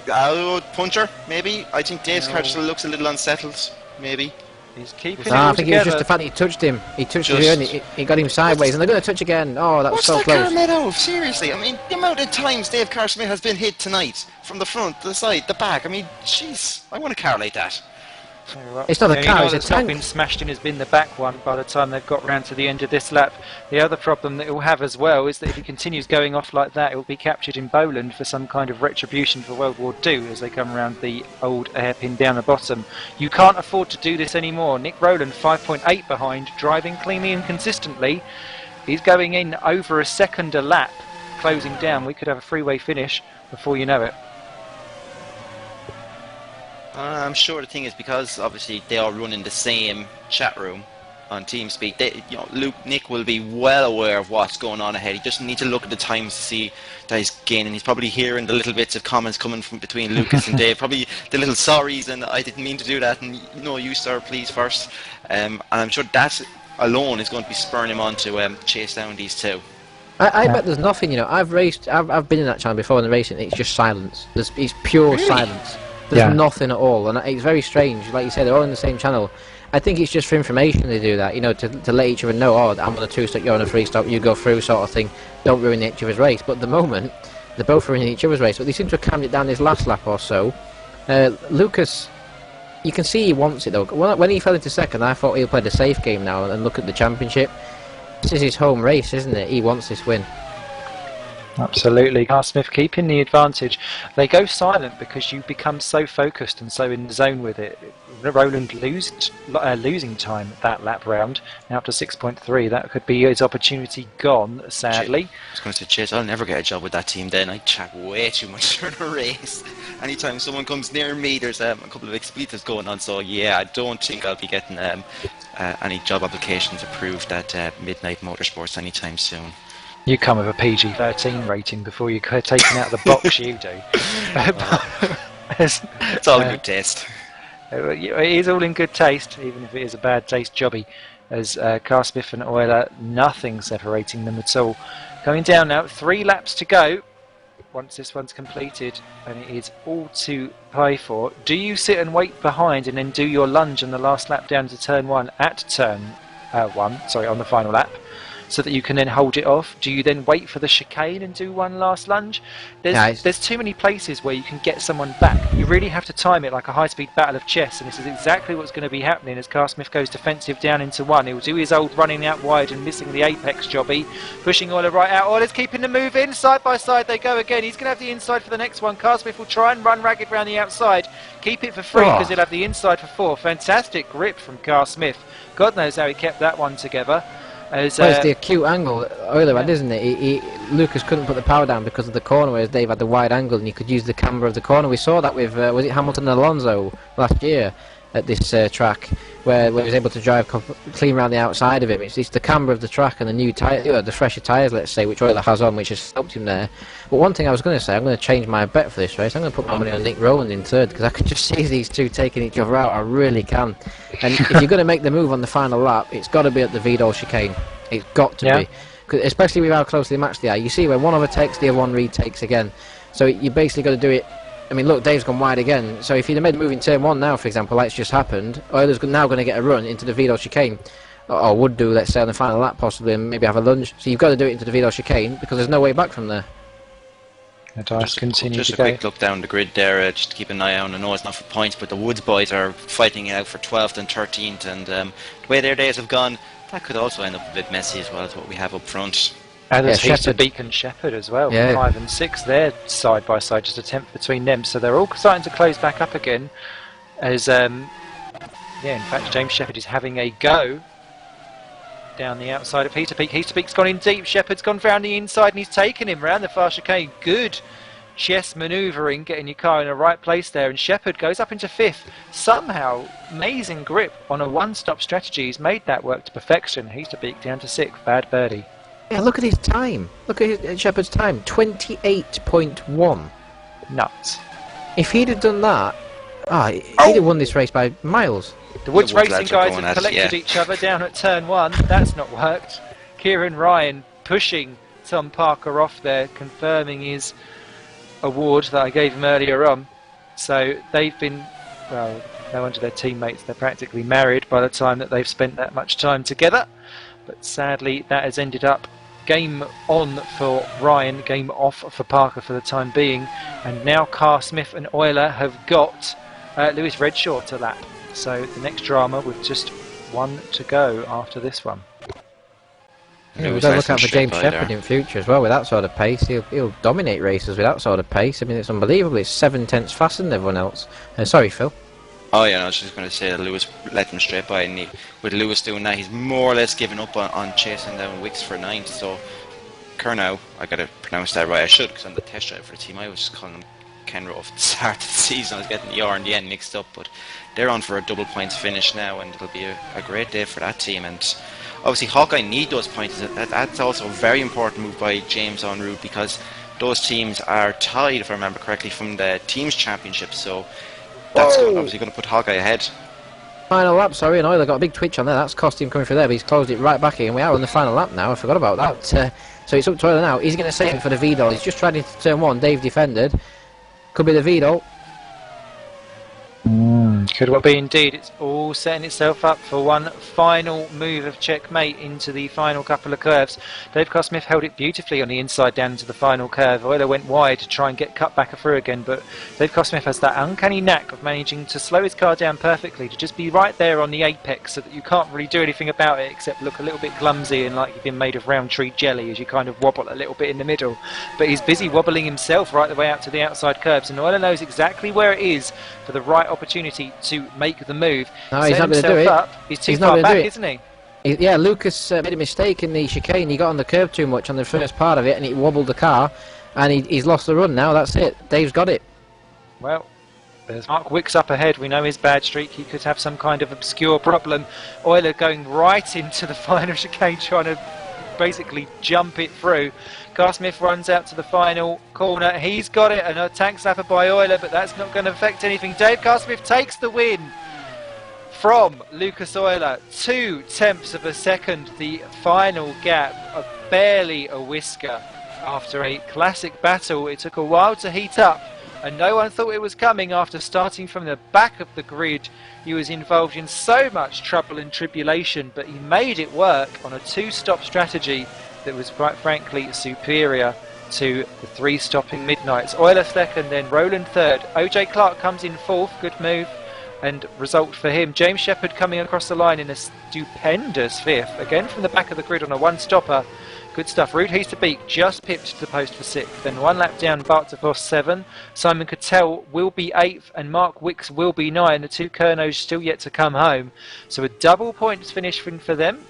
Speaker 2: Oh, puncher, maybe. I think Dave's car still looks a little unsettled, maybe.
Speaker 1: He's keeping it
Speaker 3: I think it was
Speaker 1: together.
Speaker 3: just the fact he touched him. He touched the rear and he got him sideways, and they're going to touch again. Oh, that was so
Speaker 2: What's
Speaker 3: close.
Speaker 2: that car made of? Seriously, I mean, the amount of times Dave Carr-Smith has been hit tonight, from the front, the side, the back. I mean, jeez, I want a car like that.
Speaker 3: It's not a car, it's a
Speaker 1: that's not
Speaker 3: tank.
Speaker 1: been smashed in has been the back one by the time they've got round to the end of this lap. The other problem that it will have as well is that if he continues going off like that, it will be captured in Boland for some kind of retribution for World War II as they come around the old hairpin down the bottom. You can't afford to do this anymore. Nick Rowland 5.8 behind, driving cleanly and consistently. He's going in over a second a lap, closing down. We could have a freeway finish before you know it.
Speaker 2: I'm sure the thing is because obviously they all run in the same chat room on TeamSpeak. Nick will be well aware of what's going on ahead. He just needs to look at the times to see that he's gaining. He's probably hearing the little bits of comments coming from between Lucas and Dave. Probably the little sorries and I didn't mean to do that and no, you sir, please first. And I'm sure that alone is going to be spurring him on to chase down these two.
Speaker 3: I bet there's nothing. I've been in that channel before in the racing. It's just silence. It's pure silence. There's nothing at all, and it's very strange. Like you said, they're all in the same channel. I think it's just for information they do that, to let each other know, oh, I'm on a two-stop, you're on a three-stop, you go through sort of thing. Don't ruin each other's race. But at the moment, they're both ruining each other's race. But they seem to have calmed it down this last lap or so. Lucas, you can see he wants it though. When he fell into second, I thought he'll play the safe game now and look at the championship. This is his home race, isn't it? He wants this win.
Speaker 1: Absolutely. Carr-Smith keeping the advantage. They go silent because you become so focused and so in the zone with it. Rowland losing time at that lap round. Now up to 6.3. That could be his opportunity gone, sadly.
Speaker 2: I was going to say, Chase, I'll never get a job with that team then. I chat way too much during a race. Anytime someone comes near me, there's a couple of expletives going on. So yeah, I don't think I'll be getting any job applications approved at Midnight Motorsports anytime soon.
Speaker 1: You come with a PG-13 rating before you get taken out of the box, you do.
Speaker 2: It's all in good taste.
Speaker 1: It is all in good taste, even if it is a bad taste jobby. As Carr-Smith and Euler, nothing separating them at all. Going down now, 3 laps to go. Once this one's completed, and it is all to play for. Do you sit and wait behind and then do your lunge on the last lap down to turn 1 at turn 1, on the final lap? So that you can then hold it off? Do you then wait for the chicane and do one last lunge? There's too many places where you can get someone back. You really have to time it like a high-speed battle of chess, and this is exactly what's going to be happening as Carr-Smith goes defensive down into 1. He'll do his old running out wide and missing the apex jobby, pushing Euler right out. Euler's keeping the move in, side by side they go again. He's going to have the inside for the next one. Carr-Smith will try and run ragged round the outside, keep it for 3 because he'll have the inside for 4. Fantastic grip from Carr-Smith. God knows how he kept that one together. It's
Speaker 3: the acute angle Euler had, isn't it? Lucas couldn't put the power down because of the corner, whereas Dave had the wide angle and he could use the camber of the corner. We saw that with, was it Hamilton and Alonso last year at this track, where he was able to drive clean around the outside of it. It's the camber of the track and the new tyre, the fresher tyres, let's say, which Euler has on, which has helped him there. But one thing I was going to say, I'm going to change my bet for this race. I'm going to put my money on Nick Rowland in third, because I could just see these two taking each other out. I really can. And if you're going to make the move on the final lap, it's got to be at the Vidal chicane. It's got to be. 'Cause especially with how closely matched they are. You see when one overtakes, the other one retakes again. So you basically got to do it. I mean, look, Dave's gone wide again. So if he'd have made a move in turn 1 now, for example, like it's just happened, Euler's now going to get a run into the Vidal chicane. Or would do, let's say, on the final lap possibly, and maybe have a lunge. So you've got to do it into the Vidal chicane, because there's no way back from there.
Speaker 1: And Dice continue
Speaker 2: Just
Speaker 1: to
Speaker 2: a
Speaker 1: go.
Speaker 2: quick look down the grid there, just to keep an eye out. I know it's not for points, but the Woods boys are fighting it out for 12th and 13th, and the way their days have gone, that could also end up a bit messy as well as what we have up front.
Speaker 1: And there's
Speaker 3: Yeah,
Speaker 1: Heaster, Beacon, Shepherd as well.
Speaker 3: Yeah.
Speaker 1: 5 and 6 there, side by side, just a tenth between them. So they're all starting to close back up again. As in fact, James Shepherd is having a go down the outside of Heaster Peak. Heaster Peak's gone in deep. Shepherd's gone round the inside and he's taken him round the far chicane. Good chess manoeuvring, getting your car in the right place there. And Shepherd goes up into 5th. Somehow, amazing grip on a one-stop strategy. He's made that work to perfection. Heaster Peak down to 6th. Bad birdie.
Speaker 3: Yeah, look at his time. Look at Shepherd's time. 28.1.
Speaker 1: Nuts.
Speaker 3: If he'd have done that, he'd have won this race by miles.
Speaker 1: The Woods
Speaker 2: The Woods
Speaker 1: Racing
Speaker 2: lads are
Speaker 1: guys
Speaker 2: going
Speaker 1: have
Speaker 2: at it,
Speaker 1: collected
Speaker 2: yeah.
Speaker 1: each other down at turn 1. That's not worked. Kieran Ryan pushing Tom Parker off there, confirming his award that I gave him earlier on. So they've been, well, no wonder they're teammates. They're practically married by the time that they've spent that much time together. But sadly, that has ended up game on for Ryan, game off for Parker for the time being. And now Carr Smith and Euler have got Lewis Redshaw to lap. So the next drama with just one to go after this one.
Speaker 3: Yeah, we've got to look out for James Shepherd in future as well with that sort of pace. He'll dominate races with that sort of pace. I mean, it's unbelievable. It's 7/10 faster than everyone else. Sorry, Phil.
Speaker 2: Oh yeah, I was just going to say that Lewis let him straight by, and with Lewis doing that, he's more or less given up on chasing down Wicks for 9th. So Kernow, I got to pronounce that right. I should, because I'm the test driver for the team. I was just calling him Kenrow at the start of the season. I was getting the R and the N mixed up, but they're on for a double points finish now, and it'll be a great day for that team. And obviously Hawkeye need those points. That's also a very important move by James en route, because those teams are tied, if I remember correctly, from the teams championship. So that's obviously going to put Hawkeye ahead.
Speaker 3: Final lap, sorry, and Euler got a big twitch on there. That's cost him coming through there, but he's closed it right back in. We are on the final lap now. I forgot about that. So it's up to Euler now. He's going to save it for the Vidal. He's just tried into turn 1. Dave defended. Could be the Vidal.
Speaker 1: Could well be indeed. It's all setting itself up for one final move of checkmate into the final couple of curves. Dave Carr Smith held it beautifully on the inside down into the final curve. Euler went wide to try and get cut back through again, but Dave Carr Smith has that uncanny knack of managing to slow his car down perfectly, to just be right there on the apex so that you can't really do anything about it except look a little bit clumsy and like you've been made of round tree jelly as you kind of wobble a little bit in the middle. But he's busy wobbling himself right the way out to the outside curves, and Euler knows exactly where it is for the right opportunity to make the move.
Speaker 3: No, he's not going to do it.
Speaker 1: He's too far back, isn't he?
Speaker 3: Yeah, Lucas made a mistake in the chicane. He got on the curb too much on the first part of it, and it wobbled the car, and he's lost the run now. That's it. Dave's got it.
Speaker 1: Well, there's Mark Wicks up ahead. We know his bad streak. He could have some kind of obscure problem. Euler going right into the final chicane, trying to basically jump it through. Carr Smith runs out to the final corner. He's got it, and a tank slapper by Euler, but that's not going to affect anything. Dave Carr Smith takes the win from Lucas Euler. 0.2 of a second. The final gap of barely a whisker after a classic battle. It took a while to heat up, and no one thought it was coming after starting from the back of the grid. He was involved in so much trouble and tribulation, but he made it work on a 2-stop strategy that was quite frankly superior to the 3 stopping midnights. Euler second, then Rowland third. OJ Clark comes in 4th, good move and result for him. James Shepherd coming across the line in a stupendous 5th, again from the back of the grid on a 1-stopper. Good stuff. Ruud Heasterbeek just pipped to the post for 6th. Then 1 lap down, Bart DeVos 7. Simon Cattell will be 8th and Mark Wicks will be 9. The 2 Kernows still yet to come home. So a double points finish for them.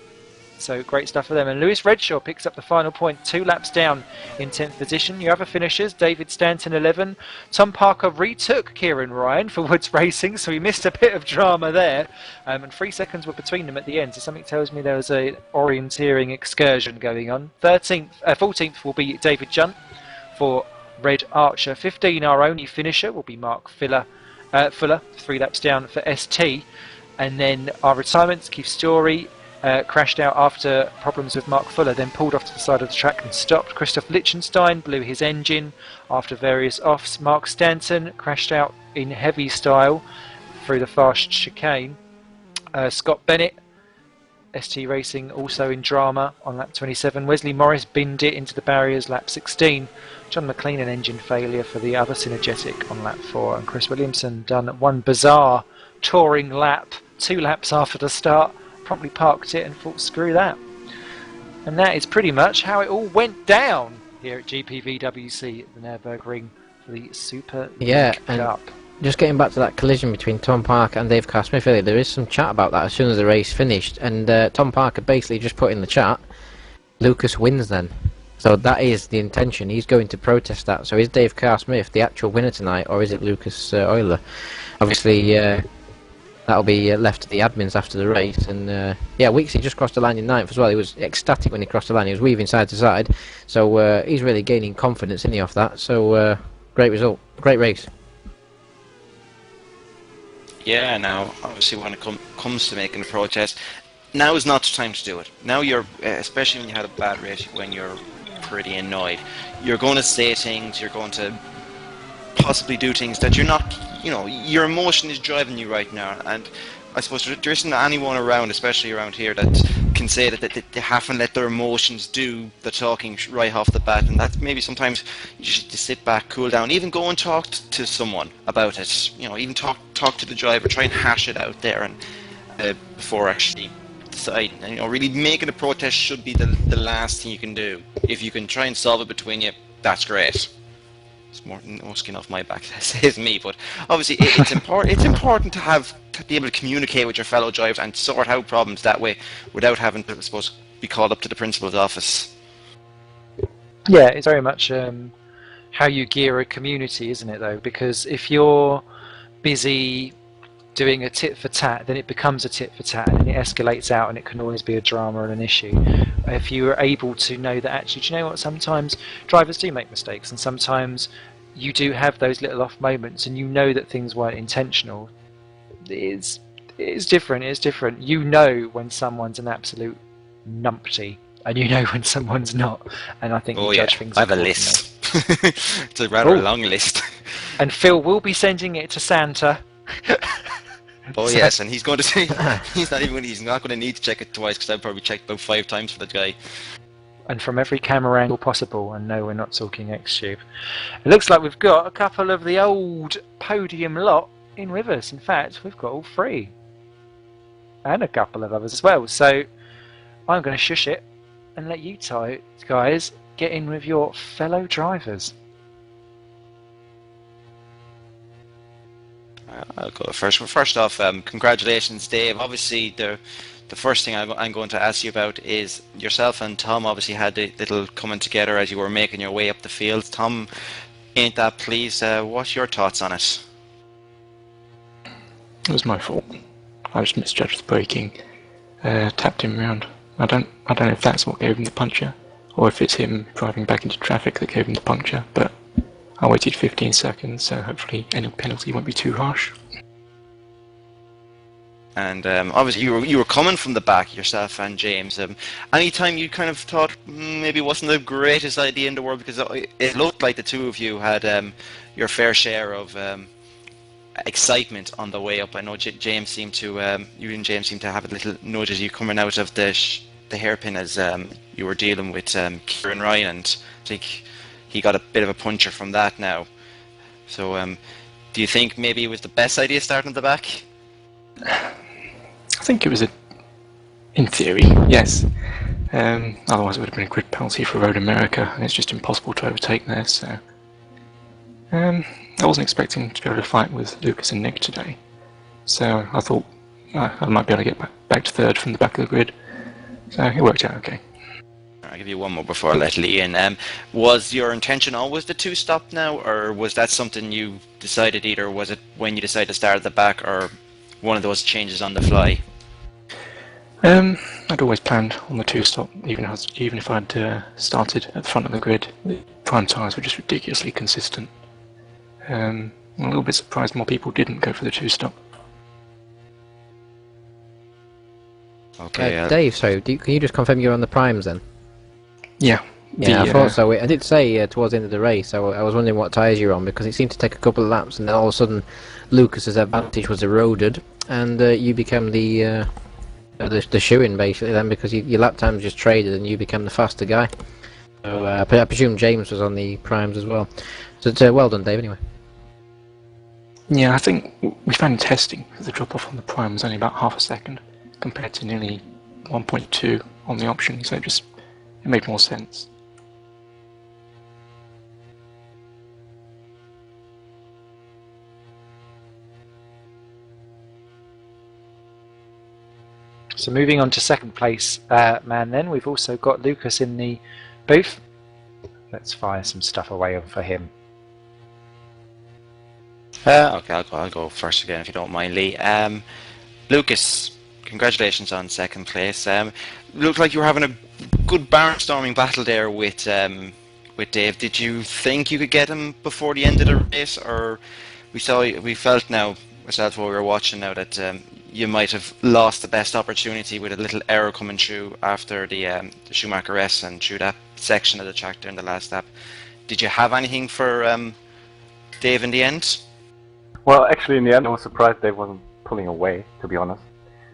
Speaker 1: So great stuff for them. And Lewis Redshaw picks up the final point, 2 laps down in 10th position. Your other finishers, David Stanton 11. Tom Parker retook Kieran Ryan for Woods Racing, so he missed a bit of drama there. And 3 seconds were between them at the end, so something tells me there was a orienteering excursion going on. 14th will be David Junt for Red Archer. 15, our only finisher, will be Mark Fuller, 3 laps down for ST. And then our retirements, Keith Story, crashed out after problems with Mark Fuller, then pulled off to the side of the track and stopped. Christoph Lichtenstein blew his engine after various offs. Mark Stanton crashed out in heavy style through the fast chicane. Scott Bennett ST Racing also in drama on lap 27. Wesley Morris binned it into the barriers lap 16. John McLean an engine failure for the other Synergetic on lap 4, and Chris Williamson done one bizarre touring lap 2 laps after the start, promptly parked it and thought screw that. And that is pretty much how it all went down here at GPVWC at the Nürburgring for the Superleague Cup.
Speaker 3: Just getting back to that collision between Tom Parker and Dave Carr-Smith earlier, there is some chat about that as soon as the race finished, and Tom Parker basically just put in the chat, Lucas wins then. So that is the intention, he's going to protest that. So is Dave Carr-Smith the actual winner tonight, or is it Lucas Euler? Obviously, that'll be left to the admins after the race, and yeah, Weeksy just crossed the line in 9th as well. He was ecstatic when he crossed the line, he was weaving side to side, so he's really gaining confidence, isn't he, off that? So great result, great race.
Speaker 2: Yeah, now, obviously when it comes to making a protest, now is not the time to do it. Now you're, especially when you had a bad race, when you're pretty annoyed, you're going to say things, you're going to possibly do things that you're not, you know, your emotion is driving you right now, and I suppose there isn't anyone around, especially around here, that can say that they haven't let their emotions do the talking right off the bat, and that maybe sometimes you should just sit back, cool down, even go and talk to someone about it, you know, even talk to the driver, try and hash it out there, and before actually deciding. And, you know, really making a protest should be the last thing you can do. If you can try and solve it between you, that's great. It's more skin off my back, says me, but obviously it's important. It's important to be able to communicate with your fellow drivers and sort out problems that way, without having to, I suppose, be called up to the principal's office.
Speaker 1: Yeah, it's very much how you gear a community, isn't it? Though, because if you're busy doing a tit for tat, then it becomes a tit for tat, and it escalates out, and it can always be a drama and an issue. If you are able to know that actually, do you know what? Sometimes drivers do make mistakes, and sometimes you do have those little off moments, and you know that things weren't intentional. It's different. It's different. You know when someone's an absolute numpty, and you know when someone's not. And I think you judge things.
Speaker 2: I have a list. It's a rather long list.
Speaker 1: And Phil will be sending it to Santa.
Speaker 2: Oh yes, and he's going to say he's not going to need to check it twice, because I've probably checked about 5 times for the guy.
Speaker 1: And from every camera angle possible, and no, we're not talking X-Tube. It looks like we've got a couple of the old podium lot in with us. In fact, we've got all 3. And a couple of others as well. So I'm going to shush it and let you guys get in with your fellow drivers.
Speaker 2: I'll go first. Well, first off, congratulations, Dave. Obviously, the first thing I'm going to ask you about is yourself and Tom obviously had a little coming together as you were making your way up the field. Tom, ain't that pleased? What's your thoughts on it?
Speaker 4: It was my fault. I just misjudged the braking, tapped him round. I don't know if that's what gave him the puncture, or if it's him driving back into traffic that gave him the puncture, but I waited 15 seconds, so hopefully any penalty won't be too harsh.
Speaker 2: And obviously you were coming from the back yourself and James. Any time you kind of thought maybe it wasn't the greatest idea in the world, because it looked like the two of you had your fair share of excitement on the way up. I know James seemed to you and James seemed to have a little nudge as you coming out of the hairpin as you were dealing with Kieran Ryan, and I think he got a bit of a puncher from that now. So do you think maybe it was the best idea starting at the back?
Speaker 4: I think it was in theory, yes. Otherwise it would have been a grid penalty for Road America, and it's just impossible to overtake there, so... I wasn't expecting to be able to fight with Lucas and Nick today, so I thought I might be able to get back to 3rd from the back of the grid, so it worked out okay.
Speaker 2: I'll give you one more before I let Lee in. Was your intention always the 2-stop now, or was that something you decided, either was it when you decided to start at the back, or one of those changes on the fly?
Speaker 4: I'd always planned on the 2-stop, even if I'd started at the front of the grid. The prime tyres were just ridiculously consistent. I'm a little bit surprised more people didn't go for the 2-stop.
Speaker 2: Okay.
Speaker 3: Dave, so can you just confirm you're on the primes then?
Speaker 4: Yeah.
Speaker 3: Yeah, I thought so. I did say towards the end of the race, I was wondering what tyres you're on, because it seemed to take a couple of laps, and then all of a sudden Lucas's advantage was eroded, and you became the the shoe-in basically then, because your lap times just traded and you became the faster guy. So I presume James was on the primes as well. So well done, Dave. Anyway.
Speaker 4: Yeah, I think we found in testing that the drop-off on the prime was only about half a second compared to nearly 1.2 on the option, so it made more sense.
Speaker 1: So moving on to second place man then, we've also got Lucas in the booth. Let's fire some stuff away for him.
Speaker 2: Okay, I'll go first again if you don't mind, Lee. Lucas, congratulations on second place. Looked like you were having a good barnstorming battle there with Dave. Did you think you could get him before the end of the race, or we felt now ourselves while we were watching now that you might have lost the best opportunity with a little error coming through after the Schumacher S and through that section of the track there in the last lap. Did you have anything for Dave in the end?
Speaker 5: Well, actually, in the end, I was surprised Dave wasn't pulling away, to be honest,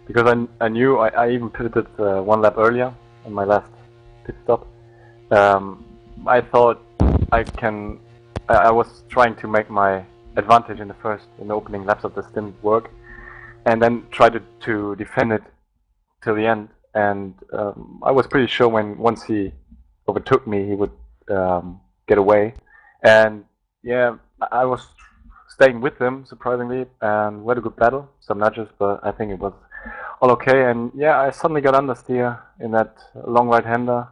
Speaker 5: because I knew I even pitted one lap earlier on my last pit stop. I thought I was trying to make my advantage in the opening laps of the stint work, and then tried to defend it till the end. And I was pretty sure once he overtook me, he would get away. And yeah, I was staying with him, surprisingly, and we had a good battle, some nudges, but I think it was all okay. And yeah, I suddenly got understeer in that long right-hander,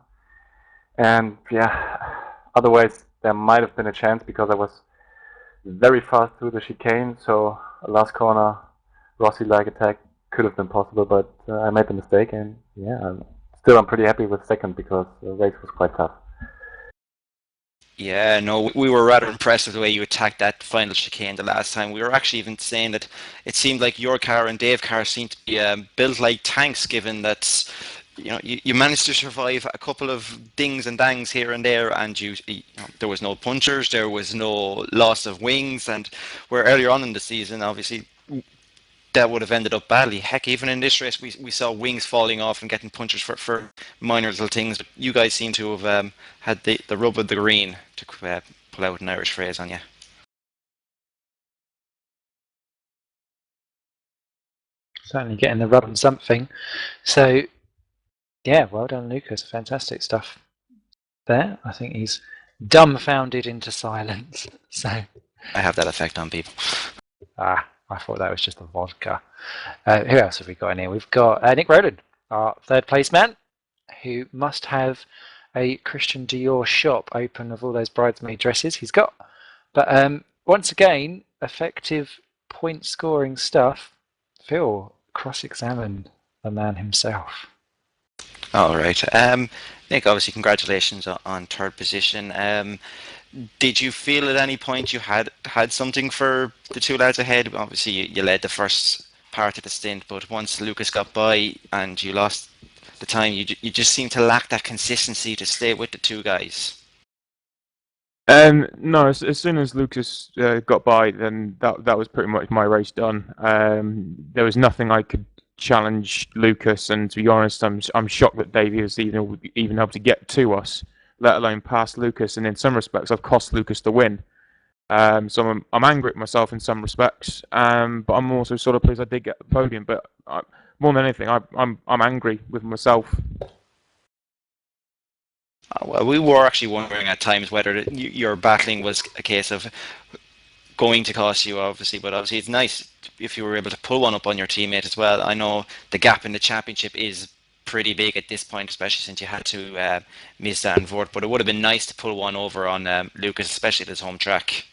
Speaker 5: and yeah, otherwise there might have been a chance because I was very fast through the chicane, so a last corner Rossi-like attack could have been possible, but I made the mistake, and yeah, I'm pretty happy with second because the race was quite tough.
Speaker 2: Yeah, no, we were rather impressed with the way you attacked that final chicane the last time. We were actually even saying that it seemed like your car and Dave's car seemed to be built like tanks, given that you managed to survive a couple of dings and dangs here and there, and there was no punctures, there was no loss of wings, and where earlier on in the season, obviously, that would have ended up badly. Heck, even in this race, we saw wings falling off and getting punctures for minor little things. But you guys seem to have had the rub of the green, to pull out an Irish phrase on you.
Speaker 1: Certainly getting the rub on something. So, yeah, well done, Lucas. Fantastic stuff there. I think he's dumbfounded into silence. So
Speaker 2: I have that effect on people.
Speaker 1: I thought that was just the vodka. Who else have we got in here? We've got Nick Rowland, our third place man, who must have a Christian Dior shop open of all those bridesmaid dresses he's got. But once again, effective point scoring stuff. Phil cross-examined the man himself.
Speaker 2: All right. Nick, obviously, congratulations on third position. Did you feel at any point you had something for the two lads ahead? Obviously, you led the first part of the stint, but once Lucas got by and you lost the time, you just seemed to lack that consistency to stay with the two guys.
Speaker 6: No, as soon as Lucas got by, then that was pretty much my race done. There was nothing I could challenge Lucas, and to be honest, I'm shocked that Davey was even able to get to us, let alone past Lucas. And in some respects, I've cost Lucas the win. So I'm angry at myself in some respects, but I'm also sort of pleased I did get the podium. But more than anything, I'm angry with myself.
Speaker 2: Well, we were actually wondering at times whether your battling was a case of going to cost you, obviously, but obviously it's nice if you were able to pull one up on your teammate as well. I know the gap in the championship is pretty big at this point, especially since you had to miss that and Vort, but it would have been nice to pull one over on Lucas, especially at his home track.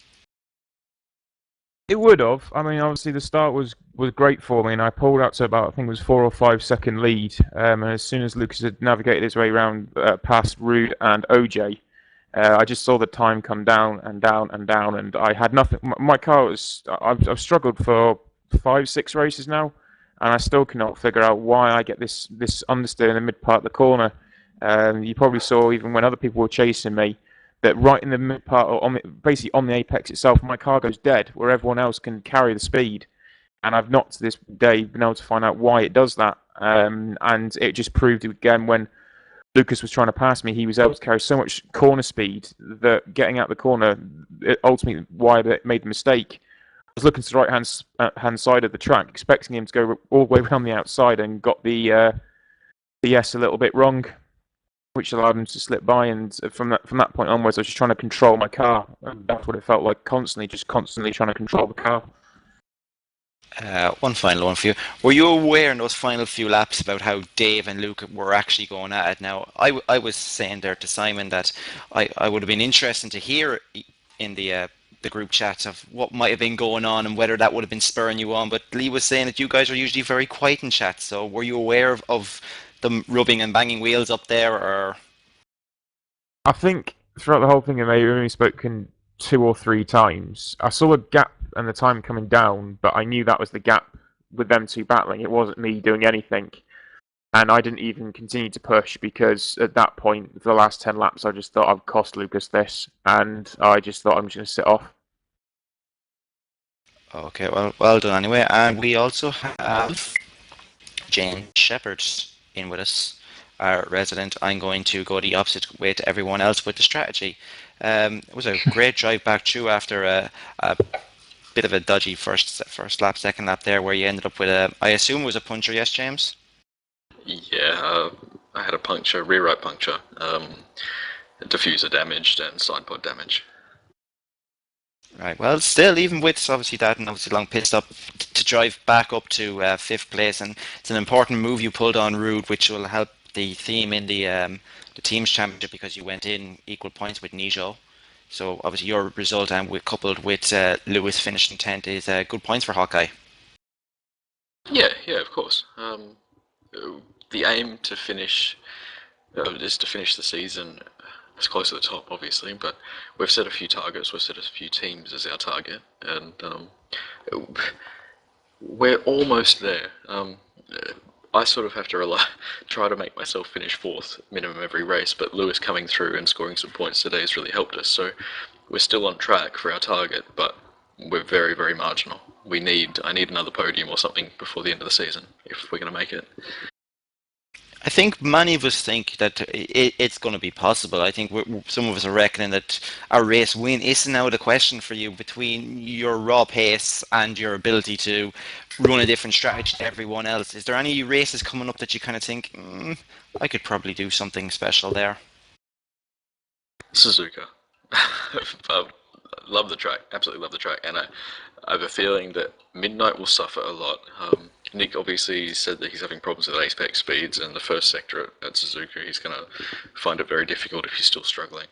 Speaker 6: It would have. I mean, obviously the start was great for me, and I pulled out to about, I think it was 4 or 5 second lead. And as soon as Lucas had navigated his way around past Rude and OJ, I just saw the time come down and down and down, and I had nothing. My car was. I've struggled for 5, 6 races now, and I still cannot figure out why I get this understeer in the mid part of the corner. You probably saw even when other people were chasing me, that right in the mid part, or basically on the apex itself, my car goes dead, where everyone else can carry the speed. and I've not to this day been able to find out why it does that. And it just proved again when Lucas was trying to pass me, he was able to carry so much corner speed that getting out the corner, ultimately why it made the mistake. I was looking to the right hand side of the track, expecting him to go all the way around the outside, and got the S a little bit wrong, which allowed him to slip by. And from that point onwards, I was just trying to control my car. And that's what it felt like, constantly trying to control the car.
Speaker 2: One final one for you. Were you aware in those final few laps about how Dave and Luke were actually going at it? Now, I was saying there to Simon that I would have been interested to hear in the group chats of what might have been going on and whether that would have been spurring you on. But Lee was saying that you guys are usually very quiet in chats. So were you aware of them rubbing and banging wheels up there, or?
Speaker 6: I think throughout the whole thing, and they've only spoken 2 or 3 times. I saw a gap and the time coming down, but I knew that was the gap with them 2 battling. It wasn't me doing anything. And I didn't even continue to push because at that point, for the last 10 laps, I just thought I'd cost Lucas this. And I just thought I'm just going to sit off.
Speaker 2: Okay, well done anyway. And we also have James Shepherd in with us, our resident. I'm going to go the opposite way to everyone else with the strategy. It was a great drive back through after a bit of a dodgy first lap, second lap there, where you ended up with I assume it was a puncture, yes, James?
Speaker 7: Yeah, I had a puncture, rear right puncture, diffuser damaged and side pod damage.
Speaker 2: Right, well, still, even with obviously that and obviously long pit stop, to drive back up to 5th place, and it's an important move you pulled on Rude, which will help the team in the team's championship because you went in equal points with Nijo. So obviously your result and coupled with Lewis finishing 10th is good points for Hawkeye.
Speaker 7: Yeah, of course. The aim to finish is to finish the season as close to the top, obviously, but we've set a few targets, we've set a few teams as our target, and we're almost there. I sort of have to try to make myself finish 4th minimum every race, but Lewis coming through and scoring some points today has really helped us, so we're still on track for our target, but we're very, very marginal. I need another podium or something before the end of the season if we're going to make it.
Speaker 2: I think many of us think that it's going to be possible. I think some of us are reckoning that a race win isn't out of the question for you between your raw pace and your ability to run a different strategy to everyone else. Is there any races coming up that you kind of think, I could probably do something special there?
Speaker 7: Suzuka. I love the track, absolutely love the track, and I have a feeling that Midnight will suffer a lot. Nick obviously said that he's having problems with apex speeds, and the first sector at Suzuka he's going to find it very difficult if he's still struggling.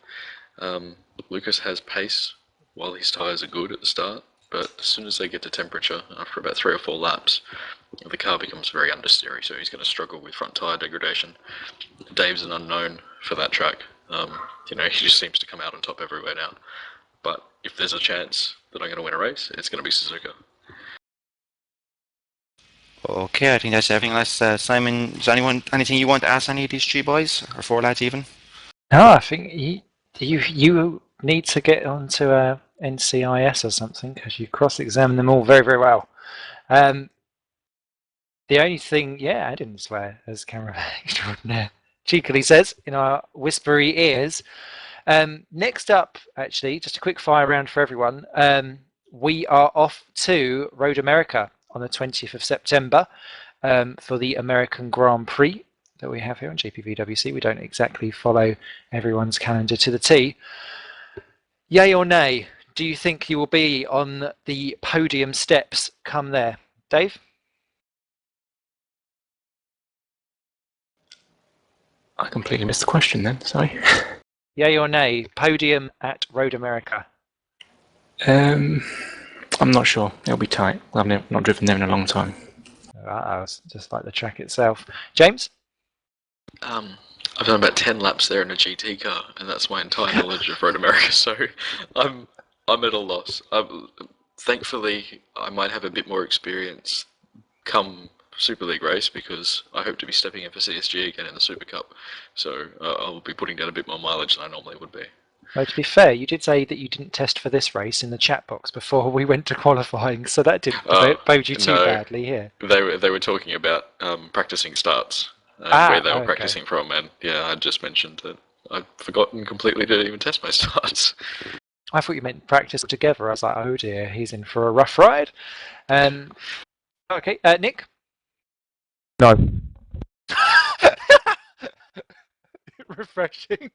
Speaker 7: Lucas has pace while his tyres are good at the start, but as soon as they get to temperature, after about 3 or 4 laps, the car becomes very understeery, so he's going to struggle with front tyre degradation. Dave's an unknown for that track. He just seems to come out on top everywhere now. But if there's a chance that I'm going to win a race, it's going to be Suzuka.
Speaker 2: Okay, I think that's everything. Unless Simon, is anything you want to ask any of these 3 boys or 4 lads even?
Speaker 1: No, I think you need to get onto NCIS or something because you cross-examine them all very, very well. The only thing, I didn't swear, as camera extraordinaire cheekily says in our whispery ears. Next up, actually, just a quick fire round for everyone. We are off to Road America on the 20th of September for the American Grand Prix that we have here on GPVWC. We don't exactly follow everyone's calendar to the T. Yay or nay, do you think you will be on the podium steps come there? Dave?
Speaker 4: I completely missed the question then, sorry.
Speaker 1: Yay or nay, podium at Road America?
Speaker 4: I'm not sure. It'll be tight. I've not driven there in a long time.
Speaker 1: It's just like the track itself. James?
Speaker 7: I've done about 10 laps there in a GT car, and that's my entire knowledge of Road America, so I'm at a loss. Thankfully, I might have a bit more experience come Superleague race because I hope to be stepping in for CSG again in the Super Cup, so I'll be putting down a bit more mileage than I normally would be.
Speaker 1: Well, to be fair, you did say that you didn't test for this race in the chat box before we went to qualifying, so that didn't bode you too
Speaker 7: no.
Speaker 1: badly here.
Speaker 7: They were talking about practicing starts and where they were
Speaker 1: okay.
Speaker 7: practicing from, and yeah, I just mentioned that I'd forgotten completely to even test my starts.
Speaker 1: I thought you meant practice together. I was like, oh dear, he's in for a rough ride. Okay, Nick?
Speaker 6: No.
Speaker 1: Refreshing.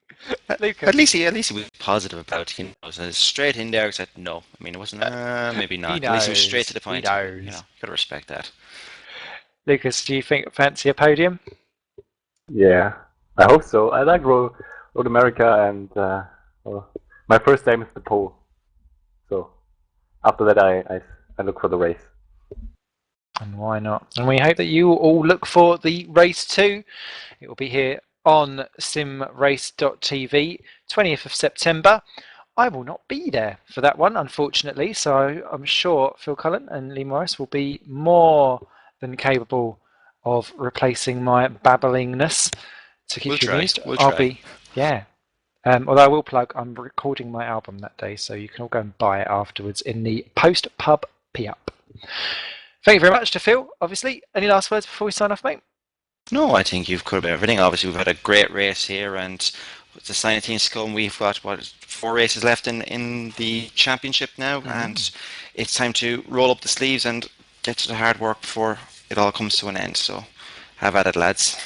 Speaker 1: Lucas?
Speaker 2: At least he was positive about it. You know, so straight in there. I said no. I mean, it wasn't. Maybe not. At least he was straight to the point.
Speaker 1: He knows.
Speaker 2: You know, gotta respect that.
Speaker 1: Lucas, do you fancy a podium?
Speaker 5: Yeah, I hope so. I like Road America, and well, my first aim is the pole. So after that, I look for the race.
Speaker 1: And why not? And we hope that you all look for the race too. It will be here on simrace.tv, 20th of September. I will not be there for that one, unfortunately, so I'm sure Phil Cullen and Lee Morris will be more than capable of replacing my babblingness to keep you amused. I'll be, yeah. Although I will plug, I'm recording my album that day, so you can all go and buy it afterwards in the post-pub P-up. Thank you very much to Phil, obviously. Any last words before we sign off, mate?
Speaker 2: No, I think you've covered everything. Obviously, we've had a great race here, and with the signing team skull, we've got 4 races left in the championship now, and it's time to roll up the sleeves and get to the hard work before it all comes to an end. So, have at it, lads.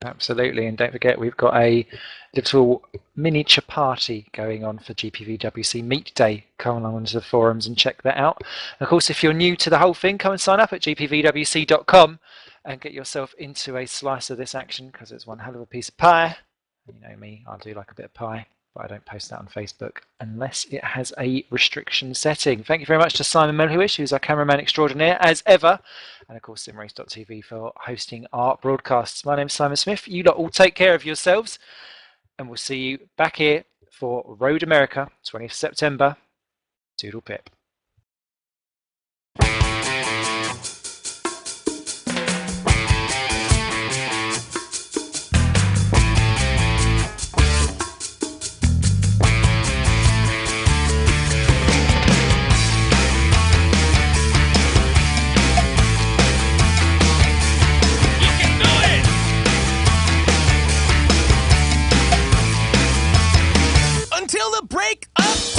Speaker 1: Absolutely, and don't forget we've got a little miniature party going on for GPVWC Meet Day. Come along onto the forums and check that out. And of course, if you're new to the whole thing, come and sign up at gpvwc.com and get yourself into a slice of this action, because it's one hell of a piece of pie. You know me, I do like a bit of pie, but I don't post that on Facebook unless it has a restriction setting. Thank you very much to Simon Melhuish, who's our cameraman extraordinaire, as ever. And of course, simrace.tv for hosting our broadcasts. My name's Simon Smith. You lot all take care of yourselves. And we'll see you back here for Road America, 20th September. Doodle pip.
Speaker 8: Until the break of